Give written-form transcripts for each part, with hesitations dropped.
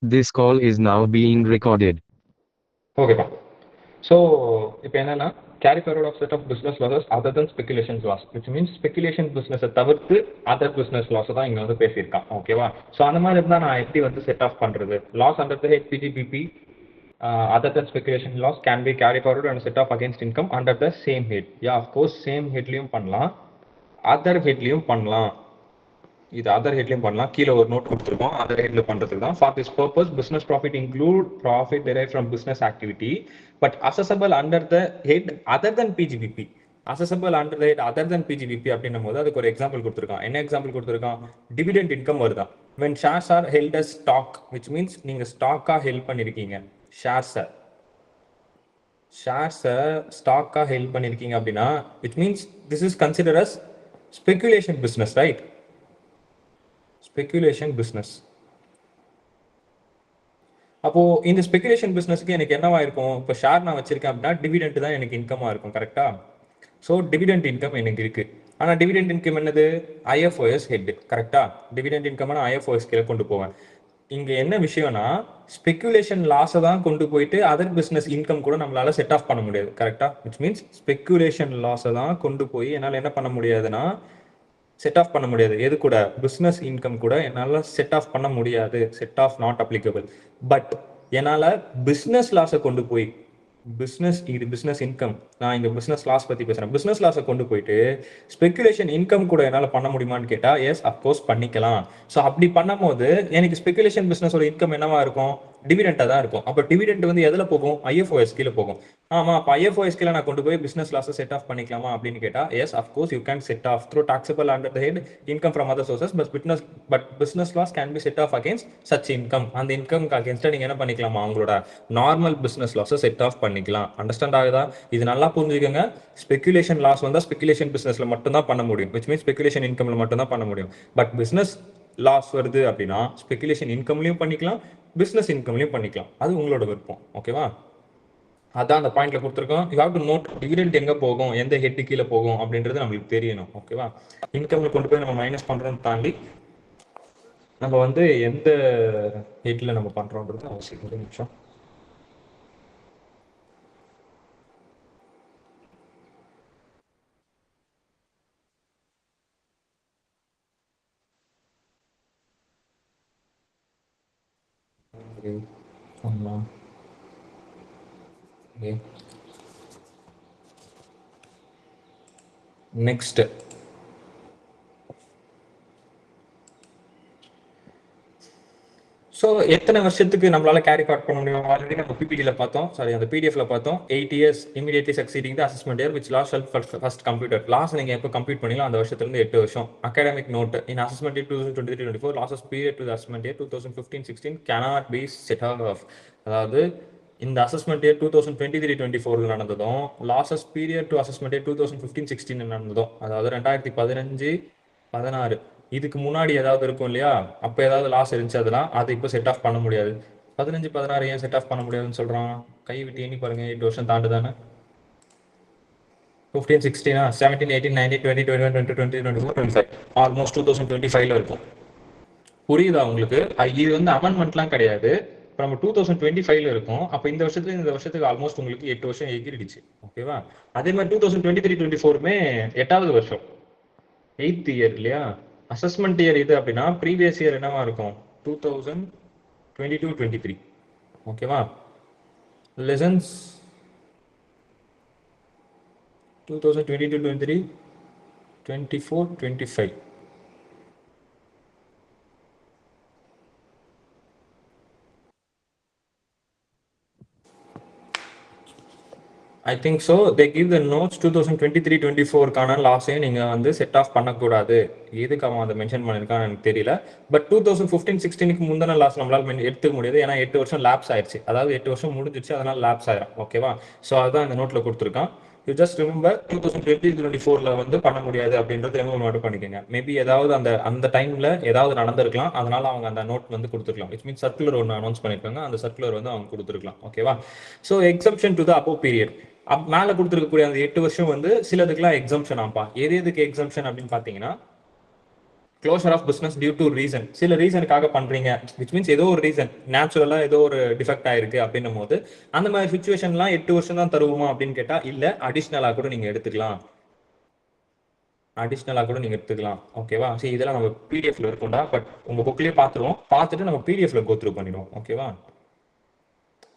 This call is now being recorded. ஓகேப்பா. So இப்போ என்னன்னா carry forward of set of business losses other than speculation loss which means speculation பிஸ்னஸை தவிர்த்து other business லாஸை தான் இங்கே வந்து பேசியிருக்கான். ஓகேவா? ஸோ அந்த மாதிரி இருந்தால் நான் எப்படி வந்து செட் ஆஃப் பண்ணுறது? Loss under the head PGBP other than speculation loss can be carried forward and set off against income under the same head. Yeah, of course same headலையும் பண்ணலாம், அதர் ஹெட்லையும் பண்ணலாம். இது அதர் ஹெட்லையும் பண்ணலாம். கீழே ஒரு நோட் கொடுத்துருக்கோம் other ஹெட்ல பண்றதுக்கு தான். For this purpose business profit include profit derive from business activity but assessable under the head other than PGBP. Assessable under the head other than PGBP அப்படின்னும் போது அதுக்கு ஒரு எக்ஸாம்பிள் கொடுத்துருக்கான். என்ன எக்ஸாம்பிள் கொடுத்துருக்கான்? டிவிடெண்ட் இன்கம் வருதான். when shares are held as stock which means நீங்க ஸ்டாக்கா held பண்ணிருக்கீங்க, ஷேர்ஸை ஸ்டாக்கா ஹெல்ட் பண்ணிருக்கீங்க அப்படின்னா which means this is considered as speculation business, right? Speculation business. அப்போ இந்த ஸ்பெகுலேஷன் பிஸ்னஸ்க்கு எனக்கு என்னவா இருக்கும்? இப்போ ஷேர் நான் வச்சிருக்கேன் அப்படின்னா டிவிடெண்ட் தான் எனக்கு இன்கமா இருக்கும். கரெக்டா? ஸோ டிவிடெண்ட் இன்கம் எனக்கு இருக்கு. ஆனால் டிவிடெண்ட் இன்கம் என்னது? IFoS head. கரெக்டா? டிவிடெண்ட் இன்கம் நான் ஐஎஃப்ஓஎஸ் கீழே கொண்டு போவேன். இங்க என்ன விஷயம்னா ஸ்பெகுலேஷன் லாஸை தான் கொண்டு போயிட்டு அதர் பிஸ்னஸ் இன்கம் கூட நம்மளால செட் ஆஃப் பண்ண முடியாது. கரெக்டா? விச் மீன்ஸ் ஸ்பெகுலேஷன் லாஸை தான் கொண்டு போய் என்னால் என்ன பண்ண முடியாதுன்னா செட் ஆஃப் பண்ண முடியாது. எது கூட? பிஸ்னஸ் இன்கம் கூட என்னால் செட் ஆஃப் பண்ண முடியாது. Set off not applicable. But என்னால் பிஸ்னஸ் லாஸை கொண்டு போய் இது பிஸ்னஸ் இன்கம், நான் இங்கே பிஸ்னஸ் லாஸ் பற்றி பேசுகிறேன். பிஸ்னஸ் லாஸை கொண்டு போயிட்டு ஸ்பெகுலேஷன் இன்கம் கூட என்னால் பண்ண முடியுமான்னு கேட்டால் எஸ் அப்கோர்ஸ் பண்ணிக்கலாம். ஸோ அப்படி பண்ணும் போது எனக்கு ஸ்பெகுலேஷன் பிஸ்னஸோட இன்கம் என்னவா இருக்கும்? டிவிடெண்டாக தான் இருக்கும். அப்போ டிவிடெண்ட் வந்து எதில் போகும்? ஐஎஃப்ஓஎஸ் கீழே போகும். ஆமா, அப்போ ஐஎஃப்ஓஎஸ் கீழே நான் கொண்டு போய் பிஸ்னஸ் லாஸை செட் ஆஃப் பண்ணிக்கலாமா அப்படின்னு கேட்டால் yes of course you can set off through taxable under the head income from other sources but business loss can be set off against such income. அந்த இன்கம்க்கு அகேன்ஸ்டாக நீங்கள் என்ன பண்ணிக்கலாமா? அவங்களோட நார்மல் பிஸ்னஸ் லாஸை செட் ஆஃப் பண்ணிக்கலாம். அண்டர்ஸ்டாண்ட் ஆகுதா? இது நல்லா புரிஞ்சுக்கோங்க. ஸ்பெகுலேஷன் லாஸ் வந்தால் ஸ்பெகுலேஷன் பிஸ்னஸ்ல மட்டும் தான் பண்ண முடியும். விச் மீன்ஸ் ஸ்பெகுலேஷன் இன்கம்ல மட்டும் தான் பண்ண முடியும். பட் பிஸ்னஸ் லாஸ் வருது அப்படின்னா ஸ்பெகுலேஷன் இன்கம்லையும் பண்ணிக்கலாம், பிஸ்னஸ் இன்கம்லையும் பண்ணிக்கலாம். அது உங்களோட விருப்பம். ஓகேவா? அதான் அந்த பாயிண்ட்ல கொடுத்துருக்கோம். You have to note dividend எங்க போகும், எந்த ஹெட் கீழே போகும் அப்படின்றது நம்மளுக்கு தெரியணும். ஓகேவா? இன்கம்ல கொண்டு போய் நம்ம மைனஸ் பண்றோம்னு தாண்டி நம்ம வந்து எந்த ஹெட்ல நம்ம பண்றோம்ன்றது அவசியம். ஒரு நிமிஷம். நெக்ஸ்ட் ஸோ எத்தனை வருஷத்துக்கு நம்மளால கேரி ஃபார்வர்ட் பண்ண முடியும்? ஆல்ரெடி நம்ம பிபிடியில் பார்த்தோம், சாரி அந்த பிடிஎஃப்ல பார்த்தோம். 8 years immediately succeeding the assessment year which loss first computed. Loss நீங்கள் எப்போ கம்ப்ளீட் பண்ணீங்களோ அந்த வருஷத்துலேருந்து 8 வருஷம். Academic note in assessment year 2023-24 losses period to assessment year 2015-16 cannot be set off. அதாவது இந்த அசஸ்மெண்ட் இயர் 2023-24 நடந்ததும் losses period to assessment year 2015-16 நடந்ததும், அதாவது 2015-16 இதுக்கு முன்னாடி ஏதாவது இருக்கும் இல்லையா? அப்போ ஏதாவது லாஸ் இருந்துச்சு, அதெல்லாம் அதை இப்போ செட் ஆஃப் பண்ண முடியாது. 15-16 ஏன் செட் ஆஃப் பண்ண முடியாதுன்னு சொல்றான்? கை விட்டு எண்ணி பாருங்க. 8 வருஷம் தாண்டு தானே. 15-16 17-18-19-20 21 22 23 24 25 ஆல்மோஸ்ட் 2025 இருக்கும். புரியுதா உங்களுக்கு? இது வந்து அமெண்ட்மெண்ட்லாம் கிடையாது. இப்போ நம்ம 2025 இருக்கும். அப்போ இந்த வருஷத்துக்கு ஆல்மோஸ்ட் உங்களுக்கு 8 வருஷம் எகிரிடுச்சு. ஓகேவா? அதே மாதிரி 2023-24 8வது வருஷம், 8th இயர் இல்லையா? அசஸ்மெண்ட் இயர் இது அப்படின்னா ப்ரீவியஸ் இயர் என்னவா இருக்கும்? 2022-23. ஓகேவா? Lessons 2022-23 24-25. I think so. They give the notes 2023-24 லாஸையும் நீங்கள் வந்து செட் ஆஃப் பண்ணக்கூடாது. எதுக்கு அவன் அதை மென்ஷன் பண்ணியிருக்கான்னு எனக்கு தெரியல. பட் 2015-16 முந்தின லாஸ் நம்மளால் எடுத்துக்க முடியாது. ஏன்னா 8 வருஷம் லேப்ஸ் ஆயிடுச்சு. அதாவது 8 வருஷம் முடிஞ்சிச்சு, அதனால லேப்ஸ் ஆயிரும். ஓகேவா? ஸோ அதுதான் இந்த நோட்டில் கொடுத்துருக்கான். யூ ஜஸ்ட் ரிமெம்பர் 2023-24 வந்து பண்ண முடியாது அப்படின்றது ரிமெம்பர் மட்டும் பண்ணிக்கோங்க. மேபி ஏதாவது அந்த டைம்ல ஏதாவது நடந்திருக்கலாம், அதனால அவங்க அந்த நோட் வந்து கொடுத்துருக்கலாம். இட் மீன்ஸ் சர்க்குலர் ஒன்று அனௌன்ஸ் பண்ணியிருக்காங்க, அந்த சர்க்குலர் வந்து அவங்க கொடுத்துருக்கலாம். ஓகேவா? So exemption to the above period மேலே கொடுத்துருக்கக்கூடிய அந்த 8 வருஷம் வந்து சிலதுக்குலாம் எக்ஸம்ஷன் ஆப்பா. எதுக்கு எக்ஸம்ஷன் அப்படின்னு பார்த்தீங்கன்னா closure of business due to reason, சில ரீசனுக்காக பண்றீங்க, விச் மீன்ஸ் ஏதோ ஒரு ரீசன் நேச்சுரலா ஏதோ ஒரு டிஃபெக்ட் ஆயிருக்கு அப்படின்னும் போது அந்த மாதிரி சுச்சுவேஷன்லாம் 8 வருஷம் தான் தருவோமா அப்படின்னு கேட்டா இல்ல, அடிஷ்னலா கூட நீங்க எடுத்துக்கலாம், ஓகேவா. சரி, இதெல்லாம் நம்ம பிடிஎஃப்ல இருக்கும்டா, பட் உங்க புக்லயே பார்த்துட்டு நம்ம பிடிஎஃப்ல கோத்ரூ பண்ணிடுவோம், ஓகேவா.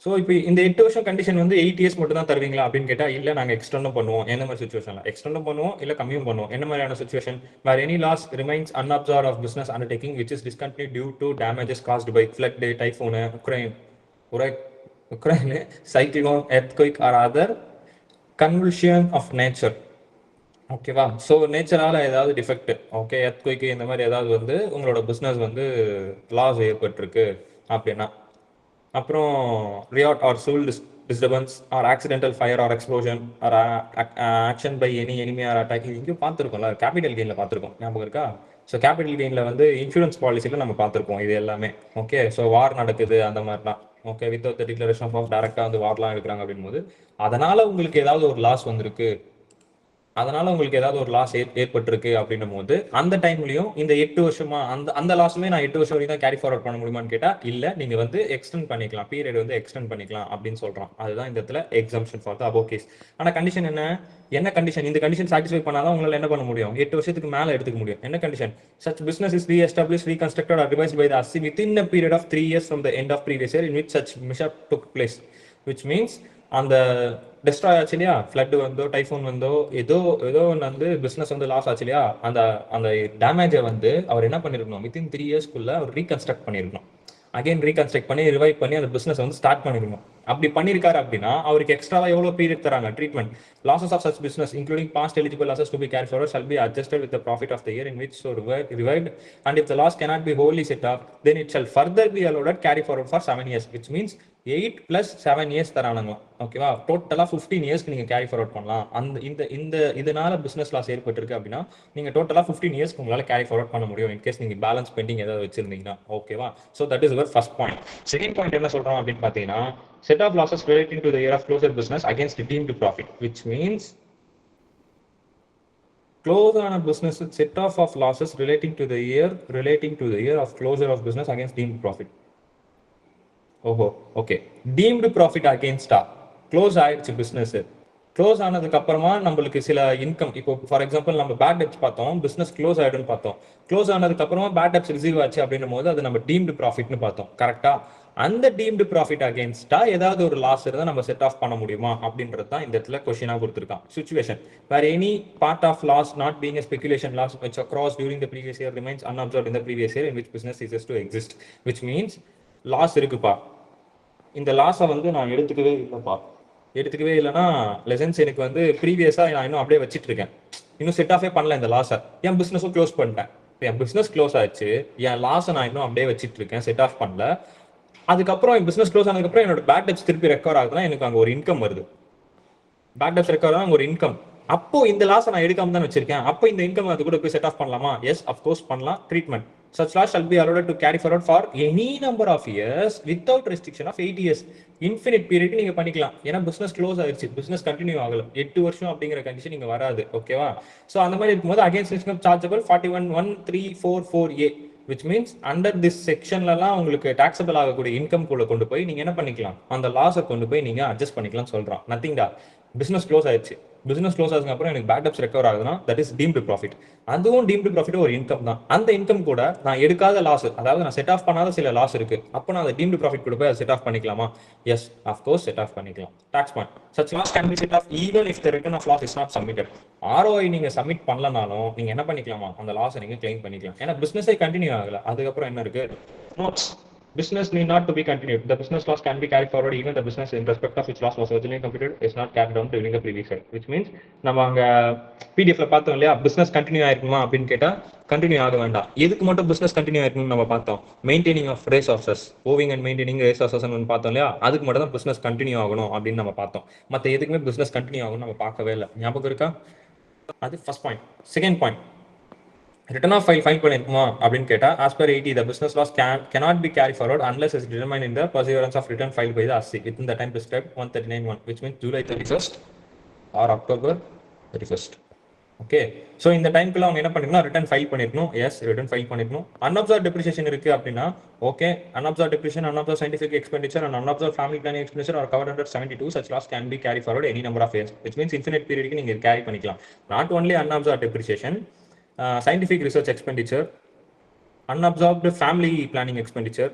ஸோ இப்போ இந்த 8 வருஷம் கண்டிஷன் வந்து 8 இயர்ஸ் மட்டும் தான் தருவீங்களா அப்படின்னு கேட்டா இல்ல, நாங்க எக்ஸ்டெண்டும் பண்ணுவோம். எந்த மாதிரி சுச்சுவேஷன்ல எக்ஸ்டெண்டும் பண்ணுவோம், இல்ல கம்மியும் பண்ணுவோம். என்ன மாதிரியான situation? Where any loss remains unabsorbed of business undertaking which is discontinued due to damages caused by flood, typhoon, உக்ரைன், cyclone, earthquake or other convulsion of nature, ஓகேவா. ஸோ நேச்சரால ஏதாவது டிஃபெக்ட், ஓகே, எர்த்குயிக் இந்த மாதிரி ஏதாவது வந்து உங்களோட பிசினஸ் வந்து லாஸ் ஏற்பட்டிருக்கு அப்படின்னா, அப்புறம் riot or civil disturbance or accidental fire or explosion or action by any enemy or attack, இங்கேயும் பார்த்துருக்கோம்ல, கேபிட்டல் கெயினில் பார்த்துருக்கோம், ஞாபகம் இருக்கா. ஸோ கேபிட்டல் கெயினில் வந்து இன்சூரன்ஸ் பாலிசியில் நம்ம பார்த்துருப்போம் இது எல்லாமே, ஓகே. ஸோ வார் நடக்குது அந்த மாதிரிலாம், okay, without the declaration of டைரக்டாக வந்து வார்லாம் எடுக்கிறாங்க அப்படின் போது அதனால உங்களுக்கு ஏதாவது ஒரு லாஸ் வந்திருக்கு, ஏற்பட்டிருக்கு அப்படின்னும் போது அந்த டைம்லயும் இந்த 8 வருஷமா அந்த லாஸுமே நான் 8 வருஷம் வரைக்கும் தான் கேரி ஃபார்வர்ட் பண்ண முடியுமான்னு கேட்டா இல்ல, நீங்க வந்து எக்ஸ்டெண்ட் பண்ணிக்கலாம், பீரியட் வந்து எக்ஸ்டெண்ட் பண்ணிக்கலாம் அப்படின்னு சொல்றோம். அதுதான் இந்த இடத்துல exemption for the above case. ஆனா கண்டிஷன் என்ன கண்டிஷன்? இந்த கண்டிஷன் சாட்டிஸ்ஃபை பண்ணாதான் உங்களால என்ன பண்ண முடியும், 8 வருஷத்துக்கு மேல எடுத்துக்க முடியும். என்ன condition? such business is re-established, reconstructed or revised by the RC within a period of 3 years from the end of previous year in which such mishap took place, which means அந்த டெஸ்ட்ராய் ஆச்சு இல்லையா, flood வந்தோ Typhoon வந்தோ ஏதோ ஒன்று வந்து business வந்து loss ஆச்சு இல்லையா, அந்த அந்த டேமேஜை வந்து அவர் என்ன பண்ணிருக்கணும், வித்தின் 3 இயர்ஸ்க்குள்ள அவர் ரீகன்ஸ்ட்ரக்ட் பண்ணிருக்கணும், அகைன் ரீகன்ஸ்ட்ரக்ட் பண்ணி ரிவைவ் பண்ணி அந்த பிசினஸ் வந்து ஸ்டார்ட் பண்ணிருக்கணும். அப்படி பண்ணிருக்காரு அப்படின்னா அவருக்கு எக்ஸ்ட்ராவா எவ்வளவு பீரியட் தராங்க treatment? Losses of such business including past eligible losses to be carry forward shall be adjusted with the profit of the year in which so revived, and if the loss cannot be wholly set off then it shall further be allowed carry forward for 7 years, which means 8 plus 7 years தரானுங்க, ஓகேவா. டோட்டலா 15 இயர்ஸ்க்கு நீங்க carry forward பண்ணலாம். அந்த இந்த இதனால business loss ஏற்பட்டிருக்கு அப்படின்னா நீங்க டோட்டலா 15 இயர்ஸ்க்கு உங்களால கேரி ஃபார்வர்ட் பண்ண முடியும், இன் கேஸ் நீங்க பேலன்ஸ் பெண்டிங் ஏதாவது வச்சிருந்தீங்கன்னா, ஓகேவா. So that is your first point. Second point என்ன சொல்றோம் அப்படின்னு பாத்தீங்கன்னா, set of losses relating to the year of closure business against deemed profit, which means close on a business set off of losses relating to the year of closure of business against deemed profit. ஓஹோ, okay. Deemed profit அகேன்ஸ்டா close ஆயிடுச்சு business, close ஆனதுக்கு அப்புறமா நம்மளுக்கு சில income, இப்போ for example நம்ம bad debts பார்த்தோம், business close ஆயிடும்னு பார்த்தோம், க்ளோஸ் ஆனதுக்கு அப்புறமா பேட் டெப்ஸ் ரிசீவ் ஆச்சு அப்படின்னும் போது அது நம்ம டீம்டு ப்ராஃபிட்னு பார்த்தோம், கரெக்டா. அந்த டீம்டு ப்ராஃபிட் அகேன்ஸ்டா ஏதாவது ஒரு லாஸ் இருந்தால் நம்ம செட் ஆஃப் பண்ண முடியுமா அப்படின்றது தான் இந்த இடத்துல கொஸ்டினாக கொடுத்துருக்கான். Situation where any part of loss not being a speculation loss which across during the previous year remains unobserved in the previous year in which business ceases to exist, which means loss இருக்குப்பா, இந்த லாஸை வந்து நான் எடுத்துக்கவே இல்லைன்னா lessons எனக்கு வந்து ப்ரீவியஸா நான் இன்னும் அப்படியே வச்சிட்டு இருக்கேன், இன்னும் செட் ஆஃபே பண்ணல இந்த லாஸை, என் பிசினஸும் க்ளோஸ் பண்ணிட்டேன், என் பிசினஸ் க்ளோஸ் ஆச்சு, என் லாஸை நான் இன்னும் அப்படியே வச்சிட்டு இருக்கேன், செட் ஆஃப் பண்ணல. அதுக்கப்புறம் என் பிசினஸ் க்ளோஸ் ஆனதுக்கப்புறம் என்னோட பேட் டெப்ஸ் திருப்பி ரெக்கவர் ஆகுதுன்னா எனக்கு அங்கே ஒரு இன்கம் வருது, பேட் டெப்ஸ் ரெக்கவர் ஆகும் ஒரு இன்கம். அப்போ இந்த லாஸை நான் எடுக்காம தான் வச்சிருக்கேன், அப்போ இந்த இன்கம் அது கூட போய் செட் ஆஃப் பண்ணலாமா? எஸ், அஃப்கோர்ஸ் பண்ணலாம். Treatment such loss shall be allowed to carry forward for any number of years without restriction of 8 years. Infinite period நீங்க பண்ணிக்கலாம், ஏன்னா பிசினஸ் க்ளோஸ் ஆயிடுச்சு, பிசினஸ் கண்டினியூ ஆகல, 8 வருஷம் அப்படிங்கிற கண்டிஷன் நீங்க வராது, ஓகேவா. சோ அந்த மாதிரி இருக்கும்போது against income chargeable 41(1)(3)(4)(4)(a), which means under this செக்ஷன்லலாம் உங்களுக்கு டாக்ஸபிள் ஆகக்கூடிய இன்கம் கூட கொண்டு போய் நீங்க என்ன பண்ணிக்கலாம், அந்த லாஸை கொண்டு போய் நீங்க அட்ஜஸ்ட் பண்ணிக்கலாம் சொல்றோம். நத்திங்டா, பிசினஸ் க்ளோஸ் ஆயிடுச்சு, பிசினஸ் க்ளோஸ் ஆனதுக்கு அப்புறம் எனக்கு பேட் டெப்ஸ் ரெக்கவர் ஆகுதுன்னா தட் இஸ் டீம்டு ப்ராஃபிட். அதுவும் டீம்டு ப்ராஃபிட் ஒரு இன்கம் தான். அந்த இன்கம் கூட நான் எடுக்காத லாஸ், அதாவது நான் செட் ஆஃப் பண்ணாத சில லாஸ் இருக்கு, அப்போ நான் அந்த டீம்டு ப்ராஃபிட் கூட போய் அதை செட் ஆஃப் பண்ணிக்கலாமா? எஸ், அஃப்கோர்ஸ் செட் ஆஃப் பண்ணிக்கலாம். Tax point such loss can be set off even if the return of loss is not submitted. ROI நீங்க சப்மிட் பண்ணலனாலும் நீங்க என்ன பண்ணிக்கலாமா, அந்த லாஸை நீங்க கிளைம் பண்ணிக்கலாம், ஏன்னா பிசினஸே கண்டினியூ ஆகல. அதுக்கப்புறம் என்ன இருக்கு, notes business need not to be continued. The business loss can be carried forward even the business in respect of which loss was originally computed is not carried on during the previous year, which means நம்ம அங்க பிடிஎஃப்ல பார்த்தோம் இல்லையா, business continue ஆயிருக்குமா அப்படின்னு கேட்டா continue ஆக வேண்டாம். எதுக்கு மட்டும் பிசினஸ் கண்டினியூ ஆயிருக்குன்னு நம்ம பார்த்தோம், maintaining of resources, owing and maintaining resources பார்த்தோம் இல்லையா, அதுக்கு மட்டும் தான் பிசினஸ் கண்டினியூ ஆகணும் அப்படின்னு நம்ம பார்த்தோம். மற்ற எதுக்குமே பிசினஸ் கண்டினியூ ஆகணும் நம்ம பார்க்கவே இல்லை, ஞாபகம் இருக்கா? அது first point. Second point, return of file பண்ணிருக்குமா அப்படின்னு கேட்டா as per 80 the business loss cannot be carried forward unless it's determined in the perseverance of return filed by the RC within the time prescribed 139(1), which means July 31st or October 31st, okay. So இந்த டைம்க்குள்ள அவங்க என்ன பண்ணிருக்கணும், return file பண்ணிருக்கணும். Yes, return file பண்ணிருக்கணும். Unabsorbed depreciation இருக்கு அப்படின்னா okay, unabsorbed depreciation, unabsorbed scientific expenditure and unabsorbed family planning expenditure are covered under 72 such loss can be carry forward any number of years, which means infinite period நீங்க carry பண்ணிக்கலாம். Not only unabsorbed depreciation, scientific research expenditure, unabsorbed family planning expenditure,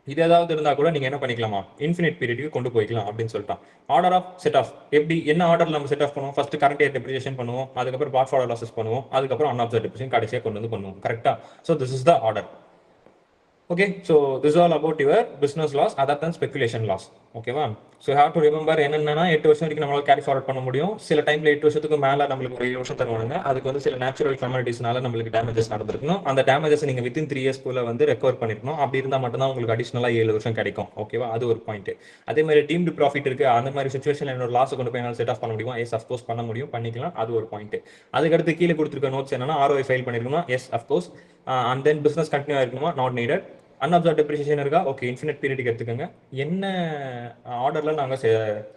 இது ஏதாவது இருந்தா கூட நீங்க என்ன பண்ணிக்கலாமா, infinite பீரியடுக்கு கொண்டு போய்க்கலாம் அப்படின்னு சொல்லிட்டான். ஆர்டர் ஆஃப் செட் ஆஃப் எப்படி, என்ன ஆர்டர் நம்ம செட் ஆஃப் பண்ணுவோம், ஃபர்ஸ்ட் கரண்ட் இயர் டெப்ரிசியேஷன் பண்ணுவோம், அதுக்கப்புறம் பார்ட் ஃபார்வர்ட் லாசஸ் பண்ணுவோம், அதுக்கப்புறம் அன்அப்சர்வ்ட் டெப்ரிசியேஷன் கடைசியாக கொண்டு வந்து பண்ணுவோம். கரெக்டா? So this is the order. Okay, so this is all about your business loss other than speculation loss. ஓகேவா? ஸோ ஹேவ் டு ரிமெம்பர் என்னென்னா 8 வருஷம் வரைக்கும் நம்மளால கேரி ஃபார்வர்ட் பண்ண முடியும். சில டைம்ல 8 வருஷத்துக்கு மேலே நம்மளுக்கு ஒரு 7 வருஷம் தருவாங்க. அதுக்கு வந்து சில நேச்சுரல் கமாடிட்டிஸ்னால நம்மளுக்கு டேமேஜஸ் நடந்திருக்கணும். அந்த டேமேஜஸ் நீங்க வித்தின் 3 இயர்ஸ்க்குள்ள வந்து ரெக்கவர் பண்ணிருக்கணும். அப்படி இருந்தால் மட்டும்தான் உங்களுக்கு அடிஷனலா 7 வருஷம் கிடைக்கும். ஓகேவா? அது ஒரு பாயிண்ட். அதே மாதிரி டீம்டு ப்ராஃபிட் இருக்கு, அந்த மாதிரி சுச்சுவேஷன்ல என்னோட லாஸ் கொண்டு போய் செட் ஆஃப் பண்ண முடியுமா? எஸ், அஃப்கோர்ஸ் பண்ண முடியும், பண்ணிக்கலாம். அது ஒரு பாயிண்ட். அதுக்கடுத்து கீழே கொடுத்துருக்க நோட்ஸ் என்னன்னா ROI ஃபைல் பண்ணிருக்கணும். Yes, of course. And then business continue ஆயிருக்கணுமா? Not needed. அன்அப்சர்வ்ட் டெப்ரிசியேஷன் இருக்கா? ஓகே, இன்ஃபினிட் பீரியடுக்கு எடுத்துக்கோங்க. என்ன ஆர்டர்ல நாங்க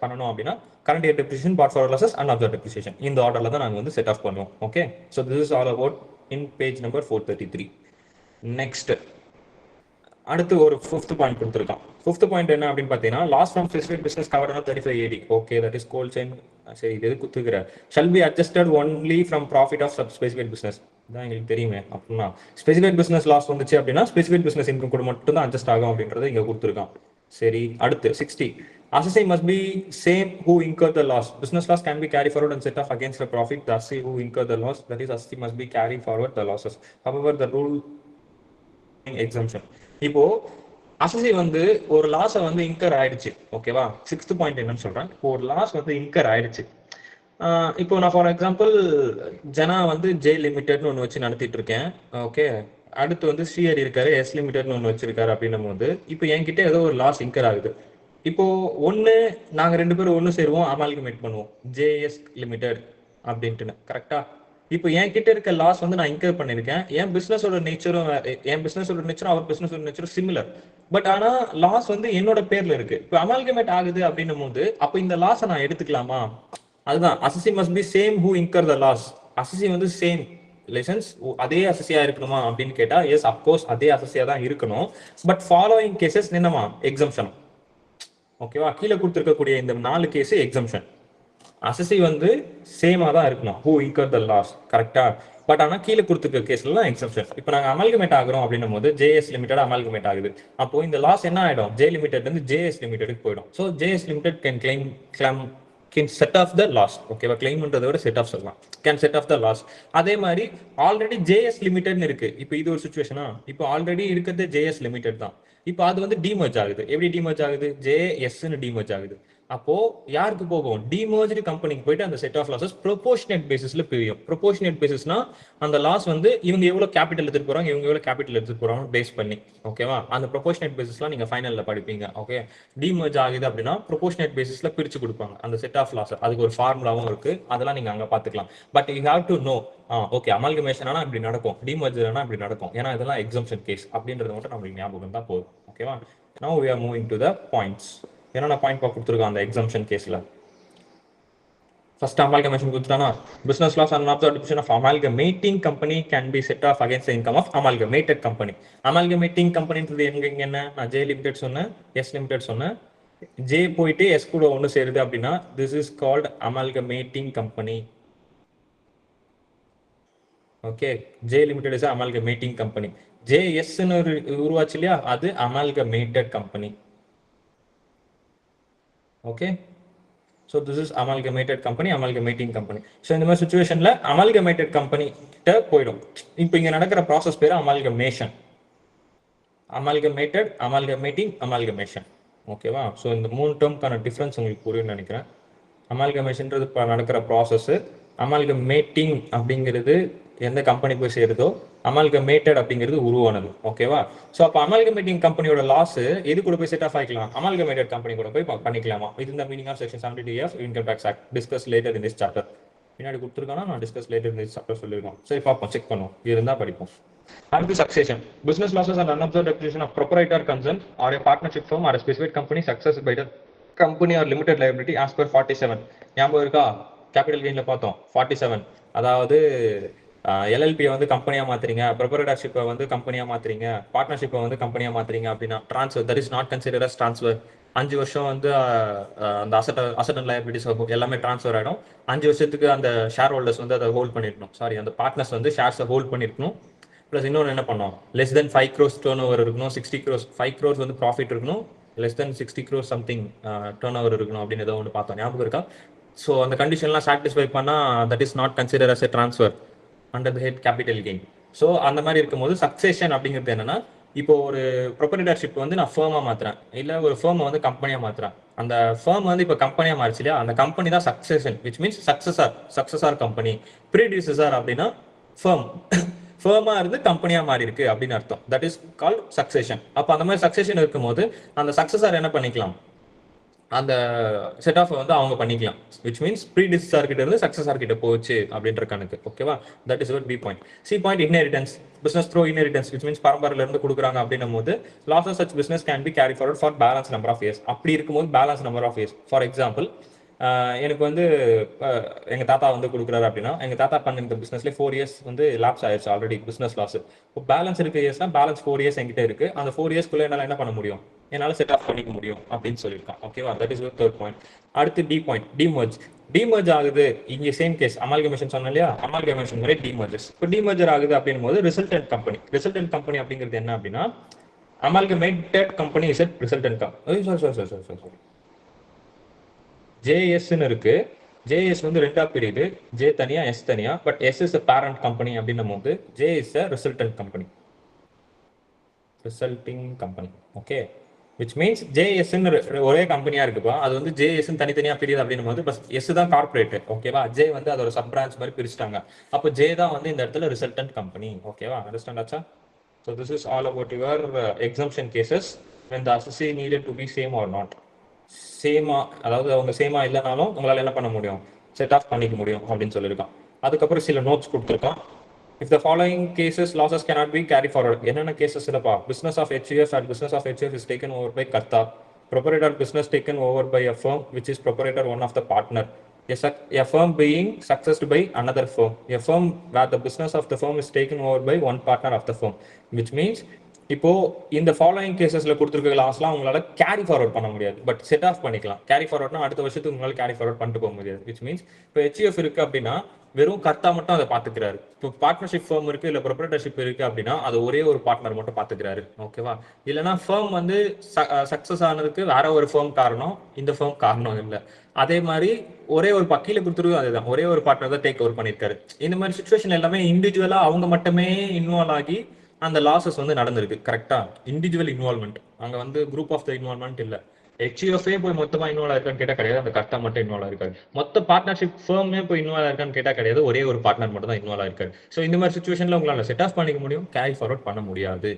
பண்ணணும் அப்படின்னா current year depreciation, brought forward losses, unabsorbed depreciation, இந்த ஆர்டர்ல தான் நாங்க வந்து செட் ஆஃப் பண்ணுவோம். Okay, so this is all about in page number 433. Next அடுத்து ஒரு 5th பாயிண்ட் கொடுத்துருக்கான். 5th பாயிண்ட் என்ன அப்படின்னு பார்த்தீங்கன்னா, loss from specific business covered on 35 AD. Okay, that is cold chain. சரி, இது குத்துக்கிற shall be adjusted only from profit of such specific business. இதான் எங்களுக்கு தெரியுமே. அப்படின்னா ஸ்பெசிஃபிக் பிசினஸ் லாஸ் வந்துச்சு அப்படின்னா ஸ்பெசிஃபிக் பிசினஸ் இன்கம் கூட மட்டும் தான் அட்ஜஸ்ட் ஆகும் அப்படின்றத இங்க கொடுத்துருக்கான். சரி, அடுத்து 60. Assessee must be same who incurred the loss. Business loss can be carried forward and set off against the profit. The assessee who incurred the loss, that is assessee must be carried forward the losses. However, the rule exemption. இப்போ அசசி வந்து ஒரு லாஸை வந்து in her ஆயிடுச்சு. ஓகேவா? 6th point என்னன்னு சொல்றேன். இப்போ ஒரு லாஸ் வந்து இன்கர் ஆயிடுச்சு. இப்போ நான் ஃபார் எக்ஸாம்பிள் ஜனா வந்து ஜே லிமிடெட்னு ஒன்று வச்சு நடத்திட்டு இருக்கேன். ஓகே, அடுத்து வந்து ஸ்ரீஹரி இருக்காரு, எஸ் லிமிடெட்னு ஒன்று வச்சிருக்காரு. அப்படின்னும் போது இப்போ என்கிட்ட ஏதோ ஒரு லாஸ் இன்கர் ஆகுது. இப்போ ஒன்று நாங்கள் 2 பேரும் ஒன்று சேருவோம், அமால்கமேட் பண்ணுவோம், ஜேஎஸ் லிமிடெட் அப்படின்ட்டுன்னு. கரெக்டா? இப்போ என்கிட்ட இருக்க லாஸ் வந்து நான் இன்கர் பண்ணிருக்கேன். என் பிசினஸோட நேச்சரும் அவர் பிசினஸோட நேச்சரும் சிமிலர். பட் ஆனா லாஸ் வந்து என்னோட பேர்ல இருக்கு. இப்போ அமால்கமேட் ஆகுது அப்படின்னும் போது அப்போ இந்த லாஸை நான் எடுத்துக்கலாமா? அதுதான் assessee must be same who incur the loss. Assessee வந்து சேம் லைசன்ஸ் அதே அசசியா இருக்கணுமா அப்படின்னு கேட்டா எஸ், அப்கோர்ஸ் அதே அசசியா தான் இருக்கணும். பட் ஃபாலோயிங் கேசஸ் என்னமா எக்ஸம்ஷன். ஓகேவா? கீழே கொடுத்துருக்கக்கூடிய இந்த 4 கேஸ் எக்ஸம்ஷன். அசசி வந்து சேமா தான் இருக்கணும், ஹூ இன்கர் த லாஸ். கரெக்டா? பட் ஆனா கீழே கொடுத்துருக்க கேஸ்லாம் எக்ஸப்ஷன். இப்போ நாங்க அமால்கமேட் ஆகிறோம் அப்படின்னும் போது ஜேஎஸ் லிமிடெட் அமால்கமேட் ஆகுது. அப்போ இந்த லாஸ் என்ன ஆயிடும், ஜே லிமிடெட் வந்து ஜேஎஸ் லிமிடெடுக்கு போயிடும். So JS limited can set off the loss. ஓகேவா? கிளைம் பண்றதை விட செட் ஆஃப் சொல்லலாம், can set off the loss. அதே மாதிரி ஆல்ரெடி ஜேஎஸ் லிமிடெட்னு இருக்கு. இப்போ இது ஒரு சுச்சுவேஷனா, இப்போ ஆல்ரெடி இருக்கிறது ஜேஎஸ் லிமிடெட் தான். இப்போ அது வந்து டிமர்ஜ் ஆகுது. எப்படி டிமர்ஜ் ஆகுது? ஜேஎஸ்ன்னு டிமர்ஜ் ஆகுது. அப்போ யாருக்கு போகும்? டிமர்ஜ்டு கம்பெனிக்கு போயிட்டு அந்த செட் ஆஃப் லாஸஸ் ப்ரொபோர்ஷனேட் பேசிஸ்ல பிரியும். ப்ரொபோர்ஷனேட் பேசிஸ்னா அந்த லாஸ் வந்து இவங்க எவ்வளவு கேபிட்டல் எடுத்துட்டு போறாங்க, இவங்க எவ்வளவு கேபிட்டல் எடுத்துட்டு போறாங்க பேஸ் பண்ணி. ஓகேவா? அந்த ப்ரொபோர்ஷனேட் பேசிஸ்லாம் நீங்க ஃபைனல்ல படிப்பீங்க. ஓகே, டிமர்ஜ் ஆகுது அப்படின்னா ப்ரொபோர்ஷனேட் பேசிஸ்ல பிரிச்சு கொடுப்பாங்க அந்த செட் ஆஃப் லாஸ். அதுக்கு ஒரு ஃபார்முலாவும் இருக்கு, அதெல்லாம் நீங்க அங்க பாத்துக்கலாம். But you have to know, okay, amalgamation ஆனா இப்படி நடக்கும், டிமர்ஜர் ஆனா இப்படி நடக்கும், ஏன்னா இதெல்லாம் எக்ஸம்ஷன் கேஸ் அப்படின்றது மட்டும் நம்மளுக்கு ஞாபகம் தான் போதும். ஓகேவா? நவ we are moving to the points. என்னென்ன பாயிண்ட் கொடுத்துருக்கோம் அந்த எக்ஸம்ஷன் கேஸ்ல? ஃபர்ஸ்ட் அமால்கமேஷன் கொடுத்துட்டானா, business loss and absorbed division of amalgamating company can be set off against the income of amalgamated company. Amalgamating கம்பெனின்றது எங்க என்ன, நான் ஜே லிமிடெட் சொன்னேன், எஸ் லிமிடெட் சொன்னேன். ஜே போயிட்டு எஸ் கூட ஒன்று சேருது அப்படின்னா this is called amalgamating company. Okay, J limited is amalgamating company. ஜேஎஸ்ன்னு உருவாச்சு இல்லையா, அது amalgamated company. Okay, so this is amalgamated company, amalgamating company. So இந்த மாதிரி சுச்சுவேஷன்ல அமால்கமேட்டட் கம்பெனி கிட்ட போயிடும். இப்போ இங்க நடக்கிற ப்ராசஸ் பேரு அமால்கமேஷன். Amalgamated, அமால்கமேட்டிங், amalgamation. ஓகேவா? ஸோ இந்த 3 டேர்ம்க்கான டிஃபரன்ஸ் உங்களுக்கு புரியும்னு நினைக்கிறேன். அமால்கமேஷன்றது நடக்கிற ப்ராசஸ், அமால்கமேட்டிங் அப்படிங்கிறது எந்த கம்பெனி போய் சேருதோ, அமால்கமேட்டட் அப்படிங்கிறது உருவானது. ஓகேவா? ஸோ அப்போ அமால்கமேட்டிங் கம்பெனியோட லாஸ் எது கூட போய் செட் ஆஃப் ஆகிக்கலாம், அமால்கமேட்டட் கம்பெனி கூட போய் பண்ணிக்கலாமா? இது இந்த meaning of section 72 of income tax act. Discuss later in this chapter. பின்னாடி கொடுத்துருக்கானா, நான் discuss later in this chapter சொல்லியிருக்கோம். சரி, பார்ப்போம், செக் பண்ணுவோம், இருந்தால் படிப்போம். அடுத்து succession. Business losses and unabsorbed depreciation of proprietor concern or a partnership firm or specific company success by the company or limited liability as per 47. ஞாபகம் இருக்கா? Capital கெயினில் பார்த்தோம் 47. அதாவது எல்எல்பியை வந்து கம்பெனியாக மாற்றுறீங்க, ப்ரொப்ரைட்டர்ஷிப்பை வந்து கம்பெனியாக மாற்றுறீங்க, பார்ட்னர்ஷிப்பை வந்து கம்பெனியாக மாற்றுறீங்க அப்படின்னா transfer that is not consider as transfer. 5 வருஷம் வந்து அந்த அசட் அண்ட் லயபிலிட்டிஸ் எல்லாமே ட்ரான்ஸ்ஃபர் ஆகிடும். 5 வருஷத்துக்கு அந்த ஷேர் ஹோல்டர்ஸ் வந்து அதை ஹோல்ட் பண்ணிருக்கணும், சாரி அந்த பார்ட்னர்ஸ் வந்து ஷேர்ஸை ஹோல்ட் பண்ணிருக்கணும். ப்ளஸ் இன்னொன்று என்ன பண்ணோம், less than 5 crores turnover இருக்கணும், 60 crores 5 crores வந்து ப்ராஃபிட் இருக்கணும், less than 60 crores something turnover இருக்கணும் அப்படின்னு ஏதோ ஒன்று பார்த்தோம், ஞாபகம் இருக்கா? ஸோ அந்த கண்டிஷன்லாம் சாட்டிஸ்ஃபை பண்ணால் that is not consider as a transfer under the head capital gain. So அந்த மாதிரி இருக்கும்போது சக்சேஷன் அப்படிங்கிறது என்னன்னா, இப்போ ஒரு ப்ரொப்ரைட்டர்ஷிப் வந்து நான் ஃபேமாக மாற்றுறேன், இல்லை ஒரு ஃபேமை வந்து கம்பெனியாக மாற்றுறேன். அந்த ஃபேம் வந்து இப்போ கம்பெனியாக மாறிச்சு இல்லையா, அந்த கம்பெனி தான் succession, which means successor company. Predecessor அப்படின்னா ஃபேம் ஃபேமாக இருந்து கம்பெனியாக மாறி இருக்கு அப்படின்னு அர்த்தம். That is called succession. அப்போ அந்த மாதிரி சக்சேஷன் இருக்கும்போது அந்த சக்சஸார் என்ன பண்ணிக்கலாம், அந்த செட் ஆஃப் வந்து அவங்க பண்ணிக்கலாம், விச் மீன்ஸ் ப்ரீடியூசர் கிட்ட இருந்து சக்சஸார் கிட்ட போச்சு அப்படின்ற கணக்கு. ஓகேவா? That is your B point. C point inheritance, business through inheritance, which means பரம்பரையில இருந்து கொடுக்குறாங்க அப்படின்னும் போது loss of such business can be carry forward for balance number of years. அப்படி இருக்கும்போது balance number of years, for example எனக்கு வந்து எங்கள் தாத்தா வந்து கொடுக்குறாரு அப்படின்னா, எங்கள் தாத்தா பண்ணிருந்த பிஸ்னஸ்லேயே 4 years வந்து லாப்ஸ் ஆயிடுச்சு ஆல்ரெடி, பிஸ்னஸ் லாஸ். இப்போ பேலன்ஸ் இருக்க இயர்ஸ்னா பேலன்ஸ் 4 years என்கிட்ட இருக்கு, அந்த 4 yearsக்குள்ள என்னால் என்ன பண்ண முடியும், என்னால் செட் ஆஃப் பண்ணிக்க முடியும் அப்படின்னு சொல்லியிருக்கான். ஓகேவா? That is third point. அடுத்து டி பாயிண்ட், டிமர்ஜ் ஆகுது. இங்கே சேம் கேஸ் அமால்கமேஷன் சொன்னேன் இல்லையா, அமால்கமேஷன் மாதிரி டிமர்ஜஸ். இப்போ டிமர்ஜர் ஆகுது அப்படின்னும் போது ரிசல்டன்ட் கம்பெனி அப்படிங்கிறது என்ன அப்படின்னா, amalgamated company is at resultant company. ஜேஎஸ்ன்னு இருக்கு, ஜேஎஸ் வந்து ரெண்டா பிரியுது, ஜே தனியா எஸ் தனியா, but S is parent company அப்படின்னும் போது J is resulting company. Okay, which means JS ஒரே கம்பெனியா இருக்குப்பா, அது வந்து ஜேஎஸ் தனித்தனியா பிரியுது அப்படின்னும் போது பஸ் எஸ் தான் கார்பரேட். ஓகேவா? ஜே வந்து அதோட சப் பிரான்ச் மாதிரி பிரிச்சுட்டாங்க, அப்போ ஜே தான் வந்து இந்த இடத்துல ரிசல்டன்ட் கம்பெனி. ஓகேவா? அண்டர்ஸ்டாண்ட் ஆச்சா? So this is all about your exemption cases when the associate needed to be same or not. சேமா, அதாவது அவங்க சேமா இல்லைனாலும் உங்களால் என்ன பண்ண முடியும், செட் ஆஃப் பண்ணிக்க முடியும் அப்படின்னு சொல்லியிருக்கான். அதுக்கப்புறம் சில நோட்ஸ் கொடுத்துருக்கான். If the following cases losses cannot be carry forward. என்னென்ன கேசஸ் இல்லப்பா, business of HUF and business of HUF is taken over by karta, proprietor business taken over by a firm which is proprietor one of the partner, a firm being successed by another firm, a firm where the business of the firm is taken over by one partner of the firm, which means இப்போ இந்த following கேசஸ்ல கொடுத்துருக்க லாஸ்லாம் உங்களால carry forward பண்ண முடியாது, but set off பண்ணிக்கலாம். Carry ஃபார்வர்ட்னா அடுத்த வருஷத்துக்கு உங்களால கேரி ஃபார்வர்ட் பண்ணிட்டு போக முடியாது. விச் மீன்ஸ் இப்போ ஹெச்யூஎஃப் இருக்கு அப்படின்னா வெறும் கர்த்தா மட்டும் அதை பாத்துக்கிறாரு. இப்போ பார்ட்னர்ஷிப் ஃபர்ம் இருக்கு, இல்ல ப்ரொப்ரைட்டர்ஷிப் இருக்கு அப்படின்னா அது ஒரே ஒரு பார்ட்னர் மட்டும் பாத்துக்கிறாரு. ஓகேவா? இல்லைன்னா ஃபர்ம் வந்து சக்சஸ் ஆனதுக்கு வேற ஒரு ஃபர்ம் காரணம், இந்த ஃபர்ம் காரணம் இல்லை. அதே மாதிரி ஒரே ஒரு பக்கீல கொடுத்துருக்கும், அதுதான் ஒரே ஒரு பார்ட்னர் தான் டேக் ஓவர் பண்ணிருக்காரு. இந்த மாதிரி சுச்சுவேஷன் எல்லாமே இண்டிவிஜுவலா அவங்க மட்டுமே இன்வால்வ் ஆகி அந்த லாசஸ் வந்து நடந்திருக்கு. கரெக்டா? இண்டிவிஜுவல் இன்வால்மெண்ட், அங்க வந்து குரூப் ஆஃப் த இன்வால்மெண்ட் இல்ல. ஹெச்யூஎஃப்ஏ போய் மொத்தமா இன்வால்வ் ஆயிருக்கான்னு கேட்டா கிடையாது, அந்த கர்த்தா மட்டும் இன்வால்வ் ஆயிருக்காரு. மொத்த பார்ட்னர்ஷிப் ஃபர்மே போய் இன்வால்வ் ஆயிருக்கான்னு கேட்டா கிடையாது, ஒரே ஒரு பார்ட்னர் மட்டும் தான் இன்வால்வ் ஆயிருக்காரு. ஸோ இந்த மாதிரி சுச்சுவேஷன்ல உங்களால செட் ஆஃப் பண்ணிக்க முடியும், கேரி ஃபார்வர்ட் பண்ண முடியாது.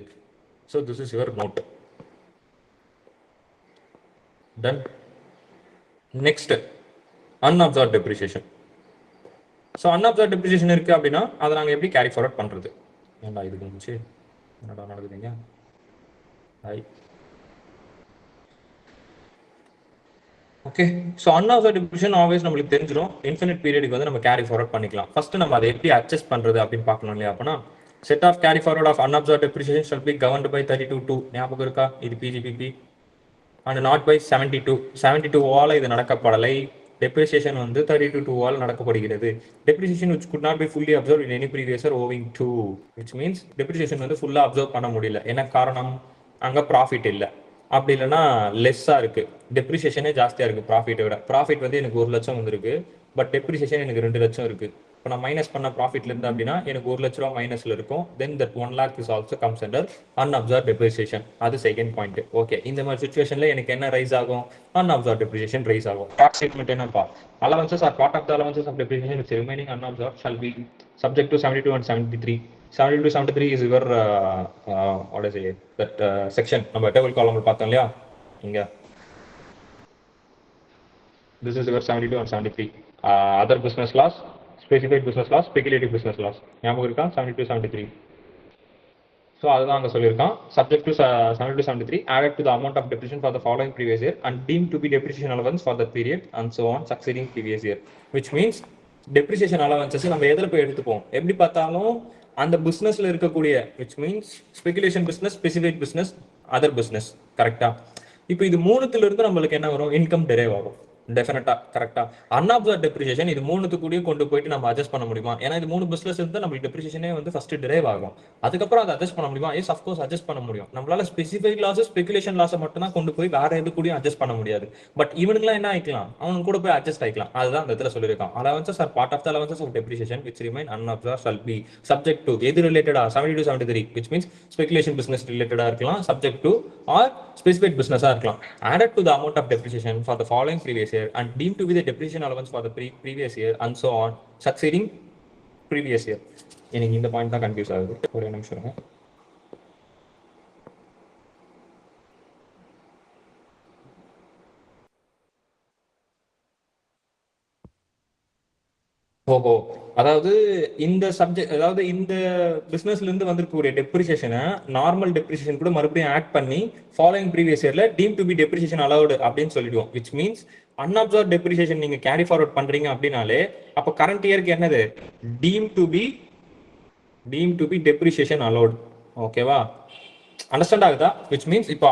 So this is your note. Done. Next unabsorbed depreciation. So unabsorbed depreciation இருக்கு அப்படின்னா அதை நாங்கள் எப்படி கேரி ஃபார்வர்ட் பண்றது? ஏன்டா இதுக்கு இருந்துச்சு, என்னடா நடக்குதுங்க? Okay, so unabsorbed depreciation always நம்மளுக்கு தெரிஞ்சிடும். இன்ஃபினிட் பீரியடுக்கு வந்து நம்ம கேரி ஃபார்வர்ட் பண்ணிக்கலாம். ஃபர்ஸ்ட் நம்ம அதை எப்படி அட்ஜஸ்ட் பண்றது அப்படின்னு பார்க்கணும் இல்லையா? அப்படின்னா set off carry forward of unabsorbed depreciation shall be governed by 32(2). ஞாபகம் இருக்கா? இது பிஜிபிபி அண்ட் நாட் பை 72. 72 இது நடக்கப்படலை. டெப்ரிசியேஷன் வந்து 32 நடக்கப்படுகிறது. Depreciation which could not be fully observed in any previous year owing to, which means depreciation வந்து ஃபுல்லா observe பண்ண முடியல. என்ன காரணம்? அங்க ப்ராஃபிட் இல்லை, அப்படி இல்லைன்னா லெஸ்ஸா இருக்கு. டெப்ரிசியேஷனே ஜாஸ்தியா இருக்கு ப்ராஃபிட்டை விட. ப்ராஃபிட் வந்து எனக்கு 1 லட்சம் வந்திருக்கு, பட் டெப்ரிசியேஷன் எனக்கு 2 லட்சம் இருக்கு. இப்போ நான் மைனஸ் பண்ண ப்ராஃபிட்ல இருந்து அப்படின்னா எனக்கு 1 லட்ச ரூபா மைனஸ்ல இருக்கும். Then that 1 lakh is also comes under unabsorbed depreciation. அது செகண்ட் பாயிண்ட். ஓகே, இந்த மாதிரி சுச்சுவேஷன்ல எனக்கு என்ன ரைஸ் ஆகும்? அன்அப்சர்வ்ட் டெப்ரிசியேஷன் ரைஸ் ஆகும். டாக்ஸ் ஸ்டேட்மெண்ட் என்னப்பா? Allowances are part of the allowances of depreciation which remaining unabsorbed shall be subject to 72 and 73. 72 73 is your what is it, that section நம்ம table காலம் பார்த்தோம் இல்லையா இங்க. This is your 72 and 73. Other business loss, specified business loss, speculative business loss. ஞாபகம் இருக்கா? 72 73. So அதுதான் அங்கே சொல்லியிருக்கான். Subject to 72 73 added to the amount of depreciation for the following previous year and deemed to be depreciation allowance for the period and so on succeeding previous year, which means depreciation allowances நம்ம எதில் போய் எடுத்துப்போம்? எப்படி பார்த்தாலும் அந்த பிஸ்னஸ்ல இருக்கக்கூடிய which means speculation business, specific business, other business. கரெக்டா? இப்போ இது மூணுத்துல இருந்து நம்மளுக்கு என்ன வரும்? இன்கம் டெரைவ் ஆகும். டெஃபினட்டா கரெக்டா. அன்அப்சர்வ் டெப்ரிசியேஷன் இது மூணுத்து கூடயே கொண்டு போயிட்டு நம்ம அட்ஜஸ்ட் பண்ண முடியுமா? ஏன்னா இது மூணு பிசினஸ் இருந்தா நம்மளுக்கு டெப்ரிசியேஷனே வந்து ஃபர்ஸ்ட் டிரைவ் ஆகும். அதுக்கப்புறம் அதை அட்ஜஸ்ட் பண்ண முடியுமா? எஸ் அஃப்கோர்ஸ் அட்ஜஸ்ட் பண்ண முடியும். நம்மளால ஸ்பெசிஃபிக் லாஸஸ், ஸ்பெகுலேஷன் லாஸை மட்டும் தான் கொண்டு போய் வேற எது கூடயும் அட்ஜஸ்ட் பண்ண முடியாது. பட் இவனுக்குலாம் என்ன ஆயிக்கலாம்? அவனுக்கு கூட போய் அட்ஜஸ்ட் ஆயிக்கலாம். அதுதான் அந்த இடத்துல சொல்லியிருக்கான். Allowances or part of the allowances of depreciation which remain unobserved shall be subject to எது ரிலேட்டடா 70 to 73 which means speculation business ரிலேட்டடா இருக்கலாம், subject to or specific business-ஆ இருக்கலாம். Added to the amount of depreciation for the following previous year and deemed to be the depreciation allowance for the previous year and so on succeeding previous year. எனக்கு இந்த point தான் confuse ஆகுது. ஒரே நிமிஷம் இருங்க. ஓஹோ, அதாவது இந்த சப்ஜெக்ட், அதாவது இந்த பிசினஸ்ல இருந்து வந்திருக்கக்கூடிய டெப்ரிசியேஷனை நார்மல் டெப்ரிசியேஷன் கூட மறுபடியும் ஆட் பண்ணி ஃபாலோயிங் ப்ரீவியஸ் இயர்ல deemed to be depreciation allowed அப்படின்னு சொல்லிடுவோம். விச் மீன்ஸ் அன்அப்சர்வ் டெப்ரிசியேஷன் நீங்க கேரி ஃபார்வர்ட் பண்றீங்க அப்படின்னாலே அப்ப கரண்ட் இயருக்கு என்னது? Deemed to be depreciation allowed. ஓகேவா? அண்டர்ஸ்டாண்ட் ஆகுதா? விச் மீன்ஸ் இப்போ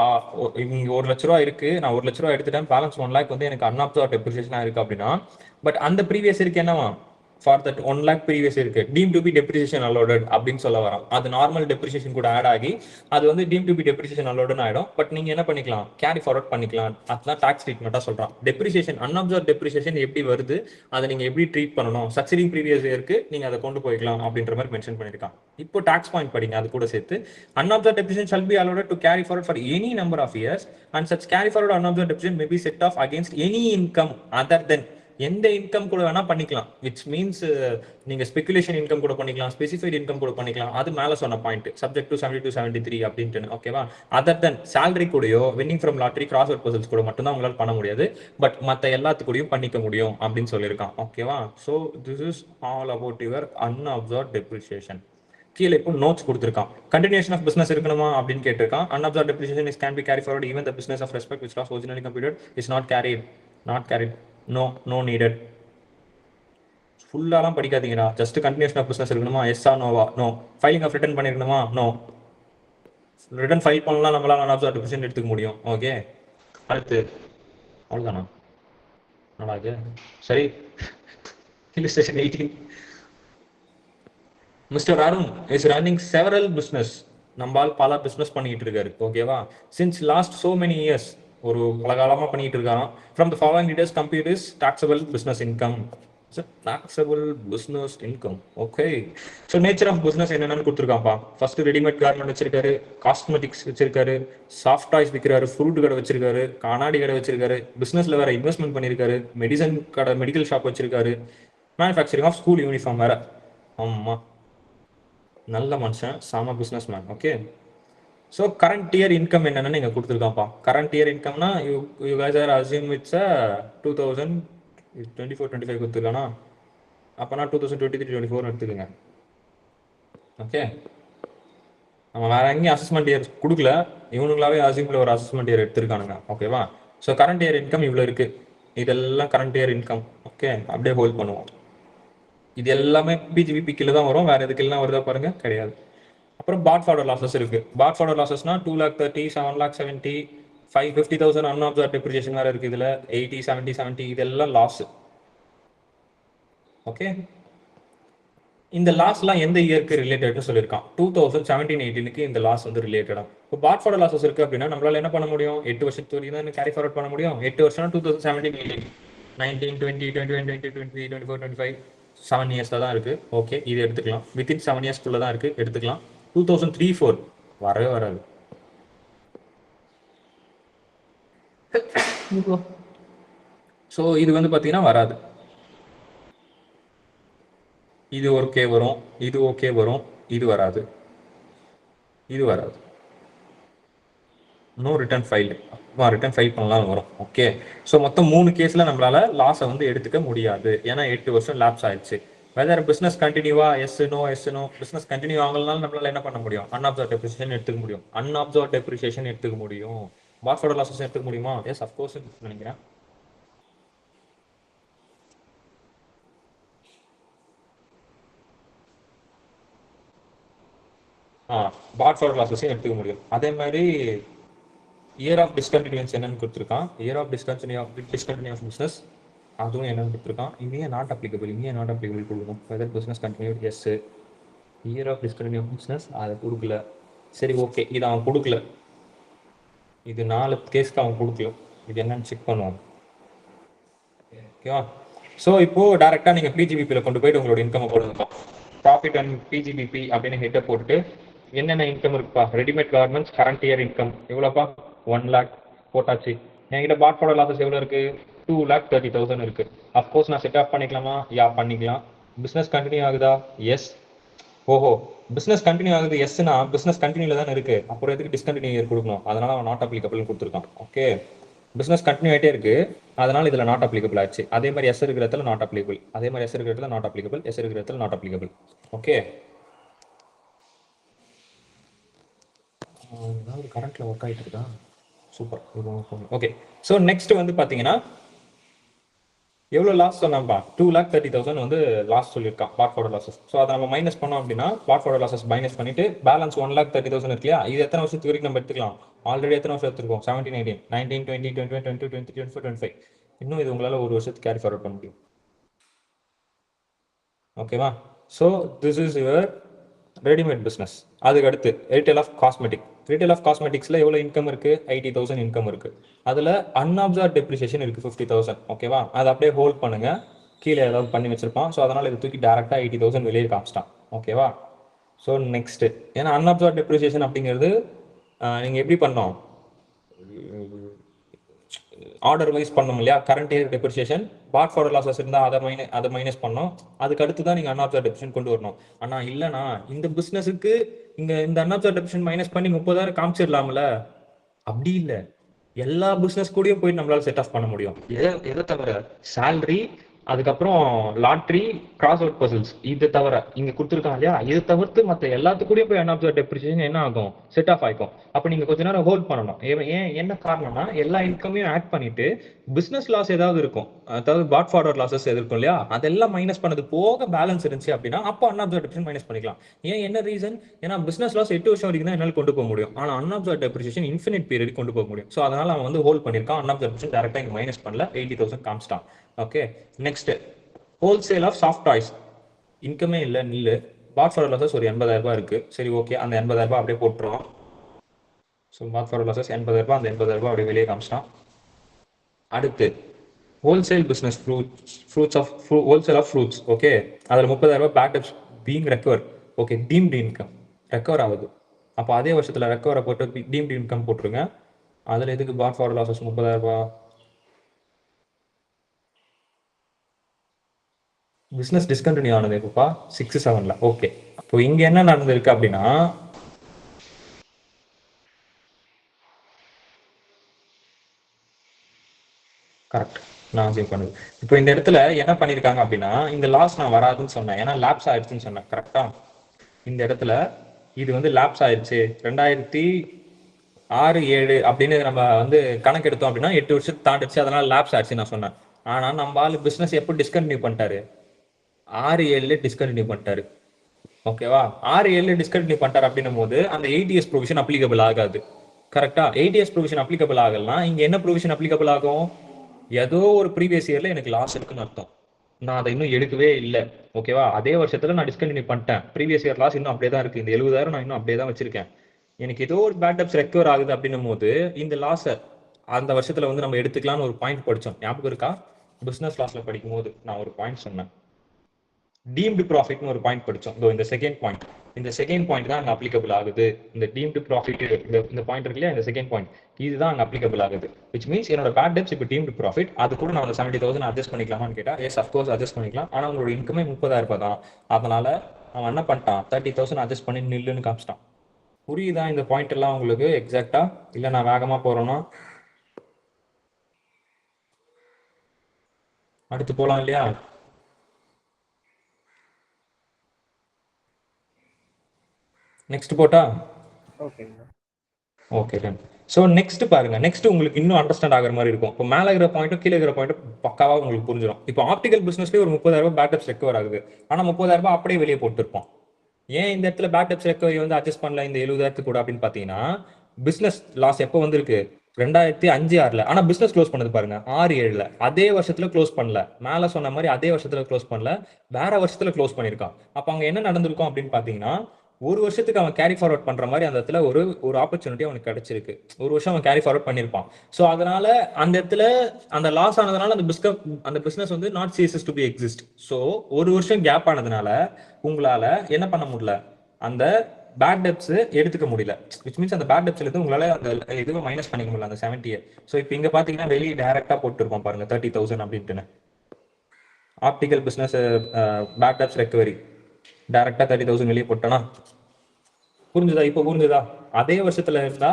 இங்க 1,00,000 இருக்கு, நான் 1,00,000 எடுத்துட்டேன், பேலன்ஸ் 1 லேக் வந்து எனக்கு அன்அப்சர்வ் டெப்ரிசியேஷனா இருக்கு அப்படின்னா, பட் அந்த ப்ரீவியஸ் இயருக்கு என்னவா? ஃபார் தட் 1 லேக் ப்ரீவியஸ் இருக்கு deemed to be depreciation allotted அப்படின்னு சொல்ல வரோம். அது நார்மல் டெப்ரிசியேஷன் கூட ஆட் ஆகி அது வந்து deemed to be depreciation allotted ஆயிடும். பட் நீங்க என்ன பண்ணிக்கலாம்? கேரி ஃபார்வர்ட் பண்ணிக்கலாம். அதுதான் டாக்ஸ் ட்ரீட்மெண்டா சொல்றான். டெப்ரிசியேஷன் அன்அப்சர்வ் டெப்ரிசியேஷன் எப்படி வருது, அதை நீங்க எப்படி ட்ரீட் பண்ணணும், சக்சீடிங் ப்ரீவியஸ் இயருக்கு நீங்க அதை கொண்டு போய்க்கலாம் அப்படின்ற மாதிரி மென்ஷன் பண்ணிருக்கான். இப்போ டாக்ஸ் பாயிண்ட் படிங்க அது கூட சேர்த்து. அன்அப்சர்வ் depreciation shall be allowed to carry forward for any number of years and such carry forward unobserved depreciation may be set off against any income other than எந்த இன்கம் கூட வேணா பண்ணிக்கலாம். விச் மீன்ஸ் நீங்க speculation income கூட பண்ணிக்கலாம், specified income கூட பண்ணிக்கலாம். அது மேல சொன்ன பாயிண்ட் சப்ஜெக்ட் டு 70 to 73 அப்படின்ட்டு. ஓகேவா? அதர் தென் சேலரி கூடயோ winning from lottery, crossword puzzles கூட மட்டும் தான் உங்களால பண்ண முடியாது. பட் மற்ற எல்லாத்துக்கூடயும் பண்ணிக்க முடியும் அப்படின்னு சொல்லியிருக்கான். ஓகேவா? So this is all about your unabsorbed depreciation. கீழே இப்போ நோட்ஸ் கொடுத்துருக்கான். கண்டினியூஷன் ஆஃப் பிசினஸ் இருக்கணுமா அப்படின்னு கேட்டிருக்கான். Unabsorbed depreciation is can be carry forward even the business of respect which was originally computed is not carried. No needed. ஃபுல்லாலாம் படிக்காதீங்கடா. Just continuation of business இருக்கணுமா? எஸ்ஸா நோவா? நோ. ஃபைலிங் ஆஃப் ரிட்டர்ன் பண்ணிருக்கணுமா? No. Return file பண்ணலாம் நம்மளால அன்அப்சர்வ் depreciation எடுத்துக்க முடியும். ஓகே, அடுத்து அவ்வளோதானா? நல்லாது சரி. illustration 18. Mister Arun is running several business. நம்மால் பல பிஸ்னஸ் பண்ணிட்டு இருக்காரு. ஓகேவா? Since last so many years, ஒரு பல காலமா பண்ணிட்டு இருக்காராம். From the following details compute is taxable business income. Taxable business income. Okay. So nature of business என்னென்னு கொடுத்துருக்காப்பா. ஃபர்ஸ்ட் ரெடிமேட் கார்மெண்ட் வச்சிருக்காரு, காஸ்மெட்டிக்ஸ் வச்சிருக்காரு, சாஃப்ட் டாய்ஸ் விற்கிறாரு, ஃப்ரூட் கடை வச்சிருக்காரு, கண்ணாடி கடை வச்சிருக்காரு, பிஸ்னஸ்ல வேற இன்வெஸ்ட்மெண்ட் பண்ணியிருக்காரு, மெடிசன் கடை, மெடிக்கல் ஷாப் வச்சிருக்காரு, மேனுஃபேக்சரிங் ஆஃப் ஸ்கூல் யூனிஃபார்ம் வேற. ஆமா, நல்ல மனுஷன், சாம businessman. Okay. So current year income என்னன்னு நீங்க கொடுத்துருக்காப்பா. கரண்ட் இயர் இன்கம்னா you guys are assume it's 2024-25 கொடுத்துருக்கானா? அப்போனா 2023-24 எடுத்துக்கோங்க. ஓகே. நம்ம வேற எங்கேயும் அசஸ்மெண்ட் இயர் கொடுக்கல, இவனுங்களாவே அசியூம்ல ஒரு அசஸ்மெண்ட் இயர் எடுத்திருக்கானுங்க. ஓகேவா? ஸோ கரண்ட் இயர் இன்கம் இவ்வளோ இருக்கு. இதெல்லாம் கரண்ட் இயர் இன்கம். ஓகே, அப்படியே ஹோல்ட் பண்ணுவோம். இது எல்லாமே பிஜிபி கீழே தான் வரும், வேற எதுக்கெல்லாம் வருதா பாருங்க, கிடையாது. அப்புறம் பாட் ஃபார்வர்ட் லாசஸ் இருக்கு. பாட் ஃபார்வர்ட் லாசஸ்னா 2,30,000, 7,70,000, 550,000 அன்அப்சர்வ் டெப்ரிசியேஷன் வேற இருக்கு. இதுல 80, 70 இதெல்லாம் லாஸ். ஓகே. இந்த லாஸ்லாம் எந்த இயருக்கு ரிலேட்டட்னு சொல்லியிருக்கான்? 2017-18க்கு இந்த லாஸ் வந்து ரிலேட்டடா. இப்போ பாட் ஃபார்வர்ட் லாசஸ் இருக்கு அப்படின்னா நம்மளால என்ன பண்ண முடியும்? 8 வருஷத்து வரைக்கும் தான் கேரி ஃபார்வர்ட் பண்ண முடியும். 8 வருஷம் 2017-18, 19, 20, 21, 22, 23, 24, 25, 7 இயர்ஸ்ல தான் இருக்கு. ஓகே, இது எடுத்துக்கலாம். வித்தின் 7 இயர்ஸ்க்குள்ள தான் இருக்கு, எடுத்துக்கலாம். 2003-4 வரவே வராது. ஸோ இது வந்து பார்த்தீங்கன்னா வராது. இது ஓகே வரும், இது ஓகே வரும், இது வராது, இது வராது. No return file. Return file பண்ணலாம் வரும். ஓகே. ஸோ மொத்தம் 3 கேஸில் நம்மளால லாஸை வந்து எடுத்துக்க முடியாது. ஏன்னா 8 வருஷம் லேப்ஸ் ஆயிடுச்சு. வெதர் பிஸ்னஸ் கண்டினியூவா, எஸ் நோ. பிஸ்னஸ் கண்டினியூ ஆகலனாலும் நம்மளால என்ன பண்ண முடியும்? அன்அப்சர்வ் டெப்ரிசியேஷன் எடுத்துக்க முடியும். பாட் ஃபார்வர்ட் லாஸஸ் எடுத்துக்க முடியுமா? எஸ் அஃப்கோர்ஸ் நினைக்கிறேன். பாட் ஃபார்வர்ட் லாஸஸையும் எடுத்துக்க முடியும். அதே மாதிரி இயர் ஆஃப் டிஸ்கண்டினியூஸ் என்னன்னு கொடுத்துருக்கான். இயர் ஆஃப் டிஸ்கண்டினியூ பிஸ்னஸ் அதுவும் என்னன்னு கொடுத்துருக்கான். இங்கே நாட் அப்ளிகபிள், இங்கே நாட் அப்ளிகபிள் கொடுக்கணும். Whether business continued yes. Year of discontinue business அதை கொடுக்கல. சரி ஓகே, இது அவன் கொடுக்கல. இது 4 கேஸ்க்கு அவன் கொடுக்கல. இது என்னன்னு செக் பண்ணுவாங்க. ஓகேவா? ஸோ இப்போ டேரெக்டாக நீங்கள் பிஜிபிபியில் கொண்டு போயிட்டு உங்களோட இன்கம் போடுங்க. ப்ராஃபிட் அண்ட் பிஜிபிபி அப்படின்னு ஹெட்டை போட்டுட்டு என்னென்ன இன்கம் இருக்குப்பா, readymade garments current year income எவ்வளோப்பா, 1 lakh போட்டாச்சு. என்கிட்ட பாட் ஃபார்வர்ட் லாஸஸ் எவ்வளோ இருக்குது, 2,30,000 இருக்குது. அஃப்கோர்ஸ் நான் செட் ஆஃப் பண்ணிக்கலாமா, யா பண்ணிக்கலாம். பிஸ்னஸ் கண்டினியூ ஆகுதா, எஸ். ஓஹோ, பிஸ்னஸ் கண்டினியூ ஆகுது எஸ்னா பிஸ்னஸ் கண்டினியூல தானே இருக்கு, அப்புறம் எதுக்கு டிஸ்கண்டினியூ இயர் கொடுக்கணும், அதனால அவன் நாட் அப்ளிகபிள்னு கொடுத்துருக்கான். ஓகே, பிஸ்னஸ் கண்டினியூ ஆகிட்டே இருக்கு, அதனால இதில் நாட் அப்ளிகபிள் ஆச்சு. அதே மாதிரி எஸ் இருக்கிற இடத்துல நாட் அப்ளிகபிள், அதே மாதிரி எஸ் இருக்கிற இடத்துல நாட் அப்ளிகபிள், எஸ் இருக்கிற இடத்துல நாட் அப்ளிகபிள். ஓகே, ஏதாவது கரண்ட்ல ஒர்க் ஆகிட்டு இருக்கா, சூப்பர். ஓகே, ஸோ நெக்ஸ்ட் வந்து பார்த்தீங்கன்னா எவ்வளோ லாஸ் சொன்னாம்பா, 2,30,000 வந்து லாஸ் சொல்லியிருக்கான் பாட் ஃபார்வர்ட் லாஸஸ். ஸோ அதை நம்ம மைனஸ் பண்ணோம் அப்படின்னா பாட் ஃபார்வர்ட் லாஸஸ் மைனஸ் பண்ணிட்டு பேலன்ஸ் 1,30,000 இருக்கு இல்லையா, இது எத்தனை வருஷத்துக்கு வரைக்கும் நம்ம எடுத்துக்கலாம், ஆல்ரெடி எத்தனை வருஷம் எடுத்துருக்கோம், 17, 18, 19, 20, 21, 22, 23, 24, 25. இன்னும் இது உங்களால் ஒரு வருஷத்துக்கு கேரி ஃபார்வர்ட் பண்ண முடியும். ஓகேவா? So this is your readymade business. அதுக்கு அடுத்து retail of cosmetic. Retail of காஸ்மெட்டிக்ஸில் எவ்வளோ இன்கம் இருக்குது, 80,000 இன்கம் இருக்குது. அதில் அன்அப்சர்வ் டெப்ரிசியேஷன் இருக்குது 50,000. ஓகேவா? அதை அப்படியே ஹோல்ட் பண்ணுங்க, கீழே ஏதாவது பண்ணி வச்சிருப்பான். ஸோ அதனால் இது தூக்கி டேரெக்டாக 80,000 வெளியே காமிச்சிட்டான். ஓகேவா? ஸோ நெக்ஸ்ட்டு, ஏன்னா அன்அப்சர்வ் டெப்ரிசியேஷன் அப்படிங்கிறது நீங்கள் எப்படி பண்ணோம், ஆர்டர் வைஸ் பண்ணோம் இல்லையா, கரண்ட் இயர் டெப்ரிசியேஷன், பாட் ஃபார்வர்ட் லாஸஸ் இருந்தால் அதை மைனஸ் பண்ணோம். அதுக்கு அடுத்து தான் நீங்கள் அன்அப்சர்வ் டெப்ரிசியேஷன் கொண்டு வரணும். ஆனால் இல்லைனா இந்த பிஸ்னஸுக்கு இங்கே இந்த அன்அப்சர்வ் டெப்ரிசியேஷன் மைனஸ் பண்ணி 30,000 காமிச்சிடலாம்ல, அப்படி இல்லை. எல்லா பிஸ்னஸ் கூடயும் போய் நம்மளால செட் ஆஃப் பண்ண முடியும். எதை தவிர சேலரி, அதுக்கப்புறம் லாட்ரி, கிராஸ் அவுட் பசில்ஸ், இது தவிர இங்க கொடுத்துருக்காங்க இல்லையா, இது தவிர்த்து மற்ற எல்லாத்துக்கூடயும் போய் அன்அப்சர்வ் டெப்ரிசியேஷன் என்ன ஆகும், செட் ஆஃப் ஆகிக்கும். அப்போ நீங்க கொஞ்ச நேரம் ஹோல்ட் பண்ணணும். ஏன் என்ன காரணம்னா, எல்லா இன்கமையும் ஆட் பண்ணிட்டு பிசினஸ் லாஸ் ஏதாவது இருக்கும், அதாவது பாட் ஃபார்வர்ட் லாஸஸ் இருக்கும் இல்லையா, அதெல்லாம் மைனஸ் பண்ணது போக பேலன்ஸ் இருந்துச்சு அப்படின்னா அப்போ அன்அப்சர்வ் டெப்ரிசியேஷன் மைனஸ் பண்ணிக்கலாம். என்ன ரீசன், ஏன்னா பிசினஸ் லாஸ் 8 வருஷம் வரைக்கும் தான் என்னால் கொண்டு போக முடியும், ஆனால் அன்அப்சர்வ் டெப்ரிசியேஷன் இன்ஃபினிட் பீரியட் கொண்டு போக முடியும். ஸோ அதனால அவன் வந்து ஹோல்ட் பண்ணியிருக்கான், அன்அப்சர்வ் டெப்ரிசியேஷன் டேரக்டா இங்க மைனஸ் பண்ணல, 80,000 காமிச்சிட்டான். Okay, next wholesale of soft toys. இன்கமே இல்லை, நில்லு. பாட் ஃபார்வர்ட் லாஸஸ் ஒரு 80,000 இருக்கு. சரி ஓகே, அந்த 80,000 அப்படியே போட்டுரும். ஸோ பாட் ஃபார்வர்ட் லாஸஸ் 80,000, அந்த 80,000 அப்படியே வெளியே காமிச்சிட்டான். அடுத்து wholesale business, fruits of wholesale of fruits. Okay, அதில் 30,000 bad debts being recover. Okay, deemed income recover ஆகுது. அப்போ அதே வருஷத்தில் ரெக்கவரை போட்டு டீம்டு இன்கம் போட்டுருங்க. அதில் எதுக்கு பாட் ஃபார்வர்ட் லாஸஸ் 30,000? பிஸ்னஸ் டிஸ்கண்டினியூ ஆனது எப்பப்பா, 6, 7ல. ஓகே, இப்போ இங்க என்ன நடந்திருக்கு அப்படின்னா, கரெக்ட், நான் அசியூம் பண்ணுது. இப்போ இந்த இடத்துல என்ன பண்ணிருக்காங்க அப்படின்னா, இந்த லாஸ் நான் வராதுன்னு சொன்னேன், ஏன்னா லேப்ஸ் ஆயிடுச்சுன்னு சொன்னேன். கரெக்டா? இந்த இடத்துல இது வந்து லேப்ஸ் ஆயிடுச்சு 2006, 7 அப்படின்னு நம்ம வந்து கணக்கு எடுத்தோம் அப்படின்னா 8 வருஷத்துக்கு தாண்டிடுச்சு, அதனால லேப்ஸ் ஆயிடுச்சு நான் சொன்னேன். ஆனா நம்ம ஆளு பிசினஸ் எப்போ டிஸ்கண்டினியூ பண்ணிட்டாரு, 6, 7 டிஸ்கண்டினியூ பண்ணிட்டாரு. ஓகேவா? 6, 7 டிஸ்கண்டினியூ பண்ணிட்டாரு அப்படின்னும் போது அந்த 80s ப்ரொவிஷன் அப்ளிகபிள் ஆகாது. கரெக்டா? 80s ப்ரொவிஷன் அப்ளிகபிள் ஆகலனா இங்க என்ன ப்ரொவிஷன் அப்ளிகபிள் ஆகும், ஏதோ ஒரு ப்ரீவியஸ் இயர்ல எனக்கு லாஸ் இருக்குன்னு அர்த்தம், நான் அதை இன்னும் எடுக்கவே இல்லை. ஓகேவா? அதே வருஷத்துல நான் டிஸ்கண்டினியூ பண்ணிட்டேன், ப்ரீவியஸ் இயர் லாஸ் இன்னும் அப்படியே தான் இருக்கு, இந்த 70,000 நான் இன்னும் அப்படியே தான் வச்சிருக்கேன். எனக்கு ஏதோ ஒரு பேட் டெப்ஸ் ரெக்கவர் ஆகுது அப்படின்னும் போது இந்த லாஸை அந்த வருஷத்துல வந்து நம்ம எடுத்துக்கலாம்னு ஒரு பாயிண்ட் படிச்சோம், ஞாபகம் இருக்கா? பிசினஸ் லாஸ்ல படிக்கும் போது நான் ஒரு பாயிண்ட் சொன்னேன், டீம்டு ப்ராஃபிட்னு ஒரு பாயிண்ட் படிச்சோம். இந்த செகண்ட் பாயிண்ட், இந்த செகண்ட் பாயிண்ட் தான் அங்க அப்ளிகபிள் ஆகுது. இந்த டீம்டு ப்ராஃபிட், இந்த பாயிண்ட் இருக்கு இல்லையா, இந்த செகண்ட் பாயிண்ட், இதுதான் அங்க அப்ளிகபிள் ஆகுது. விச் மீன்ஸ் என்னோட பேட் டெப்ஸ் இப்போ டீம்டு ப்ராஃபிட், அது கூட நான் 70,000 அட்ஜஸ்ட் பண்ணிக்கலாமான்னு கேட்டா எஸ் அஃப்கோர்ஸ் அட்ஜஸ்ட் பண்ணிக்கலாம். ஆனா உங்களோட இன்கமே 30,000 தான், அதனால அவன் என்ன பண்ணிட்டான், 30,000 அட்ஜஸ்ட் பண்ணி நில்லுன்னு காமிச்சிட்டான். புரியுதா இந்த பாயிண்ட் எல்லாம் உங்களுக்கு எக்ஸாக்டா? இல்ல நான் வேகமா போறேன்னா அடுத்து போலாம் இல்லையா? நெக்ஸ்ட் போட்டா? Okay done. ஸோ நெக்ஸ்ட் பாருங்க, நெக்ஸ்ட் உங்களுக்கு இன்னும் அண்டர்ஸ்டாண்ட் ஆகிற மாதிரி இருக்கும். இப்போ மேலே இருக்கிற பாயிண்ட்டும் கீழே இருக்கிற பாயிண்ட்டும் பக்காவாக உங்களுக்கு புரிஞ்சிடும். இப்போ ஆப்டிகல் பிசினஸ்லேயே ஒரு 30,000 பேக்கப்ஸ் ரெக்கவர் ஆகுது, ஆனால் 30,000 அப்படியே வெளியே போட்டுருப்போம். ஏன் இந்த இடத்துல பேட் டெப்ஸ் ரெக்கவரி வந்து அட்ஜஸ்ட் பண்ணல இந்த 70,000 கூட அப்படின்னு பார்த்தீங்கன்னா, பிசினஸ் லாஸ் எப்போ வந்திருக்கு? 2005 6ல. ஆனா பிசினஸ் க்ளோஸ் பண்ணது பாருங்க 6 7ல. அதே வருஷத்துல க்ளோஸ் பண்ணல. மேல சொன்ன மாதிரி அதே வருஷத்துல க்ளோஸ் பண்ணல. வேற வருஷத்துல க்ளோஸ் பண்ணியிருக்கான். அப்ப அங்க என்ன நடந்திருக்கும் அப்படின்னு பார்த்தீங்கன்னா, ஒரு வருஷத்துக்கு அவன் கேரி ஃபார்வர்ட் பண்ற மாதிரி அந்த இடத்துல ஒரு ஒரு ஆப்பர்ச்சுனிட்டி அவனுக்கு கிடைச்சிருக்கு. ஒரு வருஷம் அவன் கேரி ஃபார்வர்ட் பண்ணியிருப்பான். ஸோ அதனால அந்த இடத்துல அந்த லாஸ் ஆனதுனால அந்த பிசினஸ் வந்து not ceases to be exist. So ஒரு வருஷம் கேப் ஆனதுனால உங்களால என்ன பண்ண முடியல? அந்த பேட் டெப்ஸ் எடுத்துக்க முடியல. விச் மீன்ஸ் அந்த பேட் டெப்ஸ்ல இருந்து உங்களால அந்த இதுவை மைனஸ் பண்ணிக்க முடியல அந்த 70. ஸோ இப்போ இங்க பாத்தீங்கன்னா வெளியே டைரக்டா போட்டுருக்கோம் பாருங்க 30,000 அப்படின்ட்டு. Optical business bad debts recovery டைரக்டா 30,000 வெளியே போட்டோம்னா புரிஞ்சுதா? இப்போ புரிஞ்சுதா? அதே வருஷத்துல இருந்தா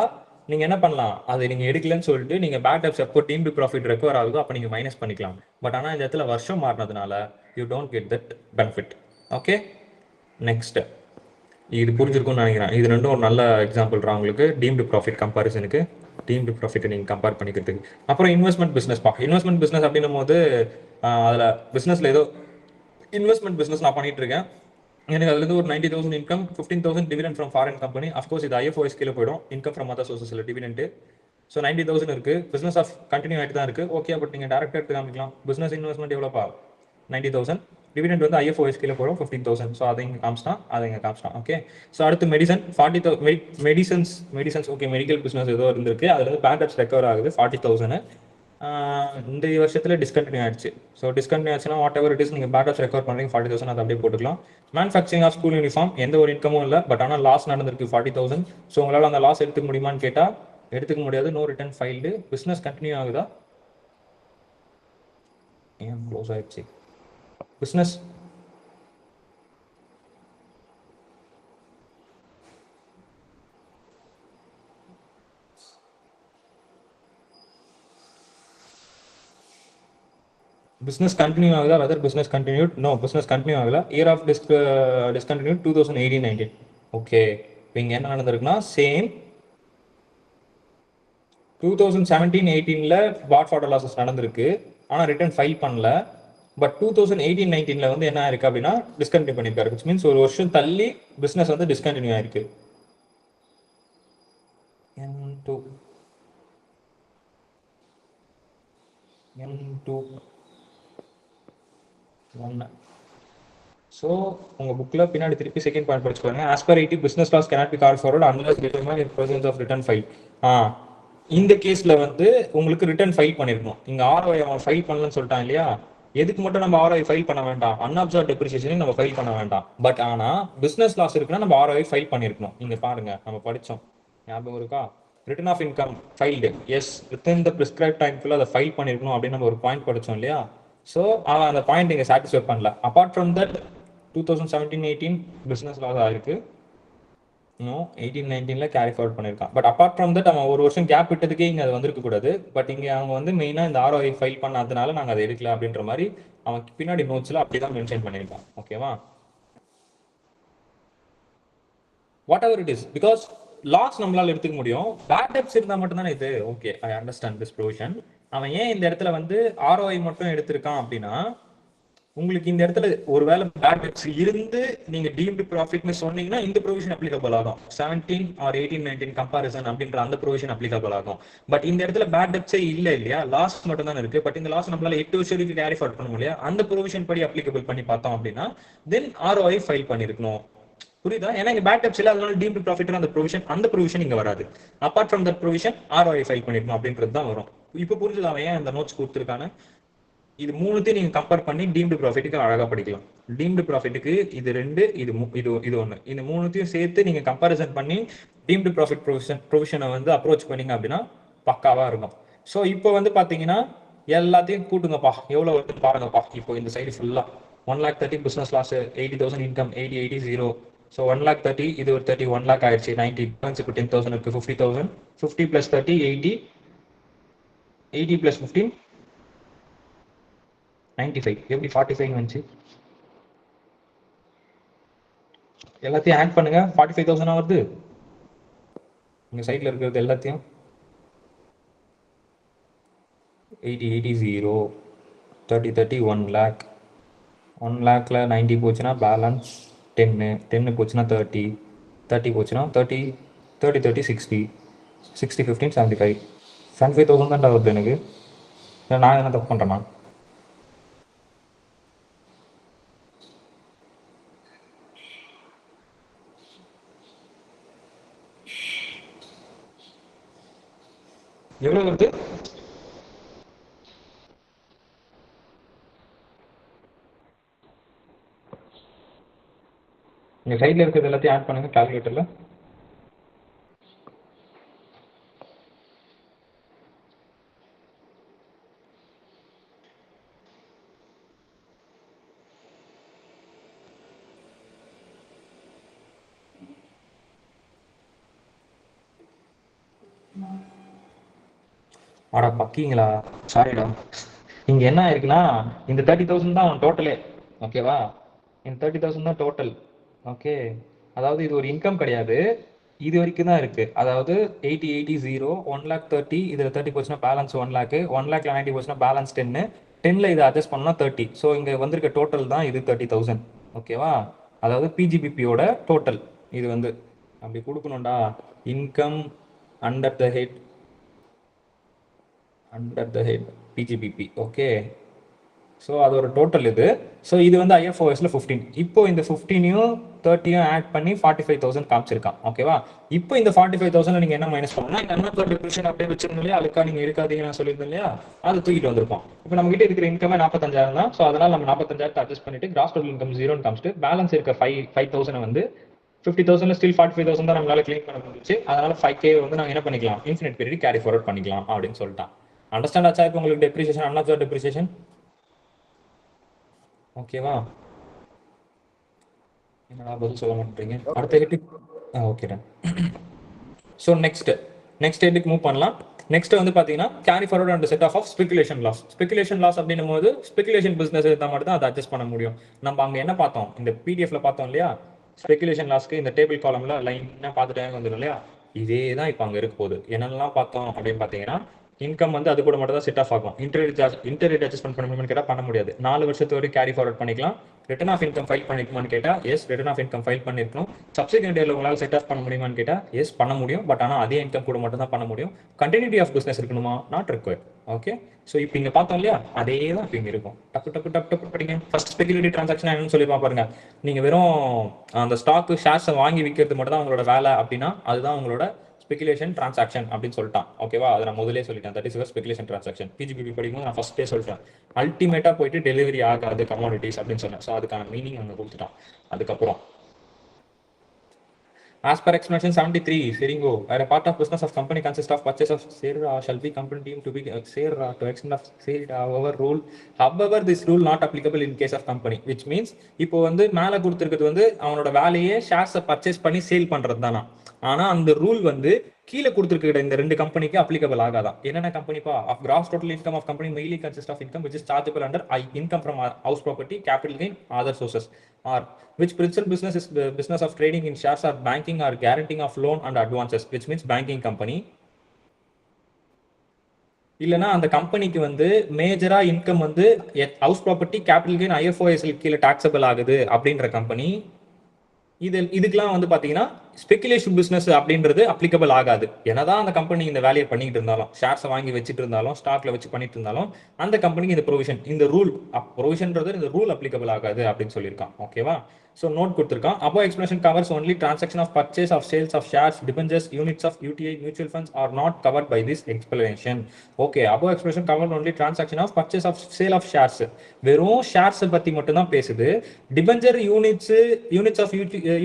நீங்க என்ன பண்ணலாம்? அதை நீங்க எடுக்கலன்னு சொல்லிட்டு நீங்க பேட் டெப்ஸ் எப்போ டீம்டு ப்ராஃபிட் ரெக்கவர் ஆகுதோ அப்போ நீங்க மைனஸ் பண்ணிக்கலாம். பட் ஆனா இந்த இடத்துல வருஷம் மாறினதுனால you don't get that benefit. Okay, next. இது புரிஞ்சிருக்கும்னு நினைக்கிறேன். இது ரெண்டும் ஒரு நல்ல எக்ஸாம்பிள்ரா உங்களுக்கு டீம்டு ப்ராஃபிட் கம்பாரிசனுக்கு. டீம்டு ப்ராஃபிட்டை நீங்கள் கம்பேர் பண்ணிக்கிறதுக்கு. அப்புறம் இன்வெஸ்ட்மெண்ட் பிஸ்னஸ் பா. இன்வெஸ்ட்மெண்ட் பிஸ்னஸ் அப்படின்னும் போது அதில் பிஸ்னஸில் ஏதோ இன்வெஸ்ட்மெண்ட் பிஸ்னஸ் நான் பண்ணிட்டு இருக்கேன். எனக்கு அதுலேருந்து ஒரு 90,000 income, 15,000 dividend from foreign company. Of course இது ஐஎஃப்ஓஎஸ் கீழே போயிடும். இன்கம் ஃப்ரம் அதர் சோர்சஸில் டிவிடெண்ட். ஸோ 90,000 இருக்கு. பிஸ்னஸ் ஆஃப் கண்டினியூ ஆகிட்டு தான் இருக்கு. ஓகே, பட் நீங்கள் டேரக்டாக எடுத்து காமிக்கலாம். பிஸ்னஸ் இன்வெஸ்ட்மெண்ட் எவ்வளோப்பா? 90,000. டிவிடெண்ட் வந்து ஐஎஃப்ஓஎஸ் கீழே போடும் 15,000. ஸோ அதை இங்கே காமிச்சிட்டான், அதை இங்கே காமிச்சிட்டான். ஓகே, ஸோ அடுத்து medicine 40,000. Medicines okay, medical business ஏதோ இருந்திருக்கு. அதுல இருந்து பேட் டெப்ஸ் ரெக்கவர் ஆகுது 40,000. இந்த வருஷத்துல டிஸ்கண்டினியூ ஆயிடுச்சு. ஸோ டிஸ்கண்டினியூ ஆச்சுன்னா வாட் எவர் இட் இஸ், நீங்கள் பேட் டெப்ஸ் ரெக்கவர் பண்ணுறீங்க 40,000, அதை அப்படியே போட்டுக்கலாம். மேனுஃபேக்சரிங் ஆஃப் ஸ்கூல் யூனிஃபார்ம் எந்த ஒரு இன்கமும் இல்லை, பட் ஆனால் லாஸ் நடந்திருக்கு 40,000. ஸோ உங்களால் அந்த லாஸ் எடுத்துக்க முடியுமான்னு கேட்டால் எடுத்துக்க முடியாது. No return filed. Business continue ஆகுதா? ஏன் க்ளோஸ் ஆயிடுச்சு பிஸ்னஸ்? பிஸ்னஸ் கண்டினியூ ஆகுதா? Whether business continued? No, business continue ஆகல. Year of discontinued 2018-19. ஓகே, இப்போ இங்கே என்ன நடந்திருக்குன்னா சேம் 2017-18ல பாட் ஃபார்டர் லாசஸ் நடந்திருக்கு. ஆனால் ரிட்டர்ன் ஃபைல் பண்ணல. பட் 2018-19ல வந்து என்ன ஆயிருக்கு அப்படின்னா டிஸ்கண்டினியூ பண்ணியிருக்காரு. விச் மீன்ஸ் ஒரு வருஷம் தள்ளி பிஸ்னஸ் வந்து டிஸ்கண்டினியூ ஆயிருக்கு. N2 1. ஸோ உங்க புக்ல பின்னாடி திருப்பி செகண்ட் பாயிண்ட் படிச்சுக்கோங்க. As per 80 business loss cannot be carried forward unless determined in presence of return file. இந்த கேஸ்ல வந்து உங்களுக்கு ரிட்டர்ன் ஃபைல் பண்ணிருக்கணும். இங்க ஆர்ஓஐ அவன் ஃபைல் பண்ணலன்னு சொல்லிட்டான் இல்லையா? எதுக்கு மட்டும் நம்ம ஆர்ஓஐ ஃபைல் பண்ண வேண்டாம்? அன்அப்சர்வ் டெப்ரிசியேஷன் நம்ம ஃபைல் பண்ண வேண்டாம். பட் ஆனா பிசினஸ் லாஸ் இருக்குன்னா நம்ம ஆர்ஓஐ ஃபைல் பண்ணிருக்கணும். இங்க பாருங்க, நம்ம படிச்சோம், ஞாபகம் இருக்கா? Return of income filed, yes, within the prescribe டைம்குள்ள அதை ஃபைல் பண்ணிருக்கணும் அப்படின்னு நம்ம ஒரு பாயிண்ட் படிச்சோம் இல்லையா? ஸோ அவன் அந்த பாயிண்ட் இங்கே சாட்டிஸ்ஃபை பண்ணல. Apart from that 2017-18 business loss ஆயிருக்கு. இன்னும் 18-19ல கேரி ஃபார்வர்ட் பண்ணியிருக்கான். பட் அப்பார்ட் ஃப்ரம் தட் அவன் ஒரு வருஷம் கேப் விட்டதுக்கே இங்கே அது வந்திருக்க கூடாது. பட் இங்கே அவங்க வந்து மெயினாக இந்த ஆர்ஓஐ ஃபைல் பண்ணாதனால நாங்கள் அதை எடுக்கல அப்படின்ற மாதிரி அவன் பின்னாடி நோட்ஸில் அப்படி தான் மென்ஷன் பண்ணியிருக்கான். ஓகேவா? Whatever it is, because loss நம்மளால எடுத்துக்க முடியும். பேட் டெப்ஸ் இருந்தால் மட்டும் தானே இது. Okay, I understand this provision. அவன் ஏன் இந்த இடத்துல வந்து ஆர்ஓஐ மட்டும் எடுத்திருக்கான் அப்படின்னா, உங்களுக்கு இந்த இடத்துல ஒருவேளை பேட் டெப்ஸ் இருந்து நீங்க டீம்டு ப்ராஃபிட்னு சொன்னீங்கன்னா இந்த ப்ரொவிஷன் அப்ளிகபிள் ஆகும். 17 ஆர் 18-19 கம்பாரிசன் அப்படின்ற அந்த ப்ரொவிஷன் அப்ளிகபிள் ஆகும். பட் இந்த இடத்துல பேட் டெப்ஸே இல்லை இல்லையா? லாஸ் மட்டும் தான் இருக்கு. பட் இந்த லாஸ் நம்மளால 8 வருஷத்துக்கு கேரி ஃபார்வர்ட் பண்ண முடியாது. அந்த ப்ரொவிஷன் படி அப்ளிகபிள் பண்ணி பார்த்தோம் அப்படின்னா தென் ஆர்ஓஐ ஃபைல் பண்ணிருக்கணும். புரியுதா? ஏன்னா இங்க பேட் டெப்ஸ் இல்லை, அதனால டீம்டு ப்ராஃபிட் அந்த ப்ரொவிஷன் இங்க வராது. Apart from that provision ROI file பண்ணிருக்கணும் அப்படின்றது தான் வரும். இப்போ புரிஞ்சுதா அவன் ஏன் அந்த நோட்ஸ் கொடுத்துருக்கானு? இது மூணுத்தையும் நீங்க கம்பேர் பண்ணி டீம்டு ப்ராஃபிட்டுக்கு அழகா படிக்கலாம். டீம்டு ப்ராஃபிட்டுக்கு இது 2, இது 1. இந்த மூணுத்தையும் சேர்த்து நீங்க கம்பேரிசன் பண்ணி டீம்டு ப்ராஃபிட் ப்ரொவிஷனை வந்து அப்ரோச் பண்ணீங்க அப்படின்னா பக்காவா இருக்கும். ஸோ இப்போ வந்து பாத்தீங்கன்னா எல்லாத்தையும் கூட்டுங்கப்பா, எவ்வளவு வருது பாருங்கப்பா. இப்போ இந்த சைடு ஃபுல்லா 1,30,000 பிசினஸ் லாஸ், 80,000 இன்கம், 80 0. ஸோ 1,30,000, இது ஒரு 30, 1 lakh ஆயிடுச்சு. 90 இப்போ 10,000 இருக்கு, 50,000. 50 + 30 80, 80 + 15 95. எப்படி 45 வந்துச்சு? எல்லாத்தையும் ஆட் பண்ணுங்க, 45,000 வருது. உங்க சைட்ல இருக்கிறது எல்லாத்தையும் 80 80 0, 30 30 1 lakh. 1 lakhல 90 போச்சுன்னா பேலன்ஸ் 10 போச்சுன்னா 30, 30 போச்சுன்னா 30, 30, 30, 60, 60, 15, 75, 75,000 தான்டா வருது எனக்கு. இல்லை நான் என்ன தப்பு பண்ணுறேன்னா? எவ்வளோ வருது? நீங்கள் சைடில் இருக்கிறது எல்லாத்தையும் ஆட் பண்ணுங்கள் கால்குலேட்டரில். ஆடா பக்கிங்களா, சாரிடா. இங்கே என்ன ஆயிருக்குன்னா, இந்த 30,000 தான் டோட்டலே. ஓகேவா? இந்த 30,000 தான் டோட்டல். ஓகே, அதாவது இது ஒரு இன்கம் கிடையாது, இது வரைக்கும் தான் இருக்கு. அதாவது 80, 80, 0, 1,30,000, இதில் 30 போச்சுன்னா பேலன்ஸ் 1,00,000, 1,00,000 90 போச்சுன்னா பேலன்ஸ் 10, 10ல் இதை அட்ஜஸ்ட் பண்ணா 30. ஸோ இங்கே வந்திருக்க டோட்டல் தான் இது 30,000. ஓகேவா? அதாவது பிஜிபிபியோட டோட்டல் இது வந்து அப்படி கொடுக்கணும்டா. Income under the head, PGBP. Okay, so அது ஒரு டோட்டல் இது. ஸோ இது வந்து ஐஎஃப்ஓஎஸ்ல 15. இப்போ இந்த 15யும் 30யும் ஆட் பண்ணி 45,000 காமிச்சிருக்கான். ஓகேவா? இப்போ இந்த 45,000 நீங்க என்ன மைனஸ் பண்ணலாம், இந்த அன்னோட டிப்ரிஷன் அப்படியே வச்சிருந்தோம் இல்லையா, அதுக்காக நீங்க எடுக்காதீங்க நான் சொல்லியிருந்தேன் இல்லையா, அது தூக்கிட்டு வந்திருப்போம். இப்போ நம்ம கிட்ட இருக்கிற இன்கமே 45,000 தான். ஸோ அதனால நம்ம 45,000 அட்ஜஸ்ட் பண்ணிட்டு கிராஸ் டோட்டல் இன்கம் 0ன்னு காமிச்சிட்டு பேலன்ஸ் இருக்க 5,000 வந்து 50,000 ஸ்டில் 45,000 தான் நம்மளால கிளீன் பண்ண முடிஞ்சிச்சு. அதனால 5K வந்து நாங்கள் என்ன பண்ணிக்கலாம், இன்ஃபினிட் பீரியட் கேரி ஃபார்வர்ட் பண்ணிக்கலாம் அப்படின்னு சொல்லிட்டான். அண்டர்ஸ்டாண்ட் ஆச்சா இப்போ உங்களுக்கு டெப்ரிசியேஷன், அன்அப்சர்வ்ட் டெப்ரிசியேஷன்? ஓகேவா? என்னடா பதில் சொல்ல மாட்டேறீங்க? அடுத்த ஹெட்டுக்கு ஓகேடா. ஸோ நெக்ஸ்ட் ஹெட்டுக்கு மூவ் பண்ணலாம். நெக்ஸ்ட் வந்து பார்த்தீங்கன்னா carry forward and set off speculation loss. Speculation loss அப்படின்னும் போது ஸ்பெகுலேஷன் பிசினஸ் இருந்தால் மட்டும் தான் அதை அட்ஜஸ்ட் பண்ண முடியும். நம்ம அங்கே என்ன பார்த்தோம், இந்த பிடிஎஃப்ல பார்த்தோம் இல்லையா, ஸ்பெகுலேஷன் லாஸ்க்கு இந்த டேபிள் காலம்ல லைனாக பார்த்துட்டே வந்துடும் இல்லையா, இதே தான் இப்போ அங்கே இருக்க போகுது. என்னென்னலாம் பார்த்தோம் அப்படின்னு பார்த்தீங்கன்னா, இன்கம் வந்து அது கூட மட்டும் தான் செட் ஆஃப் ஆகும். இன்டர்ரேட் அட்ஜஸ்ட்மெண்ட் பண்ண முடியுமான்னு கேட்டால் பண்ண முடியாது. 4 வருஷத்து வரைக்கும் கேரி ஃபார்வர்ட் பண்ணிக்கலாம். ரிட்டர்ன் ஆஃப் இன்கம் ஃபைல் பண்ணிருக்குமான்னு கேட்டால் yes, return of income file பண்ணிருக்கணும். சப்சிக்வெண்ட் இயர்ல உங்களால் செட் ஆஃப் பண்ண முடியுமான்னு கேட்டால் எஸ், பண்ண முடியும். பட் ஆனால் அதே இன்கம் கூட மட்டும் தான் பண்ண முடியும். கண்டினியூட்டி ஆஃப் பிசினஸ் இருக்கணுமா, நாட் ரிக்வயர்ட். ஓகே, ஸோ இப்போ இங்கே பார்த்தோம் இல்லையா, அதே தான் இப்போ இங்கே இருக்கும். டப்பு டப்பு டப்பு டப்பு படிங்க. ஃபர்ஸ்ட் ஸ்பெகுலேட்டிவ் ட்ரான்சாக்ஷன் என்னன்னு சொல்லி பாருங்க. நீங்கள் வெறும் அந்த ஸ்டாக் ஷேர்ஸை வாங்கி விற்கிறது மட்டும் தான் உங்களோட வேலை அப்படின்னா அதுதான் உங்களோட ஸ்பெகுலேஷன் டிரான்சாக்ஷன் அப்படின்னு சொல்லிட்டான். ஓகேவா? அதை நான் முதலே சொல்லிட்டேன். That is speculation transaction. PGBP படிக்கும்போது நான் ஃபர்ஸ்டே சொல்லிட்டேன், அல்டிமேட்டா போயிட்டு டெலிவரி ஆகாது கமாடிட்டிஸ் அப்படின்னு சொன்னேன். ஸோ அதுக்கான மீனிங் அங்கே கொடுத்துட்டான். அதுக்கப்புறம் as per explanation 73, சரிங்கோ, where a part of business of company consists of purchase of share shall be company deemed to be share to extent of sale however this rule not applicable in case of company, which means இப்போ வந்து மேலே கொடுத்துருக்கிறது வந்து அவனோட வேலையே ஷேர்ஸை purchase பண்ணி sale பண்றது தானா. ஆனா அந்த ரூல் வந்து கீழே கொடுத்துருக்கிற இந்த 2 கம்பெனிக்கு அப்ளிகபிள் ஆகாதான். என்னென்ன கம்பெனிப்பா? Of gross total income of company mainly consist of income which is chargeable under income from house property, capital gain, other sources, or which principal business is the business of trading in shares or banking or guaranteeing of loan and advances, which means banking company. இல்லைன்னா அந்த கம்பெனிக்கு வந்து மேஜரா income வந்து house property, capital gain, ஐஎஃப்ஓஎஸ்ல கீழே taxable ஆகுது அப்படின்ற company. இதுக்கெல்லாம் வந்து பாத்தீங்கன்னா ஸ்பெகுலேஷன் பிசினஸ் அப்படின்றது அப்ளிகபிள் ஆகாது. என்னதான் அந்த கம்பெனி இந்த வேலையை பண்ணிட்டு இருந்தாலும், ஷேர்ஸை வாங்கி வச்சுட்டு இருந்தாலும், ஸ்டாக்ல வச்சு பண்ணிட்டு இருந்தாலும், அந்த கம்பெனிக்கு இந்த ப்ரொவிஷன், இந்த ரூல் ப்ரொவிஷன்றது இந்த ரூல் அப்ளிகபிள் ஆகாது அப்படின்னு சொல்லியிருக்கான். ஓகேவா? ஸோ நோட் கொடுத்துருக்கான். above explanation covers only transaction of purchase of sales of shares, debentures, units of UTI, mutual funds are not covered by this explanation. Okay, above explanation covers only transaction of purchase of sale of shares. வெறும் shares பத்தி மட்டும் தான் பேசுது. Debenture, units of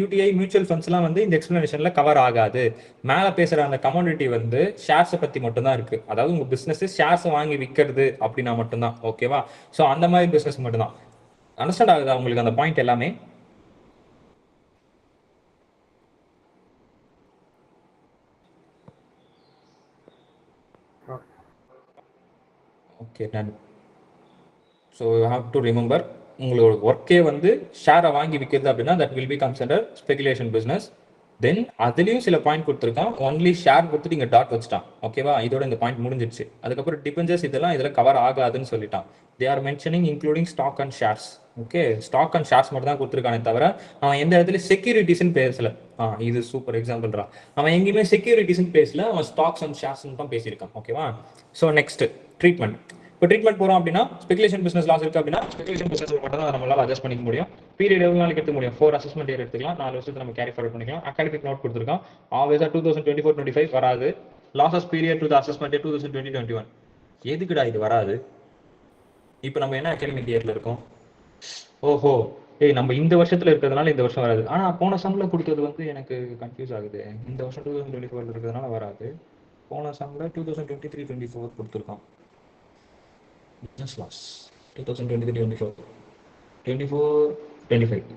UTI, mutual ஃபண்ட்ஸ்லாம் வந்து இந்த எக்ஸ்பிளனேஷன்ல cover ஆகாது. மேல பேசுற அந்த கமாடிட்டி வந்து ஷேர்ஸ் பத்தி மட்டும் தான் இருக்கு. அதாவது உங்க பிசினஸ் ஷேர்ஸ் வாங்கி விற்கிறது அப்படின்னா மட்டும்தான். ஓகேவா? ஸோ அந்த மாதிரி பிசினஸ் மட்டும் தான். அண்டர்ஸ்டாண்ட் ஆகுதா உங்களுக்கு அந்த பாயிண்ட் எல்லாமே? Okay, done. So you have to remember, உங்களோட ஒர்க்கே வந்து ஷேரை வாங்கி விற்கிறது அப்படின்னா that will be consider speculation business. Then அதுலயும் சில பாயிண்ட் கொடுத்துருக்கான். ஒன்லி ஷேர் கொடுத்துட்டு இங்க டாட் வச்சுட்டான். ஓகேவா, இதோட இந்த பாயிண்ட் முடிஞ்சிருச்சு. அதுக்கப்புறம் டிபெஞ்சர்ஸ் இதெல்லாம் இதுல கவர் ஆகாதுன்னு சொல்லிட்டான். They are mentioning including stock and shares. Okay, stock and shares மட்டும் தான் கொடுத்துருக்கானே தவிர அவன் எந்த இடத்துல செக்யூரிட்டிஸ்ன்னு பேசல. இது சூப்பர் எக்ஸாம்பிள்ரா. அவன் எங்கேயுமே செக்யூரிட்டிஸ்ன்னு பேசல, அவன் ஸ்டாக்ஸ் அண்ட் ஷேர்ஸ் தான் பேசியிருக்கான். ஓகேவா. So next treatment. இப்போ ட்ரீட்மெண்ட் போறோம் அப்படின்னா ஸ்பெகுலேஷன் பிசினஸ் லாஸ் இருக்கு அப்படின்னா ஸ்பெகுலேஷன் பிசினஸ் மட்டும் தான் நம்மளால அட்ஜஸ்ட் பண்ணிக்க முடியும். பீரியட் எவ்வளவு நாளைக்கு எடுத்துக்க முடியும்? 4 அசஸ்மெண்ட் இயர் எடுத்துக்கலாம். 4 வருஷத்துக்கு நம்ம கேரி ஃபார்வர்ட் பண்ணிக்கலாம். அகாடமிக் நோட் கொடுத்துருக்கான். ஆப்வியஸா 2024-25 வராது. Losses period to the assessment 2020-21. எதுக்குடா இது வராது? இப்போ நம்ம என்ன அகாடமிக் இயர்ல இருக்கோம்? ஓஹோ, நம்ம இந்த வருஷத்துல இருக்கிறதுனால இந்த வருஷம் வராது. ஆனா போன சம்ல கொடுத்தது வந்து எனக்கு கன்ஃபியூஸ் ஆகுது. இந்த வருஷம் 2024 இருக்கிறதுனால வராது. போன சம்ல 2023-24 கொடுத்துருக்கான். business loss 2023-24 24-25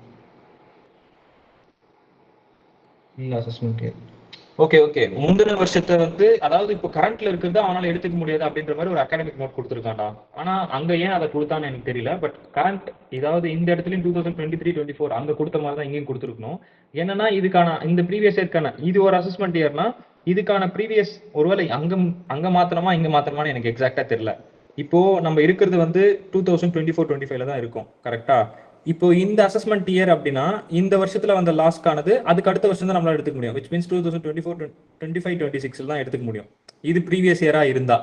இந்த அசஸ்மெண்ட். ஓகே முந்தின வருஷத்தை வந்து அதாவது இப்போ கரண்ட்ல இருக்கிறது அவனால எடுத்துக்க முடியாது அப்படின்ற மாதிரி ஒரு அகாடமிக் நோட் கொடுத்துருக்காண்டா. ஆனா அங்க ஏன் அதை கொடுத்தான்னு எனக்கு தெரியல. பட் கரண்ட் இதாவது இந்த இடத்துலயும் 2023-24 அங்க கொடுத்த மாதிரி தான் இங்கேயும் கொடுத்துருக்கணும். என்னன்னா இதுக்கான இந்த ப்ரீவியஸ் இயர்க்கான இது ஒரு அசஸ்மெண்ட் இயர்னா இதுக்கான ப்ரீவியஸ் ஒருவேளை அங்க மாத்திரமா இங்க மாத்திரமான்னு எனக்கு எக்ஸாக்டா தெரியல. இப்போ நம்ம இருக்கிறது வந்து 2024-25 தான் இருக்கும். கரெக்டா? இப்போ இந்த அசஸ்மெண்ட் இயர் அப்படின்னா இந்த வருஷத்துல வந்த லாஸ்க்கானது அதுக்கு அடுத்த வருஷம் தான் நம்மளால எடுத்துக்க முடியும். விச் மீன்ஸ் 2024-25-26 தான் எடுத்துக்க முடியும். இது ப்ரீவியஸ் இயரா இருந்தா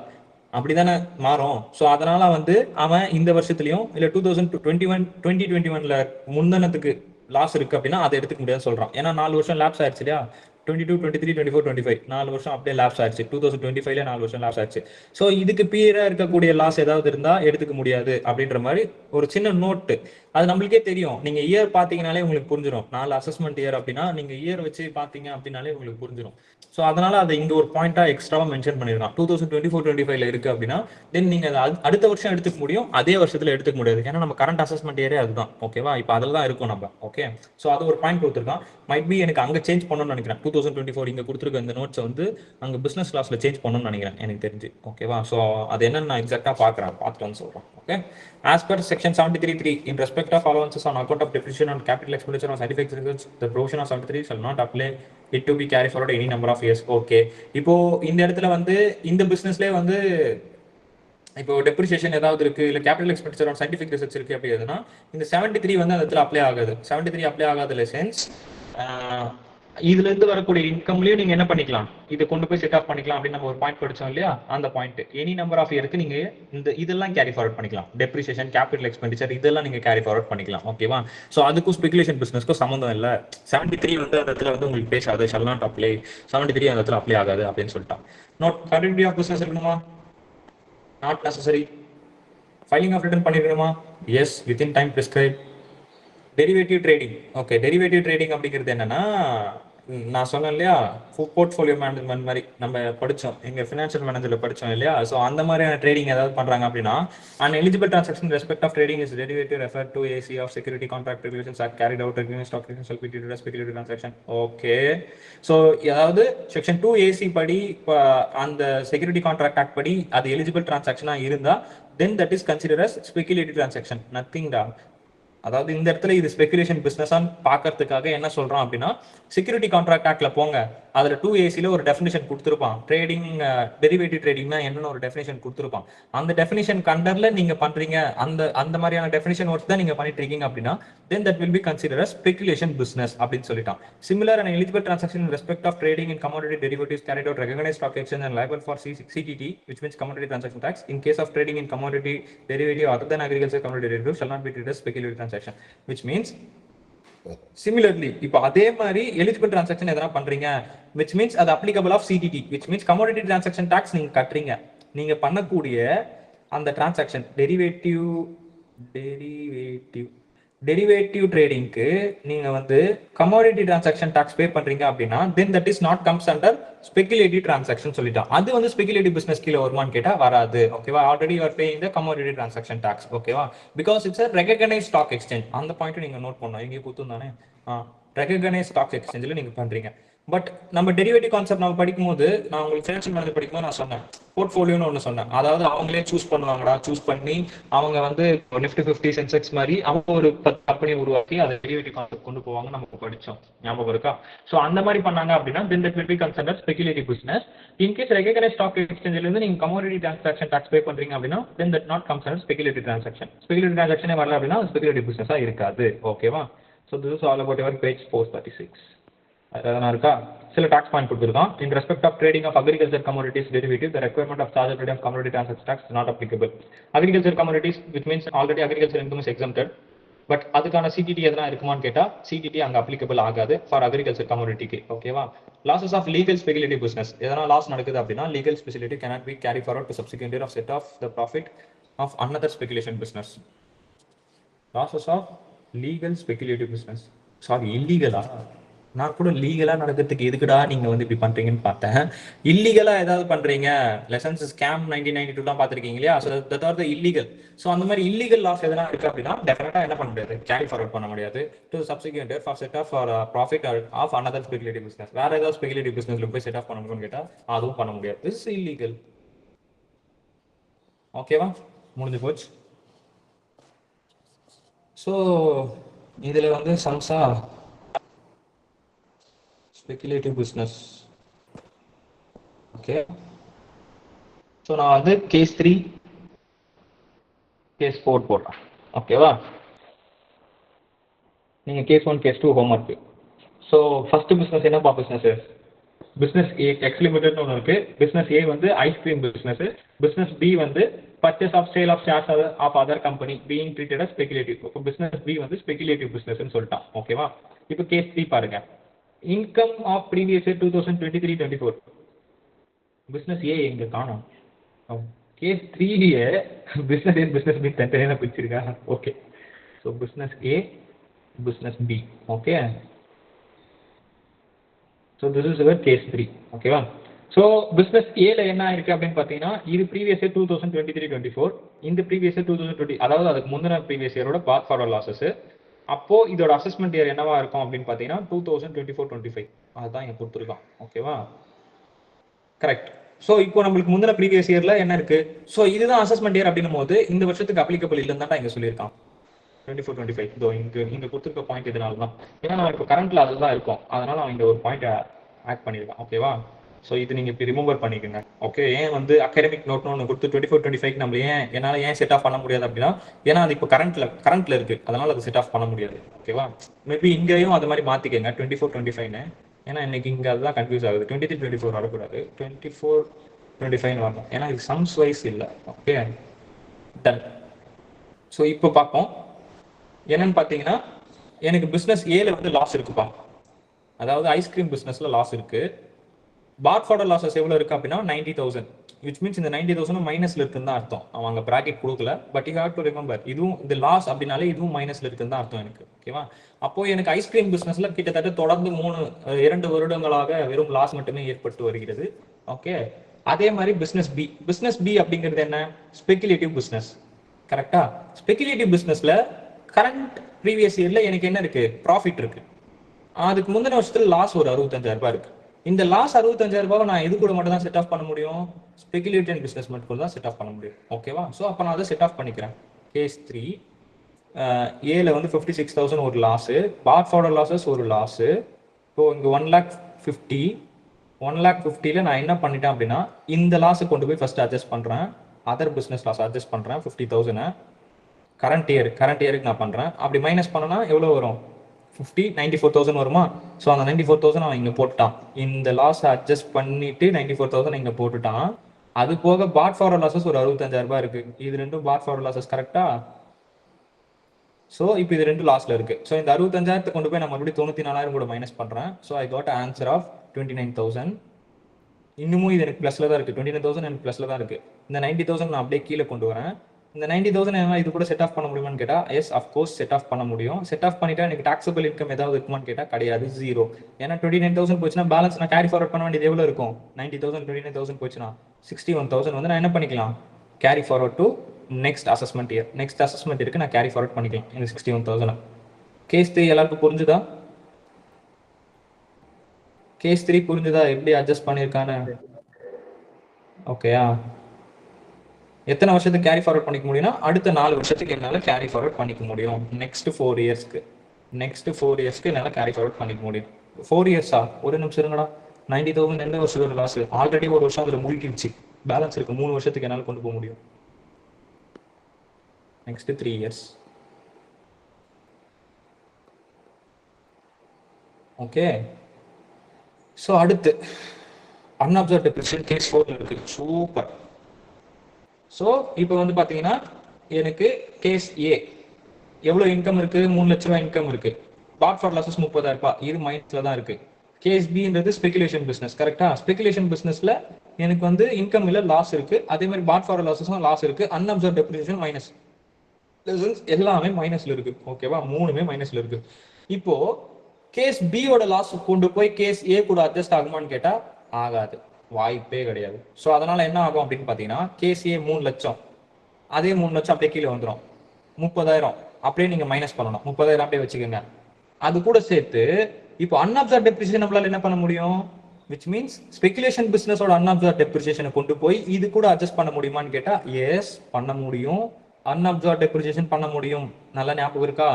அப்படிதானே மாறும். ஸோ அதனால வந்து அவன் இந்த வருஷத்துலயும் இல்ல 2021 முந்தனத்துக்கு லாஸ் இருக்கு அப்படின்னா அதை எடுத்துக்க முடியாதுன்னு சொல்றான். ஏன்னா 4 வருஷம் லேப்ஸ் ஆயிடுச்சு இல்லையா? 22-23-24-25 4 வருஷம் அப்படியே லேப்ஸ் ஆயிடுச்சு. 2025 4 வருஷம் லேப்ஸ் ஆயிடுச்சு. ஸோ இதுக்கு பீரியடா இருக்கக்கூடிய லாஸ் ஏதாவது இருந்தா எடுத்துக்க முடியாது அப்படின்ற மாதிரி ஒரு சின்ன நோட்டு. அது நம்மளுக்கே தெரியும். நீங்க இயர் பாத்தீங்கன்னாலே உங்களுக்கு புரிஞ்சிடும். 4 அசஸ்மெண்ட் இயர் அப்படின்னா நீங்க இயர் வச்சு பாத்தீங்க அப்படின்னாலே உங்களுக்கு புரிஞ்சிடும். ஸோ அதனால அதை இங்க ஒரு பாயிண்டா எக்ஸ்ட்ராவா மென்ஷன் பண்ணிருக்கான். 2024-25 இருக்கு அப்படின்னா தென் நீங்க அடுத்த வருஷம் எடுத்துக்க முடியும், அதே வருஷத்துல எடுத்துக்க முடியாது. ஏன்னா நம்ம கரண்ட் அசஸ்மெண்ட் இயரே அதுதான். ஓகேவா, இப்போ அதில் தான் இருக்கும் நம்ம. ஓகே, ஸோ அது ஒரு பாயிண்ட் கொடுத்துருக்கான். மைட் பி எனக்கு அங்க சேஞ்ச் பண்ணணும்னு நினைக்கிறேன். 2024 இங்க கொடுத்துருக்க இந்த நோட்ஸ் வந்து அங்க பிசினஸ் கிளாஸ்ல சேஞ்ச் பண்ணணும்னு நினைக்கிறேன் எனக்கு தெரிஞ்சு. ஓகேவா, ஸோ அது என்னன்னு நான் எக்ஸாக்டா பார்த்துட்டு வந்து சொல்றேன். Okay, as per section 73(3) in respect of allowances on account of depreciation on capital expenditure on scientific research, the provision of 73 shall not apply it to be carried forward any number of years. Okay, இப்போ இந்த இடத்துல வந்து இந்த பிசினஸ்லயே வந்து இப்போ depreciation ஏதாவது இருக்கு இல்ல capital expenditure on scientific research இருக்கு அப்படின்னா இந்த 73 வந்து அந்த இடத்துல அப்ளை ஆகாது. 73 அப்ளை ஆகாத லைசன்ஸ் இதுல இருந்து வரக்கூடிய இன்கம்லயும் நீங்க என்ன பண்ணிக்கலாம், இதை கொண்டு போய் செட் ஆஃப் பண்ணிக்கலாம் அப்படின்னு நம்ம ஒரு பாயிண்ட் படிச்சோம் இல்லையா? அந்த பாயிண்ட் எனி நம்பர் ஆஃப் இயருக்கு நீங்க இதெல்லாம் கேரி ஃபார்வர்ட் பண்ணிக்கலாம். டெப்ரிசியேஷன், கேபிட்டல் எக்ஸ்பெண்டிச்சர் இதெல்லாம் நீங்க கேரி ஃபார்வர்ட் பண்ணிக்கலாம். ஓகேவா, சோ அதுக்கும் ஸ்பெகுலேஷன் பிசினஸ்க்கும் சம்மந்தம் இல்ல. 73 வந்து அந்த இடத்துல வந்து உங்களுக்கு பேசாது, ஷல் நாட் அப்ளை. 73 அந்த இடத்துல அப்ளை ஆகாது அப்படின்னு சொல்லிட்டான். நோட் கண்டினியூட்டி ஆஃப் பிசினஸ் இருக்கணுமா? Not necessary. Filing of return பண்ணிருக்கணுமா? Yes, within time prescribe. Derivative trading. Okay, derivative trading அப்படிங்கிறது என்னன்னா நான் சொன்னேன் இல்லையா, போர்ட்ஃபோலியோ மேனேஜ்மெண்ட் மாதிரி நம்ம படித்தோம், எங்கள் ஃபினான்ஷியல் மேனேஜரில் படித்தோம் இல்லையா? ஸோ அந்த மாதிரியான ட்ரேடிங் ஏதாவது பண்ணுறாங்க அப்படின்னா and eligible transaction respect of trading is derivative refer to AC of security contract regulations are carried out against stock exchange shall be treated as speculative transaction. Okay, so அதாவது section 2 AC படி அந்த security contract act படி அது eligible டிரான்சாக்ஷனாக இருந்தால் then that is consider as speculative transaction. Nothing டா. அதாவது இந்த இடத்துல இது ஸ்பெகுலேஷன் பிசினஸா பாக்கிறதுக்காக என்ன சொல்றோம் அப்படின்னா செக்யூரிட்டி கான்ட்ராக்ட் ஆக்ட்ல போங்க, அதுல 2AC ஒரு டெஃபினிஷன் கொடுத்துருப்பான். ட்ரேடிங் டெரிவேட்டிவ் ட்ரேடிங்னா என்னன்னு ஒரு டெஃபினிஷன் கொடுத்துருப்பான். அந்த டெஃபினிஷன் கண்டர்ல நீங்க பண்றீங்க, அந்த மாதிரியான டெஃபினிஷன் ஒர்க் தான் நீங்க பண்ணிட்டு இருக்கீங்க அப்படின்னா then that will be considered as speculation business அப்படின்னு சொல்லிட்டான். Similar and eligible transaction in respect of trading in commodity derivatives carried out recognized stock exchange and liable for CTT, which means commodity transaction tax. In case of trading in commodity derivative other than agriculture commodity derivative shall not be treated as speculative transaction, which means similarly இப்போ அதே மாதிரி eligible transaction எதனா பண்றீங்க which means அது applicable of CTT, which means commodity transaction tax நீங்க கட்டுறீங்க. நீங்க பண்ணக்கூடிய அந்த டிரான்சாக்ஷன் டெரிவேட்டிவ் ட்ரேடிங்க்கு நீங்க வந்து கமோடிட்டி டிரான்சாக்ஷன் டாக்ஸ் பே பண்றீங்க அப்படின்னா then that is not comes under speculative transaction சொல்லிட்டான். அது வந்து ஸ்பெகுலேட்டிவ் பிசினஸ் கீழ வருமான்னு கேட்டா வராது. ஓகேவா, already you are paying the commodity transaction tax. ஓகேவா, because it's a recognized stock exchange. அந்த பாயிண்ட் நீங்க நோட் பண்ணணும். எங்க குத்தும் தானே ரெகக்னைஸ் ஸ்டாக் எக்ஸ்சேஞ்சில் நீங்க பண்றீங்க. பட் நம்ம டெரிவேட்டிவ் கான்செப்ட் நம்ம படிக்கும்போது நான் உங்களுக்கு ஃபினான்ஷியல் மேனேஜர் படிக்கும்போது நான் சொன்னேன் போர்ட்ஃபோலியோன்னு ஒன்று சொன்னேன். அதாவது அவங்களே சூஸ் பண்ணுவாங்கடா, சூஸ் பண்ணி அவங்க வந்து நிஃப்டி 50 சென்செக்ஸ் மாதிரி அவங்க ஒரு 10 கம்பெனி உருவாக்கி அதை டெரிவேட்டிவ் கான்செப்ட் கொண்டு போவாங்க. நமக்கு படிச்சோம், ஞாபகம் இருக்கா? ஸோ அந்த மாதிரி பண்ணாங்க அப்படின்னா then that will be considered speculative business. In case recognized stock exchange இருந்து நீங்க commodity transaction tax pay பண்றீங்க அப்படின்னா then that not considered speculative transaction. Speculative transaction வரல அப்படின்னா speculative business இருக்காது. ஓகேவா? So this is all about your page 436. அதனா இருக்கா? சில டாக்ஸ் பாயிண்ட் கொடுத்துருக்கோம். In respect of trading of agriculture commodities derivative the requirement of chargeability of commodity transaction tax not applicable. Agriculture commodities which means already agriculture income is exempted. But அதுக்கான CTT எதனா இருக்குமான்னு கேட்டா சிடிடி அங்க applicable ஆகாது for agriculture கமோடிட்டிக்கு. ஓகேவா? Losses of legal speculative business எதனா loss நடக்குது அப்படின்னா legal speciality cannot be carry forward to subsequent year of set off the profit of another speculation business. Losses of legal speculative business. Sorry, இல்லீகலா? நான் கூட லீகலா நடக்கிறதுக்கு எதுக்குடா நீங்க வந்து இப்படி பண்றீங்கன்னு பார்த்தேன். இல்லீகலா ஏதாவது பண்றீங்க, லெசன்ஸ் ஸ்கேம் 1992 தான் பார்த்துருக்கீங்க இல்லையா? So that R the illegal. So அந்த மாதிரி இல்லீகல் லாஸ் எதனா இருக்கு அப்படின்னா டெஃபினட்டா என்ன பண்ண முடியாது, கேரி ஃபார்வர்ட் பண்ண முடியாது to subsequent for set off for profit of another speculative business. வேற ஏதாவது ஸ்பெகுலேட்டிவ் பிசினஸ்ல போய் செட் ஆஃப் பண்ண முடியும்னு கேட்டா அதுவும் பண்ண முடியாது. This is illegal. ஓகேவா? முடிஞ்சு போச்சு. ஸோ இதுல வந்து சம்சா speculative business. Okay, so நான் வந்து கேஸ் 3 கேஸ் 4 போடுறேன். ஓகேவா? நீங்க case 1 case 2 homework. So first business என்னப்பா பிசினஸ்? பிசினஸ் ஏ எக்ஸ் லிமிடெட்னு ஒன்று இருக்கு. பிசினஸ் ஏ வந்து ஐஸ்கிரீம் பிசினஸ். பிசினஸ் பி வந்து purchase of sale of shares of other company being treated as speculative. இப்போ பிசினஸ் பி வந்து ஸ்பெகுலேட்டிவ் பிசினஸ்னு சொல்லிட்டான். ஓகேவா? இப்போ கேஸ் 3 பாருங்க. Income of previous year 2023-24. Business A எங்க காணோம். கேஸ் 3லயே பிசினஸ் ஏ பிசினஸ் பி தனித்தனியாக பிரிச்சிருக்கா? Okay, so business A business B. Okay, so this is your case 3. ஓகேவா? ஸோ பிசினஸ் ஏல என்ன ஆயிருக்கு அப்படின்னு பார்த்தீங்கன்னா இது ப்ரீவியஸ் இயர் 2023-24, இந்த ப்ரீவியஸ் இயர் 2020, அதாவது அதுக்கு முந்தின ப்ரீவியஸ் இயரோட பாத் ஃபார்வர்ட் லாசஸ். அப்போ இதோட அசஸ்மெண்ட் இயர் என்னவா இருக்கும் அப்படின்னு பார்த்தீங்கன்னா 2024-25. அதுதான் இங்க கொடுத்துருக்கான். ஓகேவா? கரெக்ட். ஸோ இப்போ நம்மளுக்கு முந்தின ப்ரீவியஸ் இயர்ல என்ன இருக்கு? ஸோ இதுதான் அசஸ்மெண்ட் இயர் அப்படின்னும் போது இந்த வருஷத்துக்கு அப்ளிகபிள் இல்லைன்னு தான் இங்க சொல்லியிருக்கான் 24-25. இதோ இங்க கொடுத்துருக்க பாயிண்ட் இதனால தான். ஏன்னா நம்ம இப்போ கரண்ட்ல அதுதான் இருக்கும், அதனால அவன் இந்த ஒரு பாயிண்ட் ஆட் பண்ணியிருக்கான். ஓகேவா? ஸோ இது நீங்க இப்படி ரிமூவர் பண்ணிக்கோங்க. ஓகே, ஏன் வந்து அகாடமிக் நோட்னு ஒன்று கொடுத்து 24-25 நம்ம என்னால் ஏன் செட் ஆஃப் பண்ண முடியாது அப்படின்னா ஏன்னா அது இப்போ கரண்ட்ல இருக்கு, அதனால அது செட் ஆஃப் பண்ண முடியாது. ஓகேவா? மேபி இங்கேயும் அது மாதிரி மாத்திக்கங்க 24-25. ஏன்னா இன்னைக்கு இங்கே அதுதான் கன்ஃபியூஸ் ஆகுது. 23-24 வரக்கூடாது, 24-25 வரணும். ஏன்னா இது சம்ஸ் வைஸ் இல்லை. Okay, done. ஸோ இப்போ பார்ப்போம் என்னன்னு பார்த்தீங்கன்னா எனக்கு பிஸ்னஸ் ஏல வந்து லாஸ் இருக்குப்பா. அதாவது ஐஸ்கிரீம் பிஸ்னஸ்ல லாஸ் இருக்கு. பாத் ஃபார்வர்ட் லாசஸ் எவ்வளோ இருக்கு அப்படின்னா 90,000, விச் மீன்ஸ் இந்த 90,000 மைனஸ்ல இருக்குன்னு தான் அர்த்தம். அவங்க பிராக்கெட் கொடுக்கல, but you have to remember இதுவும் இந்த லாஸ் அப்படின்னாலே இதுவும் மைனஸ்ல இருக்குன்னு தான் அர்த்தம் எனக்கு. ஓகேவா? அப்போ எனக்கு ஐஸ்கிரீம் பிசினஸ்ல கிட்டத்தட்ட தொடர்ந்து 2 வருடங்களாக வெறும் லாஸ் மட்டுமே ஏற்பட்டு வருகிறது. ஓகே, அதே மாதிரி பிசினஸ் பி அப்படிங்கிறது என்ன? Speculative business. கரெக்டா? ஸ்பெகுலேட்டிவ் பிசினஸ்ல கரண்ட் ப்ரீவியஸ் இயர்ல எனக்கு என்ன இருக்கு? ப்ராஃபிட் இருக்கு. அதுக்கு முந்தின வருஷத்துல லாஸ் ஒரு 65,000 ரூபாய் இருக்கு. இந்த லாஸ் 65,000 ரூபாய் நான் இது கூட மட்டும் தான் செட் ஆஃப் பண்ண முடியும், ஸ்பெகுலேட்டிவ் பிசினஸ் மட்டும் தான் செட் ஆஃப் பண்ண முடியும். ஓகேவா? ஸோ அப்போ நான் அதை செட் ஆஃப் பண்ணிக்கிறேன். கேஸ் 3 ஏல வந்து 56,000 ஒரு லாஸ், பாத் ஃபார்வர்ட் லாசஸ் ஒரு லாஸ். இப்போ இங்க 1,50,000 நான் என்ன பண்ணிட்டேன் அப்படின்னா இந்த லாஸை கொண்டு போய் ஃபர்ஸ்ட் அட்ஜஸ்ட் பண்றேன். அதர் பிசினஸ் லாஸ் அட்ஜஸ்ட் பண்றேன் 50,000 கரண்ட் இயருக்கு நான் பண்றேன். அப்படி மைனஸ் பண்ணனா எவ்வளவு வரும்? 94,000 வருமா? ஸோ அந்த 94,000 அவன் இங்க போட்டுட்டான். இந்த லாஸ் அட்ஜஸ்ட் பண்ணிட்டு 94,000 இங்க போட்டுட்டான். அது போக பாத் ஃபார்வர்ட் லாசஸ் ஒரு 65,000 ரூபாய் இருக்கு. இது ரெண்டும் பாத் ஃபார்வர்ட் லாசஸ். கரெக்டா? ஸோ இப்போ இது ரெண்டு லாஸ்ல இருக்கு. ஸோ இந்த 65,000 கொண்டு போய் நான் மறுபடியும் 94,000 கூட மைனஸ் பண்றேன். So I got answer of 29,000. இன்னமும் இது எனக்கு பிளஸ்ல தான் இருக்கு. 29,000 எனக்கு பிளஸ்ல தான் இருக்கு. இந்த 90,000 நான் அப்படியே கீழே கொண்டு வரேன். இந்த 90,000 என்ன இது கூட செட் ஆஃப் பண்ண முடியுமான்னு கேட்டா எஸ் அஃப்கோர்ஸ் செட் ஆஃப் பண்ண முடியும். செட் ஆஃப் பண்ணிட்டா எனக்கு டாக்ஸபிள் இன்கம் ஏதாவது இருக்குமான்னு கேட்டா கிடையாது, 0. ஏன்னா 29,000 போச்சுன்னா பேலன்ஸ் நான் கேரி ஃபார்வர்ட் பண்ண வேண்டியது எவ்வளவு இருக்கும்? 90,000 29,000 போச்சுன்னா 61,000 வந்து நான் என்ன பண்ணிக்கலாம்? Carry forward to next assessment year. Next assessment இருக்கு, நான் கேரி ஃபார்வர்ட் பண்ணிக்கலாம் இந்த 61,000. கேஸ் 3 எல்லாருக்கும் புரிஞ்சுதா? கேஸ் 3 புரிஞ்சுதா எப்படி அட்ஜஸ்ட் பண்ணியிருக்கான்னு? ஓகேயா? எத்தனை வருஷத்துக்கு கேரி ஃபார்வர்ட் பண்ணிக்க முடியும்னா அடுத்த 4 வருஷத்துக்கு என்னால் கேரி ஃபார்வர்ட் பண்ணிக்க முடியும். நெக்ஸ்ட் 4 இயர்ஸ்க்கு என்னால் கேரி ஃபார்வர்ட் பண்ணிக்க முடியும். 4 இயர்ஸா? ஒரு நிமிஷம் இருங்கடா. 90,000 எந்த வருஷம் லாஸ்? ஆல்ரெடி ஒரு வருஷம் அதில் முழுகிடுச்சு. பேலன்ஸ் இருக்கு 3 வருஷத்துக்கு என்னால் கொண்டு போக முடியும். Next 3 years. ஓகே. ஸோ அடுத்து அன்அப்சர்வ்ட் டெப்ரிசியேஷன் கேஸ் 4 இருக்கு. சூப்பர். ஸோ இப்போ வந்து பார்த்தீங்கன்னா எனக்கு கேஸ் ஏ எவ்வளோ இன்கம் இருக்கு? 3 லட்ச ரூபாய் இன்கம் இருக்கு. பாட் ஃபார் லாசஸ் 30,000 ரூபாய். இது மைனஸ்ல தான் இருக்கு. கேஸ் பின்றது ஸ்பெகுலேஷன் பிசினஸ். கரெக்டா? ஸ்பெகுலேஷன் பிசினஸ்ல எனக்கு வந்து இன்கம் இல்ல லாஸ் இருக்கு. அதே மாதிரி பாட் ஃபார் லாசஸும் லாஸ் இருக்கு. அன்அப்சர்வ்ட் டெப்ரிசியேஷன் மைனஸ். எல்லாமே மைனஸ்ல இருக்கு. ஓகேவா? மூணுமே மைனஸ்ல இருக்கு. இப்போ கேஸ் பியோட லாஸ் கொண்டு போய் கேஸ் ஏ கூட அட்ஜஸ்ட் ஆகுமான்னு கேட்டா ஆகாது. வாய்ப்பே கிடையாது. ஸோ அதனால என்ன ஆகும் அப்படின்னு பாத்தீங்கன்னா கேஸ் ஏ 3 லட்சம், அதே 3 லட்சம் அப்படியே கீழே வந்துடும். 30,000 அப்படியே நீங்க மைனஸ் பண்ணணும். 30,000 அப்படியே வச்சுக்கோங்க. அது கூட சேர்த்து இப்போ அன்அப்சர்வ்ட் டெப்ரிசியேஷன் நம்மளால என்ன பண்ண முடியும்? விச் மீன்ஸ் ஸ்பெகுலேஷன் பிசினஸோட அன்அப்சர்வ்ட் டெப்ரிசியேஷனை கொண்டு போய் இது கூட அட்ஜஸ்ட் பண்ண முடியுமான்னு கேட்டா எஸ் பண்ண முடியும். அன்அப்சர்வ்ட் டெப்ரிசியேஷன் பண்ண முடியும். நல்லா ஞாபகம் இருக்கா?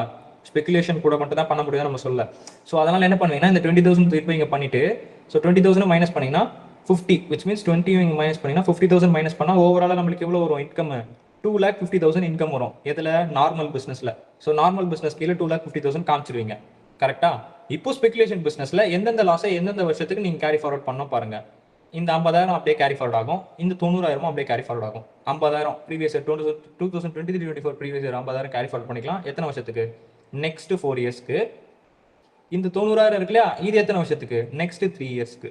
ஸ்பெகுலேஷன் கூட மட்டும் தான் பண்ண முடியும் நம்ம சொல்ல. ஸோ அதனால என்ன பண்ணுவீங்கன்னா இந்த 20,000 திருப்பி இங்கே பண்ணிட்டு ஸோ 20,000 மைனஸ் பண்ணீங்கன்னா 50, விச் மீன்ஸ் 20 இங்கே மைனஸ் பண்ணீங்கன்னா 50,000 மைனஸ் பண்ணால் ஓவராலாக நம்மளுக்கு எவ்வளோ வரும் இன்கம்? 2,50,000 இன்கம் வரும். எதுல? நார்மல் பிசினஸ்ல. ஸோ நார்மல் பிசினஸ் கீழே 2,50,000 காமிச்சிருவீங்க. கரெக்டா? இப்போ ஸ்பெகுலேஷன் பிசினஸ்ல எந்தெந்த லாஸை எந்தெந்த வருஷத்துக்கு நீங்க கேரி ஃபார்வர்ட் பண்ண பாருங்க. இந்த 50,000 அப்படியே கேரி ஃபார்வர்ட் ஆகும். இந்த 90,000 அப்படியே கேரி ஃபார்வர்ட் ஆகும். 50,000 previous year 2023-24 previous year 50,000 carry forward பண்ணிக்கலாம். எத்தனை வருஷத்துக்கு? நெக்ஸ்ட் 4 இயர்ஸ்க்கு. இந்த 90,000 இருக்கு இல்லையா? இது எத்தனை வருஷத்துக்கு? நெக்ஸ்ட் 3 இயர்ஸ்க்கு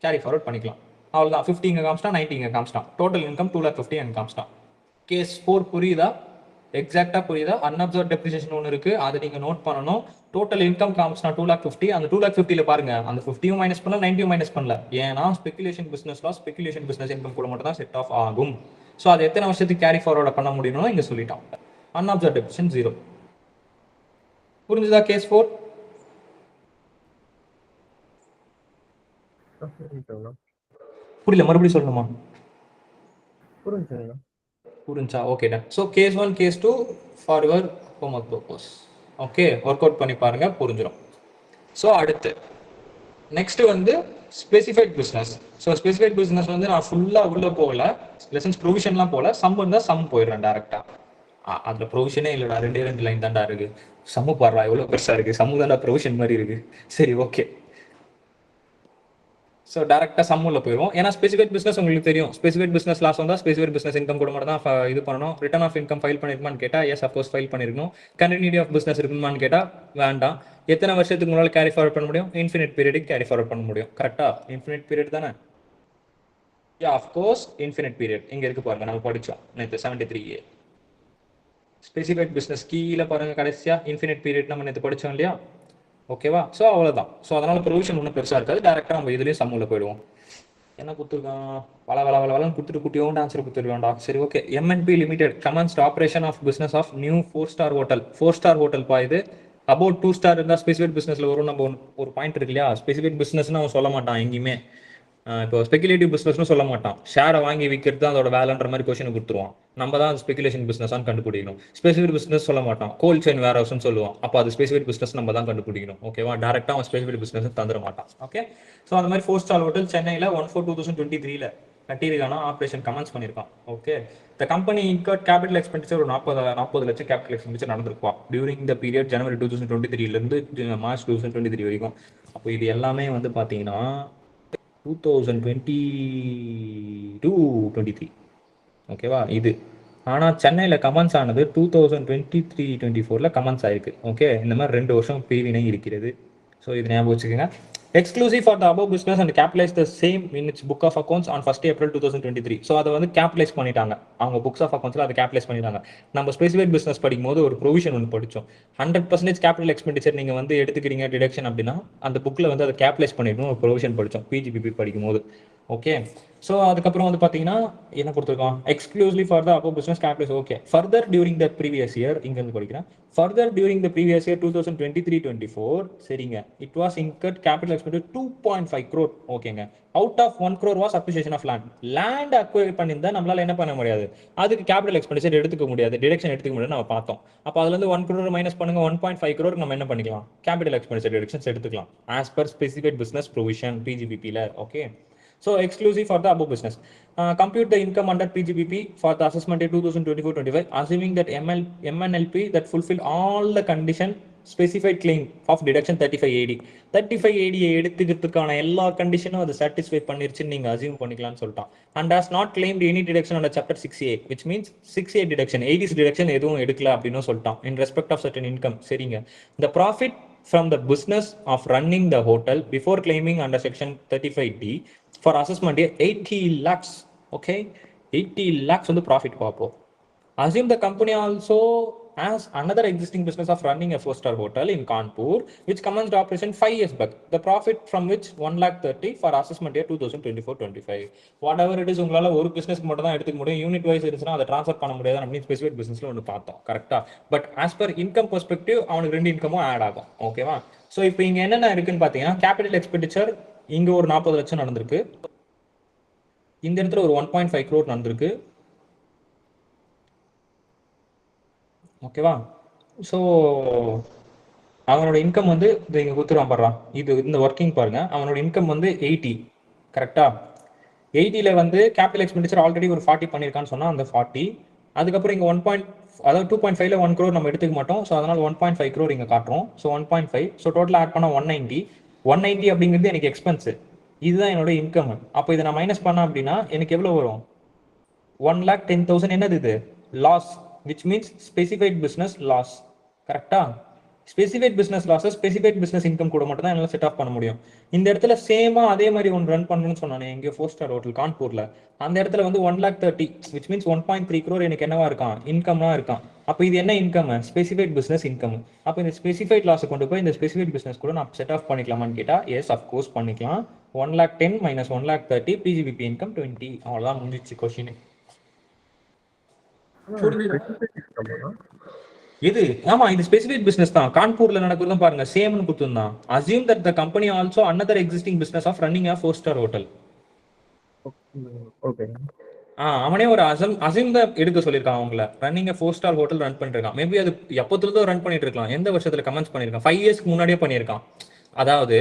கேரி ஃபார்வர்ட் பண்ணிக்கலாம். அவ்வளோதான். 50 இங்கே காமிச்சிட்டா, 90 இங்கே காமிச்சிட்டான். டோட்டல் இன்கம் 2,50,000 இங்கே காமிச்சிட்டான். கேஸ் 4 புரியுதா? எக்ஸாக்டா புரியுதா? அன்அப்சர்வ்ட் டெப்ரிசியேஷன் ஒன்று இருக்கு, அதை நீங்க நோட் பண்ணணும். டோட்டல் இன்கம் காமிச்சினா 2,50,000. அந்த 2,50,000 பாருங்க, அந்த 50யும் மைனஸ் பண்ணல, 90யும் மைனஸ் பண்ணல. ஏன்னா speculation business speculation business income கூட மட்டும் தான் செட் ஆஃப் ஆகும். ஸோ அது எத்தனை வருஷத்துக்கு கேரி ஃபார்வர்ட் பண்ண முடியும்னு இங்க சொல்லிட்டான். Unabsorbed depreciation 0. புரிஞ்சுதா கேஸ் 4? புரியல, மறுபடியும் சொல்லணுமா? புரிஞ்சா? Okay done. So case 1 case 2 for your homework purpose. Okay, work out பண்ணி பாருங்க, புரிஞ்சிடும். ஸோ அடுத்து நெக்ஸ்ட் வந்து specified business. So specified business வந்து நான் ஃபுல்லாக உள்ள போகல, லெசன்ஸ் ப்ரொவிஷன்லாம் போகல. சம் இருந்தால் சம் போயிடுறேன் டேரக்டா. அதில் ப்ரொவிஷனே இல்லைடா, 2 லைன் தான்டா இருக்கு. சம்மு பாடுறா எவ்வளோ பெருசாக இருக்கு. சம்மு தான்டா ப்ரொவிஷன் மாதிரி இருக்கு. சரி, ஓகே. ஸோ டேரக்டாக சம்முள்ள போயிடும். ஏன்னா ஸ்பெசிஃபைட் பிஸ்னஸ் உங்களுக்கு தெரியும். ஸ்பெசிஃபைட் பிஸ்னஸ் லாஸ் வந்தால் ஸ்பெசிஃபைட் பிஸ்னஸ் இன்கம் கூட மட்டும் தான் இது பண்ணணும். ரிட்டர்ன் ஆஃப் இன்கம் ஃபைல் பண்ணிருக்குமான்னு கேட்டால் எஸ், அஃப்கோர்ஸ் ஃபைல் பண்ணிருக்கணும். கண்டினியூட்டி ஆஃப் பிஸ்னஸ் இருக்குமான்னு கேட்டால் வேண்டாம். எத்தனை வருஷத்துக்கு முன்னால் கேரி ஃபார்வர்ட் பண்ண முடியும்? இன்ஃபினிட் பீரியடுக்கு கேரி ஃபார்வர்ட் பண்ண முடியும். கரெக்டா? இன்ஃபினிட் பீரியட் தானே? யா, அஃப்கோர்ஸ் இன்ஃபினிட் பீரியட். இங்கே இருக்கு பாருங்க, நம்ம படித்தோம் நேற்று 73A. ஸ்பெசிஃபைட் பிஸ்னஸ் கீழே பாருங்க, கடைசியா இன்ஃபினிட் பீரியட் நம்ம நேற்று படித்தோம் இல்லையா? ஓகேவா? ஸோ அவ்வளோதான். ஸோ அதனால ப்ரொவிஷன் ஒன்றும் பெருசாக இருக்காது. டேரெக்டாக நம்ம இதுலேயும் சம்முள்ள போயிடுவோம். என்ன கொடுத்துருக்கான்? வளன்னு கொடுத்துட்டு குட்டியோண்டு ஆன்சர் கொடுத்துருக்கான்டா. சரி, okay. MNB limited commenced operation of business of new four star hotel. Four star hotel பா இது. அபவுட் 2 ஸ்டார் இருந்தால் ஸ்பெசிஃபைட் பிஸ்னஸ்ல வரும். நம்ம ஒரு பாயிண்ட் இருக்கு இல்லையா? ஸ்பெசிஃபைட் பிஸ்னஸ்னு அவன் சொல்ல மாட்டான் எங்கேயுமே. இப்போ ஸ்பெகுலேட்டிவ் பிஸ்னஸ்னு சொல்ல மாட்டான். ஷேரை வாங்கி விற்கிறது தான் அதோட வேலைன்ற மாதிரி கொஸ்டின் கொடுத்துருவான். நம்ம தான் ஸ்பெகுலேஷன் பிஸ்னஸான்னு கண்டுபிடிக்கணும். ஸ்பெசிஃபிக் பிஸ்னஸ் சொல்ல மாட்டான். கோல்ட் செயின் வேர் ஹவுஸ்னு சொல்லுவான். அப்போ அது ஸ்பெசிஃபிக் பிஸ்னஸ் நம்ம தான் கண்டுபிடிக்கணும். ஓகேவா? டேரக்டாக அவன் ஸ்பெசிஃபிக் பிஸ்னஸ் தந்துட மாட்டான். ஓகே. ஸோ அந்த மாதிரி 4-ஸ்டார் ஹோட்டல் சென்னையில் 1/4/2023 கட்டியிருக்கானா, ஆப்ரேஷன் கமென்ஸ் பண்ணியிருக்கான். Okay. The company incurred capital expenditure ஒரு 40 லட்சம் கேபிட்டல் எக்ஸ்பெண்டிச்சர் நடந்திருக்கும் during the period January 2023 March 2023 வரைக்கும். அப்போ இது எல்லாமே வந்து பார்த்தீங்கன்னா 2022-23. ஓகேவா? இது ஆனால் சென்னையில் கமெண்ட்ஸ் ஆனது 2023-24 கமெண்ட்ஸ் ஆயிருக்கு. ஓகே. இந்த மாதிரி 2 வருஷம் பிரிவினை இருக்கிறது. ஸோ இது ஞாபகம் வச்சுக்கோங்க. Exclusive for the above business and capitalise the same in its book of accounts on 1st April 2023. So அதை வந்து கேபிட்டலைஸ் பண்ணிட்டாங்க. அவங்க புக்ஸ் ஆஃப் அக்கௌண்ட்ஸில் அதை கேபிட்டலைஸ் பண்ணிட்டாங்க. நம்ம ஸ்பெசிஃபைட் பிஸ்னஸ் படிக்கும்போது ஒரு ப்ரொவிஷன் ஒன்று படித்தோம். 100% கேபிட்டல் எக்ஸ்பெண்டிச்சர் நீங்கள் வந்து எடுத்துக்கிறீங்க டிடக்ஷன் அப்படின்னா அந்த புக்கில் வந்து அதை கேபிட்டலைஸ் பண்ணிடணும் ஒரு ப்ரொவிஷன் படித்தோம் பிஜிபிபி படிக்கும்போது. ஓகே. ஸோ அதுக்கப்புறம் வந்து பார்த்தீங்கன்னா என்ன கொடுத்துருக்கோம், exclusively for the above business capital. Okay, further during the previous year இங்கேருந்து படிக்கிறேன். Further during the previous year 2023-24 சரிங்க, it was incurred capital expenditure 2.5 crore. ஓகேங்க. Out of 1 crore was appreciation of land. Land acquire பண்ணியிருந்தா நம்மளால என்ன பண்ண முடியாது, அதுக்கு கேபிட்டல் எக்ஸ்பெண்டிச்சர் எடுத்துக்க முடியாது, டிடக்ஷன் எடுத்துக்க முடியாது நம்ம பார்த்தோம். அப்போ அதுலேருந்து 1 crore மைனஸ் பண்ணுங்க, 1.5 crore நம்ம என்ன பண்ணிக்கலாம், கேபிட்டல் எக்ஸ்பெண்டிச்சர் டிடக்ஷன்ஸ் எடுத்துக்கலாம் as per specified business provision பிஜிபிபியில். Okay. So exclusive for the above business. Compute the income under PGBP for the assessment year 2024-25, assuming that MNLP that fulfill all the condition specified claim of deduction 35AD. 35AD எடுத்துக்கிறதுக்கான எல்லா கண்டிஷனும் அது satisfy பண்ணிருச்சுன்னு நீங்க assume பண்ணிக்கலாம்னு சொல்லிட்டான். And has not claimed any deduction under chapter 6A, which means 6A deduction 80s deduction எதுவும் எடுக்கல அப்படின்னு சொல்லிட்டான் in respect of certain income. சரிங்க. The profit from the business of running the hotel before claiming under section 35D for assessment year 80 lakhs. Okay, 80 lakhs on the profit papo. Assume the company also has another existing business of running a 4-star hotel in Kanpur which commenced operation 5 years back. The profit from which 1,30,000 for assessment year 2024-25. Whatever it is, உங்களால ஒரு பிசினஸ்க்கு மட்டும் தான் எடுத்துக்க முடியும், unit wise இருந்துச்சுன்னா அதை transfer பண்ண முடியாது அப்படின்னு ஸ்பெசிஃபிக் பிசினஸ்ல ஒன்று பார்த்தோம். கரெக்டா? But as per income perspective அவனுக்கு 2 இன்கமும் ஆட் ஆகும். ஓகேவா? ஸோ இப்போ இங்க என்னென்ன இருக்குன்னு பார்த்தீங்கன்னா, கேபிட்டல் எக்ஸ்பெண்டிச்சர் இங்க ஒரு 40 லட்சம் நடந்திருக்கு, இந்த இடத்துல ஒரு 1.5 crore நடந்திருக்கு. ஓகேவா? ஸோ அவனோட இன்கம் வந்து இங்க கொடுத்துருவான் பாடுறான், இது இந்த ஒர்க்கிங் பாருங்க. அவனோட இன்கம் வந்து 80. கரெக்டா? 80ல வந்து கேபிட்டல் எக்ஸ்பெண்டிச்சர் ஆல்ரெடி ஒரு 40 பண்ணியிருக்கான்னு சொன்னா அந்த 40, அதுக்கப்புறம் இங்க 1. அதாவது 2.5ல 1 crore நம்ம எடுத்துக்க மாட்டோம். ஸோ அதனால 1.5 crore இங்க காட்டுறோம். ஸோ 1.5. ஸோ டோட்டல் ஆட் பண்ணா 190 அப்படிங்கிறது எனக்கு எக்ஸ்பென்ஸ், இதுதான் என்னோட இன்கம். அப்போ இதை நான் மைனஸ் பண்ண அப்படின்னா எனக்கு எவ்வளவு வரும், 1,10,000. என்னது இது, loss, which means specified business loss. கரெக்டா? Specified business losses specified business income கூட மட்டும் தான் என்னால செட் ஆஃப் பண்ண முடியும். இந்த இடத்துல சேமா அதே மாதிரி ஒன்று ரன் பண்ணணும்னு சொன்னானே எங்க 4-ஸ்டார் ஹோட்டல் கான்பூர்ல, அந்த இடத்துல வந்து 1,30,000 விச் மீன்ஸ் 1.3 crore எனக்கு என்னவா இருக்கான், இன்கம்னா இருக்கான். அப்போ இது என்ன இன்கம், ஸ்பெசிஃபைட் பிசினஸ் இன்கம். அப்போ இந்த ஸ்பெசிஃபைட் லாஸை கொண்டு போய் இந்த ஸ்பெசிஃபைட் பிசினஸ் கூட நான் செட் ஆஃப் பண்ணிக்கலாமான்னு கேட்டா எஸ் அஃப்கோர்ஸ் பண்ணிக்கலாம். 1,10,000 மைனஸ் 1,30,000 பிஜிபிபி இன்கம் 20. அவ்வளோதான் முடிஞ்சிச்சு கொஸ்டின். இது ஆமா, இது ஸ்பெசிஃபிக் பிசினஸ் தான். கான்பூர்ல நடக்குது பாருங்க, சேம்னு கொடுத்துருந்தான். Assume that the company also another existing business of running a 4-star hotel. Okay. அவனே ஒரு அசியூம் தான் எடுக்க சொல்லியிருக்கான் அவங்கள. Running a 4-star hotel run பண்ணிருக்கான். மேபி அது எப்போதுல ரன் பண்ணிட்டு இருக்கலாம், எந்த வருஷத்துல கமெண்ட்ஸ் பண்ணிருக்கான், 5 இயர்ஸ்க்கு முன்னாடியே பண்ணியிருக்கான். அதாவது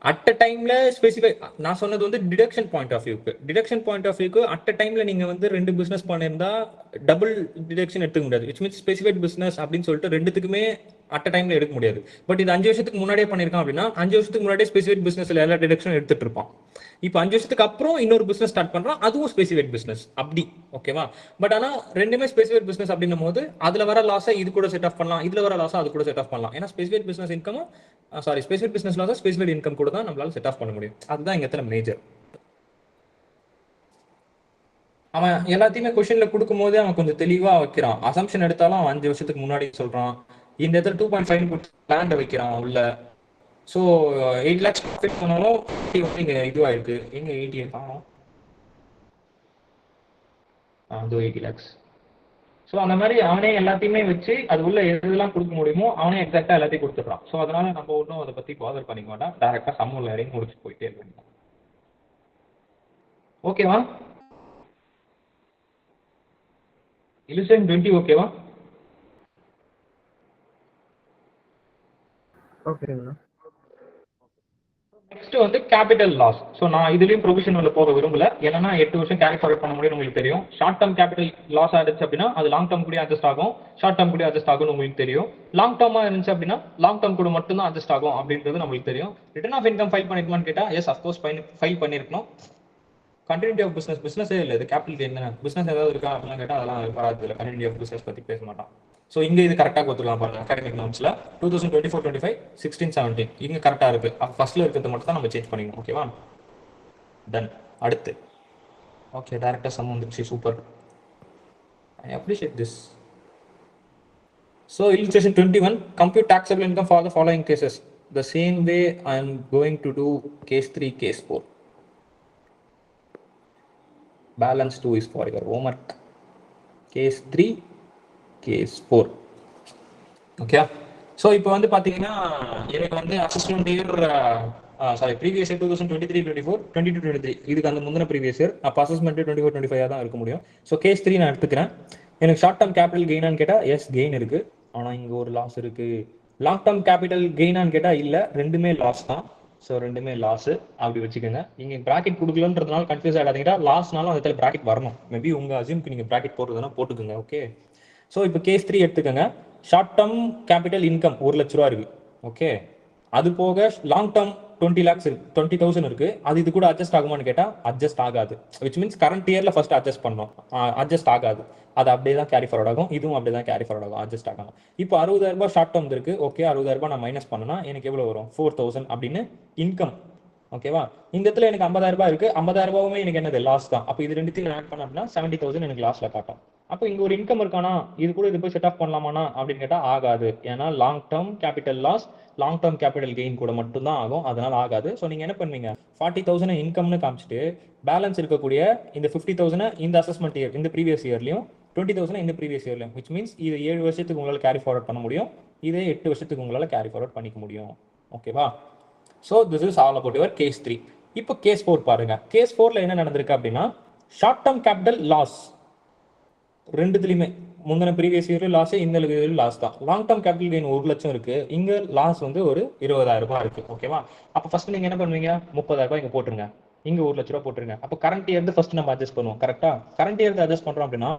அட் அ டைம்ல ஸ்பெசிஃபை, நான் சொன்னது வந்து டிடக்ஷன் பாயிண்ட் ஆஃப் வியூக்கு. டிடக்ஷன் பாயிண்ட் ஆஃப் வியூக்கு அட் அ டைம்ல நீங்க வந்து 2 பிசினஸ் பண்ணியிருந்தா டபுள் டிடக்ஷன் எடுத்துக்க முடியாது. விச் மீன்ஸ் ஸ்பெசிஃபைட் பிசினஸ் அப்படின்னு சொல்லிட்டு 2த்துக்குமே அட் அ டைம்ல எடுக்க முடியாது. பட் இது 5 வருஷத்துக்கு முன்னாடியே பண்ணியிருக்கான் அப்படின்னா 5 வருஷத்துக்கு முன்னாடியே ஸ்பெசிஃபைட் பிசினஸ்ல எல்லா டிடக்ஷனும் எடுத்துட்டு இருப்பான். இப்போ 5 வருஷத்துக்கு அப்புறம் இன்னொரு பிசினஸ் ஸ்டார்ட் பண்றான், அதுவும் ஸ்பெசிஃபைட் பிசினஸ் அப்படி. ஓகேவா? பட் ஆனா ரெண்டுமே ஸ்பெசிஃபைட் பிசினஸ் அப்படின்னும் போது அதுல வர லாஸை இது கூட செட் ஆஃப் பண்ணலாம், இதுல வர லாஸை அது கூட செட் ஆஃப் பண்ணலாம். ஏன்னா specified business income specified business லாஸை ஸ்பெசிஃபைட் இன்கம் கூட தான் நம்மளால செட் ஆஃப் பண்ண முடியும். அதுதான் இங்க எத்தனை மேஜர். அவன் எல்லாத்தையுமே கொஸ்டின்ல கொடுக்கும் போதே அவன் கொஞ்சம் தெளிவா வைக்கிறான். அசம்ஷன் எடுத்தாலும் அவன் 5 வருஷத்துக்கு முன்னாடி சொல்றான். இந்த இடத்துல 2.5 லேண்ட் வைக்கிறான் உள்ள. ஸோ 8 lakhs ப்ராஃபிட் பண்ணாலும் இங்க இதுவாயிருக்கு. எங்க 80 காணும், அது 80 lakhs. ஸோ அந்த மாதிரி அவனே எல்லாத்தையுமே வச்சு அது உள்ள எதெல்லாம் கொடுக்க முடியுமோ அவனே எக்ஸாக்டா எல்லாத்தையும் கொடுத்துட்றான். ஸோ அதனால நம்ம ஒன்றும் அதை பத்தி பாதர் பண்ணிக்க மாட்டான், டேரக்டா சம்மூல இறங்கி முடிச்சு போயிட்டே இருக்கோம். ஓகேவா? இல்லுஸ்ட்ரேஷன் 20 ஓகேவா? ஓகேங்களா. நெக்ஸ்ட் வந்து கேபிட்டல் லாஸ். ஸோ நான் இதுலயும் ப்ரொவிஷன் உள்ள போக விரும்பல, ஏன்னா 8 வருஷம் கேரி ஃபார்வர்ட் பண்ண முடியும் உங்களுக்கு தெரியும். ஷார்ட் டேர்ம் கேபிட்டல் லாஸ் ஆயிடுச்சு அப்படின்னா அது லாங் டேர்ம் கூட அட்ஜஸ்ட் ஆகும், ஷார்ட் டேர்ம் கூட அட்ஜஸ்ட் ஆகும்னு உங்களுக்கு தெரியும். லாங் டேர்மா இருந்துச்சு அப்படின்னா லாங் டேர்ம் கூட மட்டும் தான் அட்ஜஸ்ட் ஆகும் அப்படின்றது நம்மளுக்கு தெரியும். ரிட்டர்ன் ஆஃப் இன்கம் ஃபைல் பண்ணிருக்கலாம்னு கேட்டா எஸ் அஃப்கோர்ஸ் ஃபைல் பண்ணிருக்கணும். கண்டினியூட்டி ஆஃப் பிசினஸே இல்லை, இது கேபிட்டல் என்ன பிசினஸ் ஏதாவது இருக்கா அப்படிலாம் கேட்டால் அதெல்லாம் வராது. இல்லை, கண்டினியூட்டி ஆஃப் பிசினஸ் பற்றி பேச மாட்டான். ஸோ இங்கே இது கரெக்டாக கொடுத்துருக்கலாம் பாருங்க. அகாடமிக் நோட்ஸில் 2024-25 16-17 இங்கே கரெக்டாக இருக்கு. ஃபர்ஸ்ட்ல இருக்கிறது மட்டும் தான் நம்ம சேஞ்ச் பண்ணிக்கணும். ஓகேவா? டன். அடுத்து ஓகே, டேரக்டாக சம் வந்துருச்சு. Super, I appreciate this. So illustration 21, compute taxable income for the following cases. The same way I am going to do case 3, case 4. Balance 2 is for your homework. Case 3, case 4. Okay. So இப்போ வந்து பார்த்தீங்கன்னா எனக்கு வந்து assistant year previous year 2023-24, 22-23 இதுக்கு அந்த முந்தின previous year. அப்போ assessment 24-25 தான் இருக்க முடியும். ஸோ கேஸ் 3 நான் எடுத்துக்கிறேன். எனக்கு ஷார்ட் டேர்ம் கேபிட்டல் கெயினான்னு கேட்டால் எஸ் கெயின் இருக்கு, ஆனால் இங்கே ஒரு லாஸ் இருக்கு. லாங் டேர்ம் கேபிட்டல் கெயினான்னு கேட்டால் இல்லை, ரெண்டுமே லாஸ் தான். ஸோ ரெண்டுமே லாஸ் அப்படி வச்சுக்கோங்க. நீங்கள் ப்ராக்கெட் கொடுக்கலன்றதுனால கன்ஃபியூஸ் ஆகிடாதீங்கன்னா, லாஸ்னாலும் அந்த ப்ராக்கெட் வரணும். மேபி உங்கள் அசியூம்க்கு நீங்கள் ப்ராக்கெட் போடுறதுனா போட்டுக்கோங்க. ஓகே. ஸோ இப்போ கேஸ் 3 எடுத்துக்கோங்க. ஷார்ட் டேர்ம் கேபிட்டல் இன்கம் 1 லட்ச ரூபா இருக்கு. ஓகே. அது போக லாங் டேர்ம் 20 lakhs இருக்கு, 20,000 இருக்கு. அது இது கூட அட்ஜஸ்ட் ஆகுமான்னு கேட்டால் அட்ஜஸ்ட் ஆகாது. விச் மீன்ஸ் கரண்ட் இயர்ல ஃபர்ஸ்ட் அட்ஜஸ்ட் பண்ணோம், அட்ஜஸ்ட் ஆகாது. அது அப்படியே தான் கேரி ஃபார்வர்ட் ஆகும். இதுவும் அப்படியே தான் கேரி ஃபார்வர்ட் ஆகும், அட்ஜஸ்ட் ஆகாமல். இப்போ 60,000 ரூபாய் ஷார்ட் டேர்ம் இருக்கு. ஓகே, 60,000 ரூபாய் நான் மைனஸ் பண்ணனா எனக்கு எவ்வளோ வரும்? 4,000 அப்படின்னு இன்கம். ஓகேவா? இந்த இடத்துல எனக்கு 50,000 ரூபாய் இருக்கு. 50,000 ரூபாயுமே எனக்கு என்னது? லாஸ் தான். அப்போ இது ரெண்டுத்தையும் ஆட் பண்ண அப்படின்னா 70,000 எனக்கு லாஸ்ல காட்டும். அப்போ இங்க ஒரு இன்கம் இருக்கானா, இது கூட இது போய் செட் ஆஃப் பண்ணலாமானா அப்படின்னு கேட்டா ஆகாது. ஏன்னா long term capital loss long term capital gain கூட மட்டும் தான் ஆகும், அதனால ஆகாது. ஸோ நீங்க என்ன பண்ணுவீங்க? 40,000 இன்கம்னு காமிச்சிட்டு பேலன்ஸ் இருக்கக்கூடிய இந்த 50,000 இந்த அசஸ்மெண்ட் இயர் இந்த ப்ரீவியஸ் இயர்லையும் 20,000 இந்த ப்ரீவியஸ் இயர்லையும், விச் மீன்ஸ் இது 7 வருஷத்துக்கு உங்களால் கேரி ஃபார்வர்ட் பண்ண முடியும், இதே 8 வருஷத்துக்கு உங்களால் கேரி ஃபார்வர்ட் பண்ணிக்க முடியும். ஓகேவா? So this is all about your case 3. இப்போ கேஸ் 4 பாருங்க. கேஸ் 4ல என்ன நடந்திருக்கு அப்படின்னா, ஷார்ட் டேர்ம் கேபிட்டல் லாஸ் ரெண்டுத்துலையுமே முந்தின ப்ரீவியஸ் இயர் லாஸ், இந்த இயர் லாஸ் தான். லாங் டேர்ம் கேபிட்டல் கெயின் 1 லட்சம் இருக்கு, இங்க லாஸ் வந்து ஒரு 20,000 ரூபாய் இருக்கு. ஓகேவா? அப்ப ஃபர்ஸ்ட் நீங்க என்ன பண்ணுவீங்க? 30,000 ரூபாய் இங்க போட்டுருங்க, இங்க 1 லட்ச ரூபாய் போட்டுருங்க. அப்ப கரண்ட் இயர் ஃபர்ஸ்ட் நம்ம அட்ஜஸ்ட் பண்ணுவோம். கரெக்டா? கரண்ட் இயர் அட்ஜஸ்ட் பண்றோம் அப்படின்னா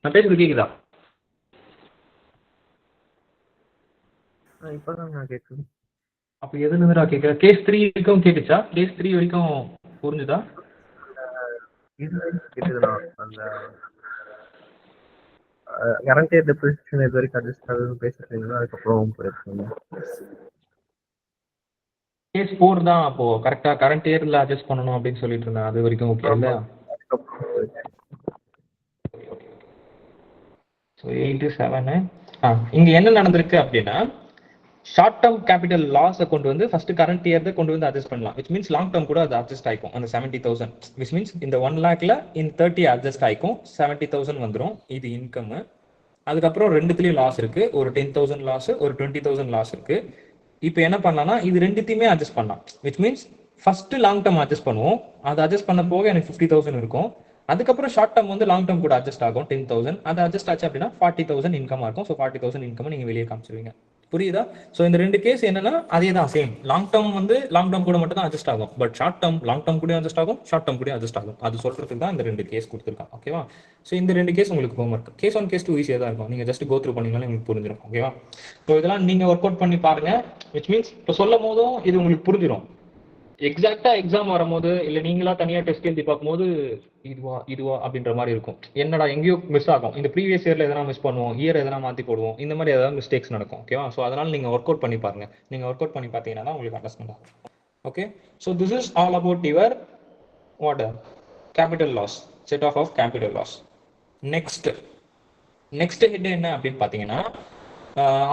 நான் பேசுறது கேக்குதா? இப்பதான் நான் கேட்குது. அப்ப எதுல இருந்துடா கேக்குற? கேஸ் 3 வரைக்கும் கேட்டுச்சா? கேஸ் 3 வரைக்கும் புரிஞ்சுதா? இது வரைக்கும் கேட்டதுண்ணா. அந்த கரண்ட் இயர் டெப்ரிசியேஷன் இது வரைக்கும் அட்ஜஸ்ட் ஆகுதுன்னு பேசிட்டீங்களா? அதுக்கப்புறம் போயிருக்கீங்க. கேஸ் 4 தான். அப்போ கரெக்டா கரண்ட் இயர்ல அட்ஜஸ்ட் பண்ணணும் அப்படின்னு சொல்லிட்டு இருந்தேன். அது வரைக்கும் ஓகே இல்ல? அதுக்கப்புறம் போயிருக்கேன். ஸோ 8, 7 இங்க என்ன நடந்திருக்கு அப்படின்னா, ஷார்ட் டேர்ம் கேபிட்டல் லாஸை கொண்டு வந்து ஃபர்ஸ்ட் கரண்ட் இயர் கொண்டு வந்து அட்ஜஸ்ட் பண்ணலாம். விச் மீன்ஸ் லாங் டேர்ம் கூட அது அட்ஜஸ்ட் ஆயிக்கும். அந்த 70,000 விச் மீன்ஸ் இந்த 1 lakhல இந்த 30 அட்ஜஸ்ட் ஆயிக்கும், 70,000 வந்துடும். இது இன்கம். அதுக்கப்புறம் ரெண்டுத்துலயும் லாஸ் இருக்கு. ஒரு 10,000 லாஸ், ஒரு 20,000 லாஸ் இருக்கு. இப்போ என்ன பண்ணலாம்னா இது ரெண்டுத்தையுமே அட்ஜஸ்ட் பண்ணலாம். Which means first long term adjust பண்ணுவோம். அது அட்ஜஸ்ட் பண்ண போக எனக்கு 50,000 இருக்கும். அதுக்கப்புறம் ஷார்ட் டேர்ம் வந்து லாங் டேர்ம் கூட அட்ஜஸ்ட் ஆகும் 10,000. அது அட்ஜஸ்ட் ஆச்சு அப்படின்னா 40,000 இன்கம் இருக்கும். ஸோ 40,000 இன்கம் நீங்க வெளியே காமிச்சிருவீங்க. புரியுதா? ஸோ இந்த ரெண்டு கேஸ் என்னன்னா அதே தான், சேம். லாங் டேர்ம் வந்து லாங் டேர்ம் கூட மட்டும் தான் அட்ஜஸ்ட் ஆகும். But short term long term கூட அட்ஜஸ்ட் ஆகும், ஷார்ட் டேர்ம் கூட அட்ஜஸ்ட் ஆகும். அது சொல்றதுக்கு தான் இந்த ரெண்டு கேஸ் கொடுத்துருக்காங்க. ஓகேவா? ஸோ இந்த ரெண்டு கேஸ் உங்களுக்கு ஹோம்ஒர்க். கேஸ் 1, கேஸ் 2 ஈஸியாக தான் இருக்கும். நீங்க ஜஸ்ட் கோ த்ரூ பண்ணீங்கனாலும் உங்களுக்கு புரிஞ்சிடும். ஓகேவா? ஸோ இதெல்லாம் நீங்க ஒர்க் அவுட் பண்ணி பாருங்க. விச் மீன்ஸ் இப்போ சொல்லும் போதும் இது உங்களுக்கு புரிஞ்சிடும். எக்ஸாக்டா எக்ஸாம் வரும்போது இல்ல நீங்களா தனியா டெஸ்ட் எழுதி பார்க்கும்போது இதுவா அப்படின்ற மாதிரி இருக்கும். என்னடா எங்கேயோ மிஸ் ஆகும். இந்த ப்ரீவியஸ் இயர்ல எதனா மிஸ் பண்ணுவோம், இயர் எதனா மாத்தி போடுவோம், இந்த மாதிரி ஏதாவது மிஸ்டேக்ஸ் நடக்கும். ஓகேவா? ஸோ அதனால நீங்க ஒர்க் அவுட் பண்ணி பாருங்க. நீங்க ஒர்க் அவுட் பண்ணி பார்த்தீங்கன்னா தான் உங்களுக்கு அண்டர்ஸ்டாண்ட் ஆகும். Okay. So this is all about your what capital loss, set off capital loss. Next head என்ன அப்படின்னு பார்த்தீங்கன்னா,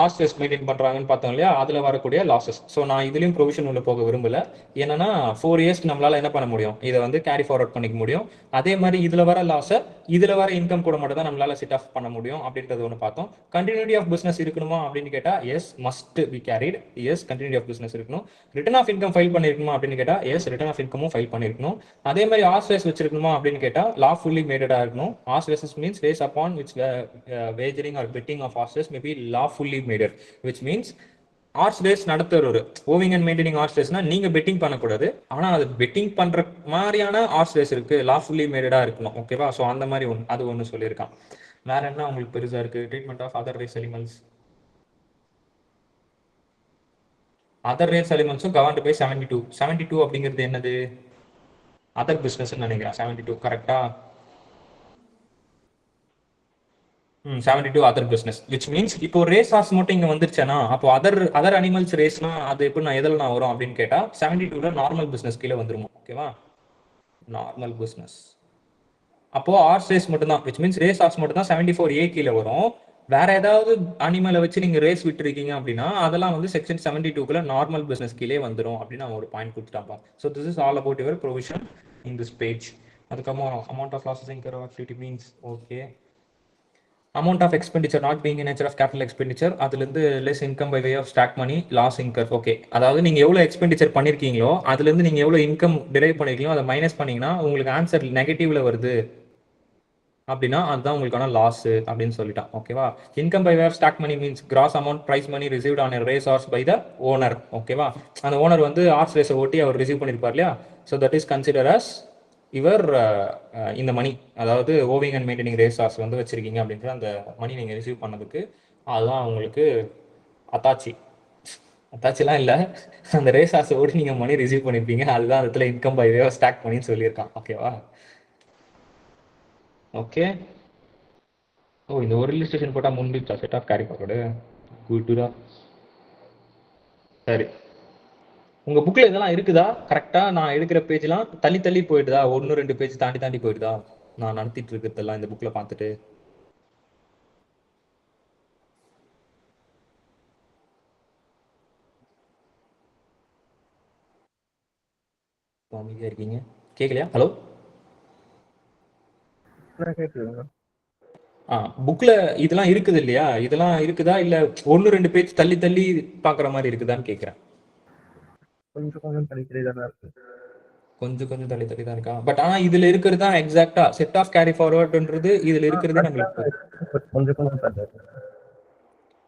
ஆர்ஸ்வேஸ் மெயின்டைன் பண்றாங்கன்னு பார்த்தோம் இல்லையா, அதுல வரக்கூடிய லாசஸ். ஸோ நான் இதுலயும் ப்ரொவிஷன் உள்ள போக விரும்பல. என்னன்னா 4 இயர்ஸ்க்கு நம்மளால என்ன பண்ண முடியும், இதை வந்து கேரி ஃபார்வர்ட் பண்ணிக்க முடியும். அதே மாதிரி இதுல வர லாஸை இதுல வர இன்கம் கூட மட்டும் தான் நம்மளால செட் ஆஃப் பண்ண முடியும் அப்படின்றது ஒன்று பார்த்தோம். கண்டினியூட்டி ஆஃப் பிசினஸ் இருக்கணுமா அப்படின்னு கேட்டா yes, must be carried. Yes, continuity of business இருக்கணும். ரிட்டர்ன் ஆஃப் இன்கம் ஃபைல் பண்ணிருக்கணுமா அப்படின்னு கேட்டா எஸ், ரிட்டர்ன் ஆஃப் இன்கமும் ஃபைல் பண்ணிருக்கணும். அதே மாதிரி ஆர்ஸ்வேஸ் வச்சிருக்கணுமா அப்படின்னு கேட்டா லாஃபுல்லி மேடடா இருக்கணும். Horse races means races upon which wagering or betting of horses may be lawfully made, which means horse race நடத்துறவர் ஓவிங் அண்ட் மெயின்டைனிங் ஹார்ஸ் ரேஸ்னா நீங்க பெட்டிங் பண்ணக்கூடாது, ஆனா அது பெட்டிங் பண்ற மாதிரியான ஹார்ஸ் ரேஸ் இருக்கு, லாஃபுல்லி மேடடா இருக்கணும். ஓகேவா? ஸோ அந்த மாதிரி ஒன்று, அது ஒன்று சொல்லியிருக்கான். வேற என்ன உங்களுக்கு பெருசா இருக்கு? Treatment of other race elements. Other race எலிமெண்ட்ஸும் கவர்ன்டு பை 72. 72 அப்படிங்கிறது என்னது? அதர் பிசினஸ் நினைக்கிறேன். 72 கரெக்டா? 72 அதர் பிசினஸ், விச் மீன்ஸ் இப்போ ரேஸ் ஹார்ஸ் மட்டும் இங்க வந்துருச்சேனா, அப்போ அதர் அனிமல்ஸ் ரேஸ்னா அது எப்படி நான் எதில் நான் வரும் அப்படின்னு கேட்டா 72ல நார்மல் பிசினஸ் கீழே வந்துருமா? ஓகேவா? Normal business. அப்போ ஹார்ஸ் ரேஸ் மட்டும் தான், விச் மீன்ஸ் ரேஸ் ஹார்ஸ் மட்டும் தான் 74A கீழே வரும். வேற ஏதாவது அனிமலை வச்சு நீங்க ரேஸ் விட்டுருக்கீங்க அப்படின்னா அதெல்லாம் வந்து செக்ஷன் 72க்குள்ள நார்மல் பிசினஸ் கீழே வந்துடும் அப்படின்னு அவன் ஒரு பாயிண்ட் கொடுத்துட்டாப்பா. So this is all about your provision in this page. அதுக்கப்புறம் amount of losses incur activity means okay. Amount of expenditure not being in nature of capital expenditure, அதுலேருந்து less income by way of stack money, loss incur. Okay, அதாவது நீங்க எவ்வளோ expenditure பண்ணிருக்கீங்களோ அதுலேருந்து நீங்க எவ்வளோ income drive பண்ணிருக்கீங்களோ அதை minus பண்ணீங்கன்னா உங்களுக்கு ஆன்சர் நெகட்டிவ்ல வருது அப்படின்னா அதுதான் உங்களுக்கான லாஸ் அப்படின்னு சொல்லிட்டான். ஓகேவா? Income by way of stake money means gross amount prize money received on race horse by the owner. ஓகேவா? அந்த ஓனர் வந்து ஹார்ஸ் ரேஸை ஓட்டி அவர் ரிசீவ் பண்ணிருப்பார் இல்லையா? So that is consider as இவர் இந்த மணி, அதாவது owning and maintaining race horse வந்து வச்சிருக்கீங்க அப்படின்ற அந்த மணி நீங்கள் ரிசீவ் பண்ணதுக்கு அதுதான் உங்களுக்கு அத்தாச்சி. அத்தாச்சிலாம் இல்லை, அந்த ரேஸ் ஹார்ஸை ஓடி நீங்கள் மணி ரிசீவ் பண்ணியிருப்பீங்க, அதுதான் இடத்துல income by way of stake மணின்னு சொல்லியிருக்கான். ஓகேவா? ஓகே. ஓ, இந்த ஒரு ரிலிஸ்ட்ரேஷன் போட்டால் முடிஞ்சிச்சா செட் ஆஃப் கேரி ஃபார்வர்டு? குட்டுடா. சரி, உங்க புக்ல இதெல்லாம் இருக்குதா? கரெக்டா நான் எடுக்கிற பேஜ்லாம் தள்ளி தள்ளி போயிடுதா? 1-2 பேஜ் தாண்டி தாண்டி போயிடுதா நான் நடத்திட்டு இருக்கிறதெல்லாம் இந்த புக்ல பார்த்துட்டு? அமைதியா இருக்கீங்க, கேட்கலையா? ஹலோ, புக்ல இதெல்லாம் இருக்குது இல்லையா? இதெல்லாம் இருக்குதா இல்ல 1-2 பேஜ் தள்ளி தள்ளி பாக்குற மாதிரி இருக்குதான்னு கேக்குறேன். கொஞ்சம் கொஞ்சம் தள்ளி தள்ளி தானே இருக்கு. கொஞ்சம் கொஞ்சம் தள்ளி தள்ளி தான் இருக்கா? பட் ஆனா இதுல இருக்கிறது தான் எக்ஸாக்டா செட் ஆஃப் கேரி ஃபார்வர்ட்ன்றது இதுல இருக்கிறது நம்மளுக்கு கொஞ்சம் கொஞ்சம் தள்ளி இருக்கு.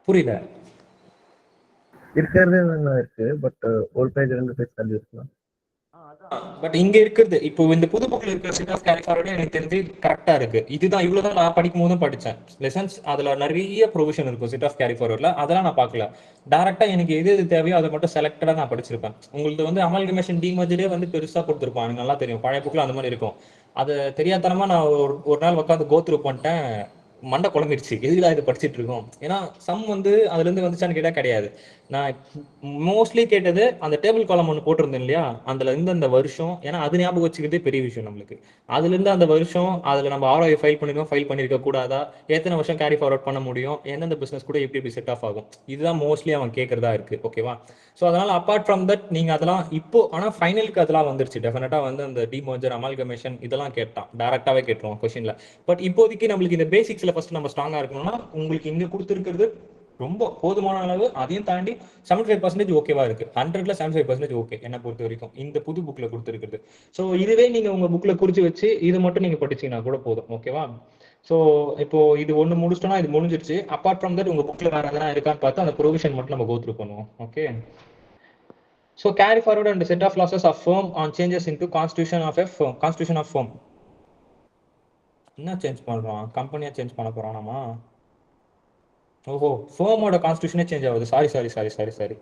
புரியல. இருக்கிறதே இருக்கு, பட் ஒரு பேஜ் 2 பேஜ் தள்ளி இருக்கலாம். பட் இங்க இருக்கிறது இப்போ இந்த புது புக்ல இருக்கிற செட் ஆஃப் கேரி ஃபார்வர்டு எனக்கு தெரிஞ்சு கரெக்டா இருக்கு. இதுதான், இவ்வளவுதான் நான் படிக்கும் போதும் படிச்சேன் லெசன்ஸ். அதுல நிறைய ப்ரொவிஷன் இருக்கும் செட் ஆஃப் கேரி ஃபார்வர்ட்ல, அதெல்லாம் நான் பார்க்கல. டேரக்டா எனக்கு எது எது தேவையோ அதை மட்டும் செலக்டடா நான் படிச்சிருப்பேன். உங்களுக்கு வந்து அமால்கமேஷன் டிமர்ஜரே வந்து பெருசா கொடுத்துருப்பான், எனக்கு நல்லா தெரியும். பழைய புக்ல அந்த மாதிரி இருக்கும். அது தெரியாதனமா நான் ஒரு நாள் உட்காந்து கோத்ரூ பண்ணிட்டேன், மண்டை குழம்பிடுச்சு. எதுல இது படிச்சுட்டு இருக்கோம்? ஏன்னா சம் வந்து அதுல இருந்து வந்துச்சான்னு கேட்டா கிடையாது. நான் மோஸ்ட்லி கேட்டது அந்த டேபிள் காலம் ஒன்று போட்டிருந்தேன் இல்லையா, அதுல இருந்து அந்த வருஷம், ஏன்னா அது ஞாபகம் வச்சுக்கிறதே பெரிய விஷயம் நம்மளுக்கு. அதுல இருந்து அந்த வருஷம், அதுல நம்ம ஆர்ஓஐ ஃபைல் பண்ணிருக்கோம், ஃபைல் பண்ணிருக்க கூடாதா, எத்தனை வருஷம் கேரி ஃபார்வர்ட் பண்ண முடியும், எந்தெந்த பிசினஸ் கூட எப்படி செட் ஆஃப் ஆகும், இதுதான் மோஸ்ட்லி அவன் கேட்கறதா இருக்கு. ஓகேவா? ஸோ அதனால அப்பார்ட் ஃப்ரம் தட் நீங்க அதெல்லாம் இப்போ, ஆனா ஃபைனலுக்கு அதெல்லாம் வந்துருச்சு டெஃபினட்டா. வந்து அந்த டிமர்ஜர், அமால்கமேஷன் இதெல்லாம் கேட்டான், டேரக்டாவே கேட்டுருவோம் கொஸ்டின்ல. பட் இப்போதைக்கு நம்மளுக்கு இந்த பேசிக்ஸ்ல ஃபர்ஸ்ட் நம்ம ஸ்ட்ராங்கா இருக்கணும்னா உங்களுக்கு இங்க கொடுத்துருக்கிறது ரொம்ப போதுமான அளவு. அதையும் தாண்டி 75% ஓகேவா இருக்கு. 100ல 75% ஓகே என்ன பொறுத்த வரைக்கும் இந்த புது புக்ல கொடுத்துருக்குது. ஸோ இதுவே நீங்க உங்க புக்ல குறிச்சு வச்சு இது மட்டும் நீங்க படிச்சீங்கன்னா கூட போதும். ஓகேவா? ஸோ இப்போ இது ஒன்று முடிச்சிட்டோம்னா இது முடிஞ்சிருச்சு. அப்பார்ட் ஃப்ரம் தட் உங்க புக்ல வேற எதனா இருக்கான்னு பார்த்து அந்த ப்ரொவிஷன் மட்டும் நம்ம கோத்ரூ பண்ணுவோம். Okay. So carry forward and set off losses of firm on changes into constitution of a firm. Constitution of firm என்ன சேஞ்ச் பண்றோம்? கம்பெனியா சேஞ்ச் பண்ண போறோம் நாம? ஓஹோ, ஃபர்மோட கான்ஸ்டியூஷனே சேஞ்ச் ஆகுது. சாரி,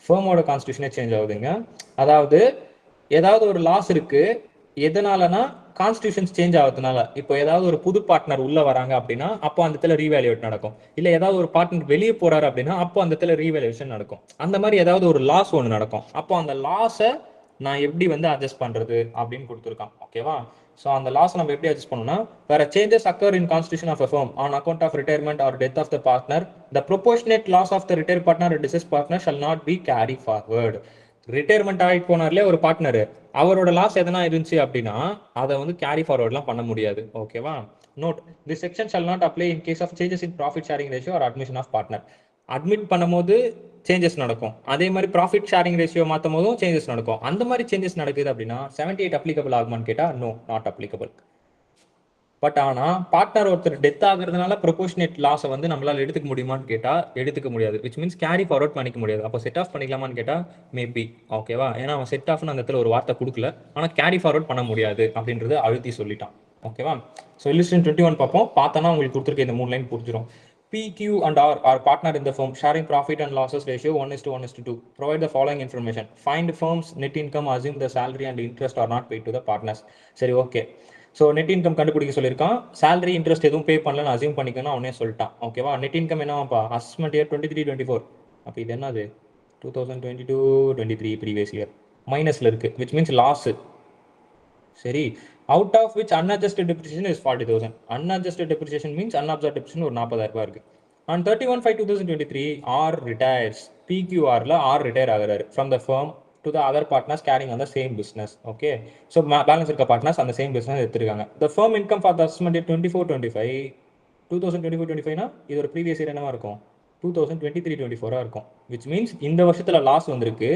ஃபர்மோட கான்ஸ்டியூஷனே சேஞ்ச் ஆகுதுங்க. அதாவது ஏதாவது ஒரு லாஸ் இருக்கு, எதனாலனா கான்ஸ்டியூஷன்ஸ் சேஞ்ச் ஆகுறதுனால. இப்போ ஏதாவது ஒரு புது பார்ட்னர் உள்ள வராங்க அப்படின்னா அப்போ அந்த இடத்துல ரீவேல்யூவேட் நடக்கும். இல்ல ஏதாவது ஒரு பார்ட்னர் வெளியே போறாரு அப்படின்னா அப்போ அந்த இடத்துல ரீவேல்யூவேஷன் நடக்கும். அந்த மாதிரி ஏதாவது ஒரு லாஸ் ஒன்று நடக்கும். அப்போ அந்த லாஸை நான் எப்படி வந்து அட்ஜஸ்ட் பண்றது அப்படின்னு கொடுத்துருக்கான். ஓகேவா? ஸோ அந்த லாஸ் நம்ம எப்படி அட்ஜஸ்ட் பண்ணணும்னா, வேற changes occur in constitution of a firm on account of retirement or death of the partner, the proportionate loss of the retired partner or deceased partner shall not be carried forward. Retirement ஆகிட்டு போனார்ல ஒரு partner, அவரோட loss எதனா இருந்துச்சு அப்படின்னா அதை வந்து carry ஃபார்வர்ட்லாம் பண்ண முடியாது. ஓகேவா? Note, this section shall not apply in case of changes in profit sharing ratio or admission of partner. Admit பண்ணும்போது சேஞ்சஸ் நடக்கும், அதே மாதிரி ப்ராஃபிட் ஷேரிங் ரேஷியோ மாற்றும் போதும் சேஞ்சஸ் நடக்கும். அந்த மாதிரி சேஞ்சஸ் நடக்குது அப்படின்னா 78 அப்ளிகபிள் ஆகுமான்னு கேட்டால் நோ, நாட் அப்ளிகபிள். பட் ஆனால் பார்ட்னர் ஒருத்தர் டெத் ஆகுறதுனால ப்ரொபோஷனேட் லாஸை வந்து நம்மளால் எடுத்துக்க முடியுமான்னு கேட்டால் எடுத்துக்க முடியாது. விச் மீன்ஸ் கேரி ஃபார்வர்ட் பண்ணிக்க முடியாது. அப்போ செட் ஆஃப் பண்ணிக்கலாமான்னு கேட்டால் மேபி. ஓகேவா? ஏன்னா அவன் செட் ஆஃப்னு அந்த இடத்துல ஒரு வார்த்தை கொடுக்கல, ஆனால் கேரி ஃபார்வர்ட் பண்ண முடியாது அப்படின்றது அழுத்தி சொல்லிட்டான். ஓகேவா? ஸோ இல்லுஸ்ட்ரேஷன் 21 பார்ப்போம். பார்த்தோன்னா உங்களுக்கு கொடுத்துருக்க இந்த 3 லைன் புரிஞ்சிடும். P, Q and R are partner in the firm, sharing profit and losses ratio 1:1:2. Provide the following information. Find firm's net income, assume the salary and interest are not paid to the partners. சரி, okay. So net income கண்டுபிடிக்க சொல்லியிருக்கான். Salary interest எதுவும் பே பண்ணலன்னு assume பண்ணிக்கணும் அவனே சொல்லிட்டான். ஓகேவா? Net income என்னவாப்பா? Assessment year 23-24. அப்போ இது என்னது? 2022-23 ப்ரீவியஸ் இயர் மைனஸில் இருக்குது, விச் மீன்ஸ் லாஸு. சரி, out of which unadjusted depreciation is 40,000. Unadjusted depreciation means unabsorbed depreciation ஒரு 40,000 இருக்கு. On 31/5/2023 R retires. PQRல R retire ஆகுறாரு from the firm to the other partners carrying on the same business. Okay, so balance இருக்க partners அந்த same business எடுத்துருக்காங்க. The firm income for the assessment year 24-25 2024-25 னா இது ஒரு previous year என்னவா இருக்கும்? 2023-24 இருக்கும். which means இந்த வருஷத்துல லாஸ் வந்திருக்கு,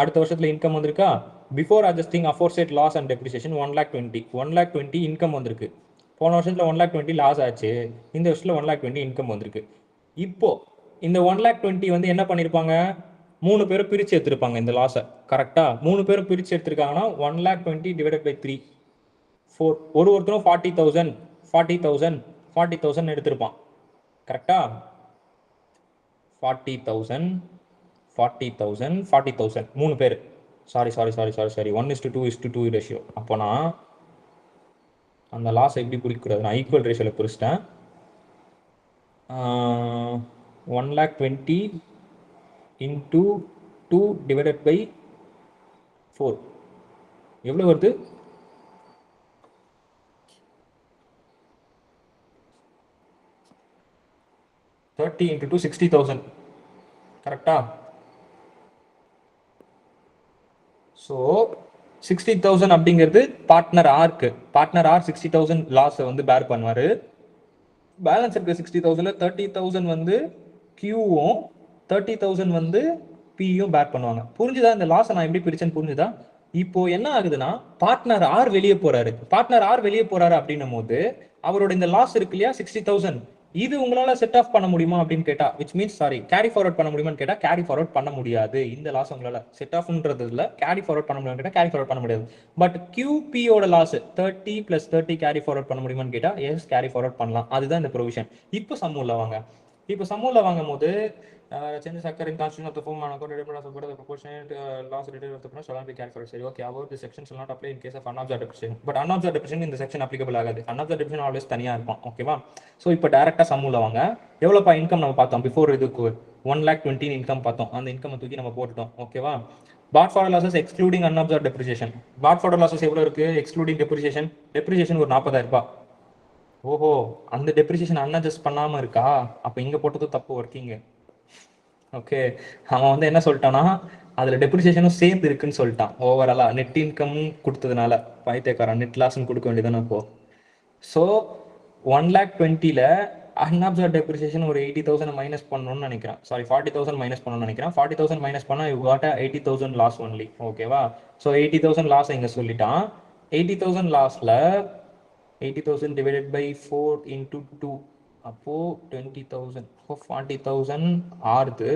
அடுத்த வருஷத்துல இன்கம் வந்திருக்கா. Before adjusting aforesaid loss and depreciation 1,20,000 income வந்திருக்கு. போன வருஷத்துல 1,20,000 லாஸ் ஆச்சு, இந்த வருஷத்துல 1,20,000 இன்கம் வந்திருக்கு. இப்போ இந்த 1,20,000 வந்து என்ன பண்ணிருப்பாங்க? 3 பேரும் பிரிச்சு எடுத்திருப்பாங்க இந்த லாஸை. கரெக்டா? 3 பேரும் பிரிச்சு எடுத்திருக்காங்கன்னா 1,20,000 டிவைடட் பை 3 4. ஒருத்தரும் 40,000 40,000 40,000 எடுத்திருப்பான். கரெக்டா? 40,000 40,000 40,000 3 பேர். Sorry 1:2:2 ratio. அப்போனா அந்த லாஸ் எப்படி பிடிக்கூடாது? நான் ஈக்குவல் ரேஷியோவில் பிரிச்சிட்டேன். 1,20,000 into 2 divided by 4 எவ்வளோ வருது? 30 into 2 60,000. கரெக்டா? ஸோ 60,000 அப்படிங்கிறது பார்ட்னர் ஆர்க்கு. பார்ட்னர் ஆர் 60,000 லாஸை வந்து பேர் பண்ணுவார். பேலன்ஸ் இருக்க 60,000ல 30,000 வந்து கியூவும் 30,000 வந்து பியும் பேர் பண்ணுவாங்க. புரிஞ்சுதா? இந்த லாஸை நான் எப்படி பிரிச்சேன்னு புரிஞ்சுதா? இப்போ என்ன ஆகுதுன்னா, பார்ட்னர் ஆர் வெளியே போறாரு. பார்ட்னர் ஆர் வெளியே போறாரு அப்படின்னும் போது அவரோட இந்த லாஸ் இருக்கு இல்லையா 60,000, இது உங்களால செட் ஆஃப் பண்ண முடியுமா அப்படின்னு கேட்டா, விச் மீன்ஸ் கேரி ஃபார்வர்ட் பண்ண முடியுமான்னு கேட்டா கேரி ஃபார்வர்ட் பண்ண முடியாது. இந்த லாஸ் உங்களால செட் ஆஃப்ன்றதுல கேரி ஃபார்வர்ட் பண்ண முடியுமான்னு கேட்டா கேரி ஃபார்வர்ட் பண்ண முடியாது. பட் QPயோட லாஸ் 30 + 30 கேரி ஃபார்வர்ட் பண்ண முடியுமான்னு கேட்டா எஸ், கேரி ஃபார்வர்ட் பண்ணலாம். அதுதான் இந்த ப்ரொவிஷன். இப்போ சம்மூல வாங்க. இப்போ சம்மூல வாங்கும் போது changes occur in constitution of the firm on account of the proportionate loss related to the firm shall not be carried forward. சரி, okay. about this section shall not apply in case of unobserved depreciation. But unobserved depreciation இந்த section applicable ஆகாது. unobserved depreciation always தனியா இருக்கும். ஓகேவா? So இப்போ டைரக்டா சம்மூல வாங்க. எவ்வளோப்பா income நம்ம பார்த்தோம்? பிஃபோர் இதுக்கு 1,20,000 இன்கம் பார்த்தோம். அந்த இன்கம் தூக்கி நம்ம போட்டுட்டோம். ஓகேவா? பாட் for losses excluding unobserved depreciation. Pot for losses எவ்வளோ இருக்கு? Excluding depreciation. டெப்ரிசியேஷன் ஒரு 40,000 ரூபாய். ஓஹோ, அந்த டெப்ரிசியேஷன் அன்அட்ஜஸ்ட் பண்ணாம இருக்கா? அப்போ இங்க போட்டது தப்பு ஒர்க்கிங். ஓகே, அவன் வந்து என்ன சொல்லிட்டான்னா அதில் டெப்ரிசியேஷனும் சேர்ந்து இருக்குன்னு சொல்லிட்டான். ஓவராலா நெட் இன்கம் கொடுத்ததுனால பைத்தியக்காரன் நெட் லாஸ்ன்னு கொடுக்க வேண்டியதானே இப்போ. ஸோ 1,20,000ல அன்அப்சர்வ் டெப்ரிசியேஷன் ஒரு 80,000 மைனஸ் பண்ணணும்னு நினைக்கிறேன். சாரி, 40,000 மைனஸ் பண்ணணும்னு நினைக்கிறேன். 40,000 மைனஸ் பண்ணால் யூ காட் 80,000 லாஸ் ஒன்லி. ஓகேவா? ஸோ 80,000 லாஸ் இங்கே சொல்லிட்டான். 80,000 லாஸில் 80,000 டிவைடட் பை 4 into 2 அப்போ 20,000. இப்போ 40,000 ஆறுது.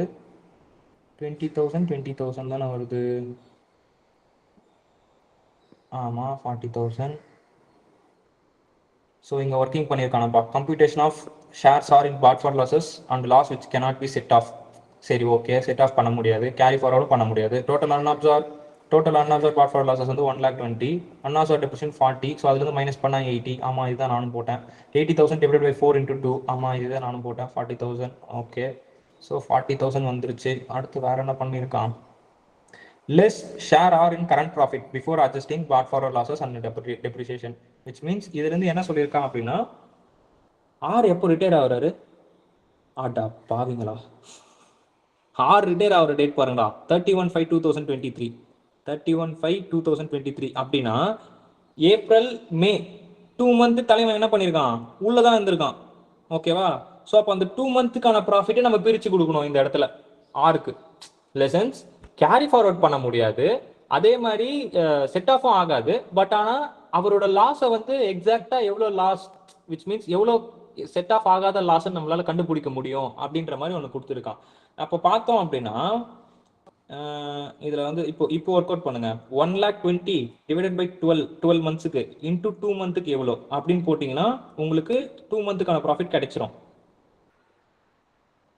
20,000 தானே வருது. ஆமாம், 40,000. ஸோ இங்கே ஒர்க்கிங் பண்ணியிருக்கானப்பா. Computation of shares are in part for losses and loss which cannot be set off. சரி, ஓகே, செட் ஆஃப் பண்ண முடியாது. கேரி ஃபார்வர்டும் பண்ண முடியாது. Total unabsorbed part for losses வந்து 1,20,000. Unabsorbed depreciation 40. ஸோ அதுலேருந்து மைனஸ் பண்ணால் 80. ஆமாம், இதுதான் நானும் போட்டேன். 80,000 டிவைடட் பை 4 into 2. ஆமாம், இதுதான் நானும் போட்டேன். 40,000. ஓகே, ஸோ 40,000 வந்துருச்சு. அடுத்து வேற என்ன பண்ணியிருக்கான்? Less share or in current profit before adjusting but for losses and depreciation. Which means இதுலேருந்து என்ன சொல்லியிருக்கான் அப்படின்னா ஆர் எப்போ ரிட்டையர் ஆகுறாரு, ஆட்டா பாவீங்களா, ஆர் ரிட்டையர் ஆகிற டேட் பாருங்களா 31/5/2023, 31/5/2023 அப்படின்னா ஏப்ரல் மே 2 மந்த் தலைவன் என்ன பண்ணியிருக்கான், உள்ளதான் இருந்திருக்கான். ஓகேவா? ஸோ அப்போ அந்த 2 மந்த்துக்கான ப்ராஃபிட்டை நம்ம பிரித்து கொடுக்கணும் இந்த இடத்துல ஆருக்கு. லெசன்ஸ் கேரி ஃபார்வர்ட் பண்ண முடியாது, அதே மாதிரி செட் ஆஃபும் ஆகாது. பட் ஆனால் அவரோட லாஸை வந்து எக்ஸாக்டா எவ்வளோ லாஸ், விச் மீன்ஸ் எவ்வளோ செட் ஆஃப் ஆகாத லாஸ் நம்மளால கண்டுபிடிக்க முடியும் அப்படின்ற மாதிரி ஒன்று கொடுத்துருக்கான். அப்போ பார்த்தோம் அப்படின்னா இதுல வந்து இப்போ ஒர்க் அவுட் பண்ணுங்க. 1,20,000 டிவைடட் பை 12 மந்த்ஸுக்கு இன்டூ 2 மந்த்துக்கு எவ்வளோ அப்படின்னு போட்டிங்கன்னா உங்களுக்கு 2 மந்த்துக்கான ப்ராஃபிட் கிடைச்சிரும்.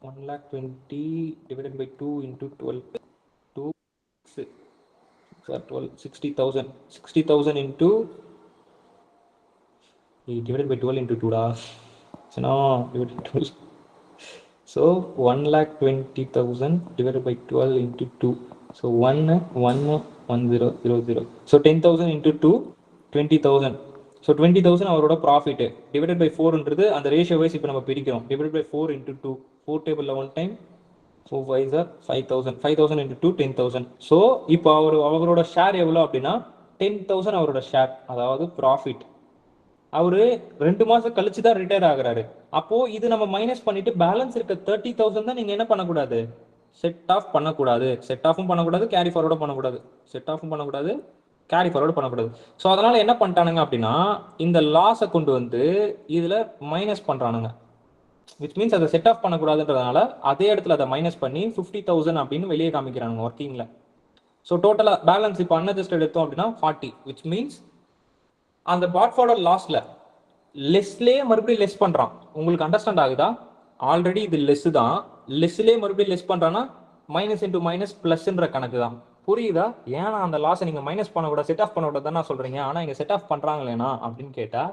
1,20,000 divided by 2 into 12 60,000 60,000 into divided by 12 into 2டா divided 12. So 1,20,000 divided by 12 into 2. So 1,10,000. So 10,000 into 2, 20,000. So 20,000 அவரோட ப்ராஃபிட் டிவைடட் பை 4ன்றது அந்த ரேஷியோ வைஸ் இப்போ நம்ம பிரிக்கிறோம். டிவைடட் பை 4 into 2, 4 டேபிளில் 1 டைம், 4 5 are 5,000. 5,000 into 2, 10,000. ஸோ இப்போ அவரோட ஷேர் எவ்வளோ அப்படின்னா 10,000 அவரோட ஷேர், அதாவது ப்ராஃபிட். அவரு 2 மாசம் கழிச்சு தான் ரிட்டையர் ஆகுறாரு. அப்போ இது நம்ம மைனஸ் பண்ணிட்டு பேலன்ஸ் இருக்க 30,000 தான் நீங்க என்ன பண்ணக்கூடாது, செட் ஆஃப் பண்ணக்கூடாது. செட் ஆஃபும் பண்ணக்கூடாது, கேரி ஃபார்வர்டும் பண்ணக்கூடாது. செட் ஆஃபும் பண்ணக்கூடாது, கேரி ஃபார்வர்டு பண்ணக்கூடாது. ஸோ அதனால என்ன பண்ணிட்டானுங்க அப்படின்னா இந்த லாஸை கொண்டு வந்து இதுல மைனஸ் பண்றானுங்க. விச் மீன்ஸ் அதை செட் ஆஃப் பண்ணக்கூடாதுன்றதுனால அதே இடத்துல அதை மைனஸ் பண்ணி 50,000 அப்படின்னு வெளியே காமிக்கிறானுங்க ஒர்க்கிங்ல. ஸோ டோட்டலா பேலன்ஸ் இப்போ அன்அட்ஜஸ்டட் எடுத்தோம் அப்படின்னா 40, விச் மீன்ஸ் அந்த பாட்ஃபார்வர்ட் லாஸ்ல லெஸ்லேயே மறுபடியும் லெஸ் பண்றான். உங்களுக்கு அண்டர்ஸ்டாண்ட் ஆகுதா? ஆல்ரெடி இது லெஸ் தான், லெஸ்லேயே மறுபடியும் லெஸ் பண்றான்னா மைனஸ் இன்டூ மைனஸ் பிளஸ்ன்ற கணக்கு தான். புரியுதா? ஏன்னா அந்த லாஸை நீங்க மைனஸ் பண்ணக்கூடாது, செட் ஆஃப் பண்ணக்கூடாது தான் சொல்றீங்க. ஆனா இங்க செட் ஆஃப் பண்றாங்களேனா அப்படின்னு கேட்டா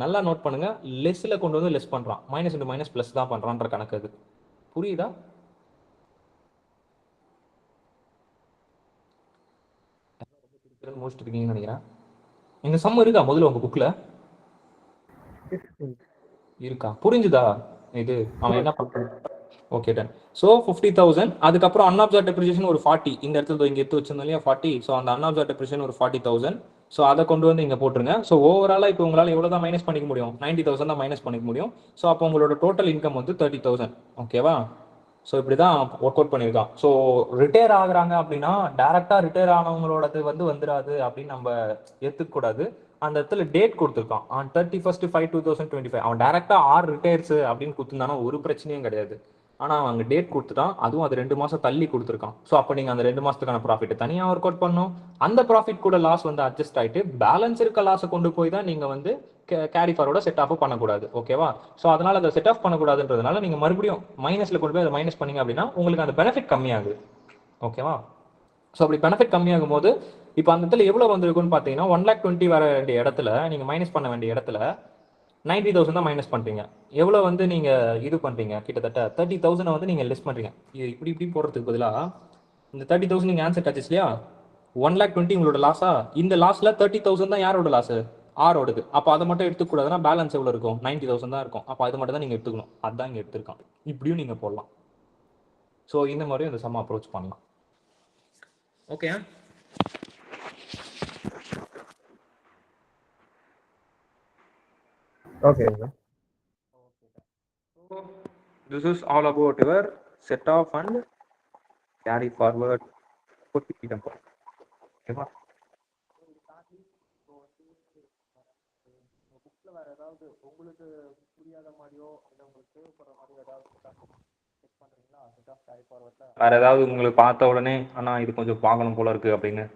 நல்லா நோட் பண்ணுங்க, லெஸ்ல கொண்டு வந்து லெஸ் பண்றான், மைனஸ் இன்டூ மைனஸ் பிளஸ் தான் பண்றான்ற கணக்கு அது. புரியுதா? முடிச்சுட்டு இருக்கீங்கன்னு நினைக்கிறேன். இந்த சம் இருக்கா முதல்ல உங்க புக்ல இருக்கா? புரிஞ்சுதா? இது அவன் என்ன பண்றான்? Okay done. ஸோ 50,000, அதுக்கப்புறம் அன்அப்சர்வ்ட் டெப்ரிசியேஷன் ஒரு 40, இந்த இடத்துல இங்க எடுத்து வச்சிருந்தோம் இல்லையா 40. ஸோ அந்த அன்அப்சர்வ்ட் டெப்ரிசியேஷன் ஒரு 40,000. ஸோ அதை கொண்டு வந்து இங்க போட்டுருங்க. ஸோ ஓவராலா இப்போ உங்களால எவ்வளவு தான் மைனஸ் பண்ணிக்க முடியும், 90,000 தான் மைனஸ் பண்ணிக்க முடியும். ஸோ அப்போ உங்களோட டோட்டல் இன்கம் வந்து 30,000. ஓகேவா? ஸோ இப்படிதான் ஒர்க் அவுட் பண்ணியிருக்கான். ஸோ ரிட்டையர் ஆகுறாங்க அப்படின்னா டைரக்டா ரிட்டையர் ஆனவங்களோடது வந்துடாது அப்படின்னு நம்ம ஏற்றுக்கூடாது. அந்த இடத்துல டேட் கொடுத்துருக்கான் ஆன் 31/5/2025. அவன் டைரக்டா ஆர் ரிட்டையர்ஸ் அப்படின்னு கொடுத்துருந்தானா ஒரு பிரச்சனையும் கிடையாது. ஆனால் அவன் அங்கே டேட் கொடுத்துட்டான், அதுவும் அது 2 மாதம் தள்ளி கொடுத்துருக்கான். ஸோ அப்போ நீங்கள் அந்த 2 மாதத்துக்கான ப்ராஃபிட் தனியாக ஒர்க் அவுட் பண்ணணும். அந்த ப்ராஃபிட் கூட லாஸ் வந்து அட்ஜஸ்ட் ஆகிட்டு பேலன்ஸ் இருக்க லாஸை கொண்டு போய் தான் நீங்கள் வந்து கேரி ஃபார்வர்டா செட் ஆஃப் பண்ணக்கூடாது. ஓகேவா? ஸோ அதனால அதை செட் ஆஃப் பண்ணக்கூடாதுன்றதுனால நீங்கள் மறுபடியும் மைனஸில் கொண்டு போய் அதை மைனஸ் பண்ணீங்க அப்படின்னா உங்களுக்கு அந்த பெனிஃபிட் கம்மியாகுது. ஓகேவா? ஸோ அப்படி பெனிஃபிட் கம்மியாகும் போது இப்போ அந்த இடத்துல எவ்வளோ வந்திருக்குன்னு பார்த்தீங்கன்னா 1,20,000 வர வேண்டிய இடத்துல நீங்கள் மைனஸ் பண்ண வேண்டிய இடத்துல 90,000 தான் மைனஸ் பண்ணுறீங்க. எவ்வளோ வந்து நீங்கள் இது பண்ணுறீங்க, கிட்டத்தட்ட 30,000 வந்து நீங்கள் லெஸ் பண்ணுறீங்க. இது இப்படி போடுறதுக்கு பதிலாக இந்த 30,000 நீங்கள் ஆன்சர் கிடச்சிச்சு இல்லையா, 1,20,000 உங்களோட லாஸா, இந்த லாஸில் 30,000 தான் யாரோட லாஸு, ஆரோடுது. அப்போ அதை மட்டும் எடுத்துக்கூடாதுன்னா பேலன்ஸ் எவ்வளோ இருக்கும், 90,000 தான் இருக்கும். அப்போ அது மட்டும் தான் நீங்கள் எடுத்துக்கணும். அதுதான் இங்கே எடுத்துருக்கான். இப்படியும் நீங்கள் போடலாம். ஸோ இந்த மாதிரியும் இந்த சம் அப்ரோச் பண்ணலாம். Okay. Okay. So this is all about your set off and carry forward. ஓகேவா? வேற ஏதாவது உங்களுக்கு புரியாத மாதிரியோ இல்லை உங்களுக்கு தேவைப்படுற மாதிரியோ ஏதாவது செக் பண்றீங்களா? செட் ஆஃப் கேரி ஃபார்வர்ட்ல வேற ஏதாவது உங்களுக்கு பார்த்த உடனே ஆனா இது கொஞ்சம் பார்க்கணும் போல இருக்கு அப்படின்னு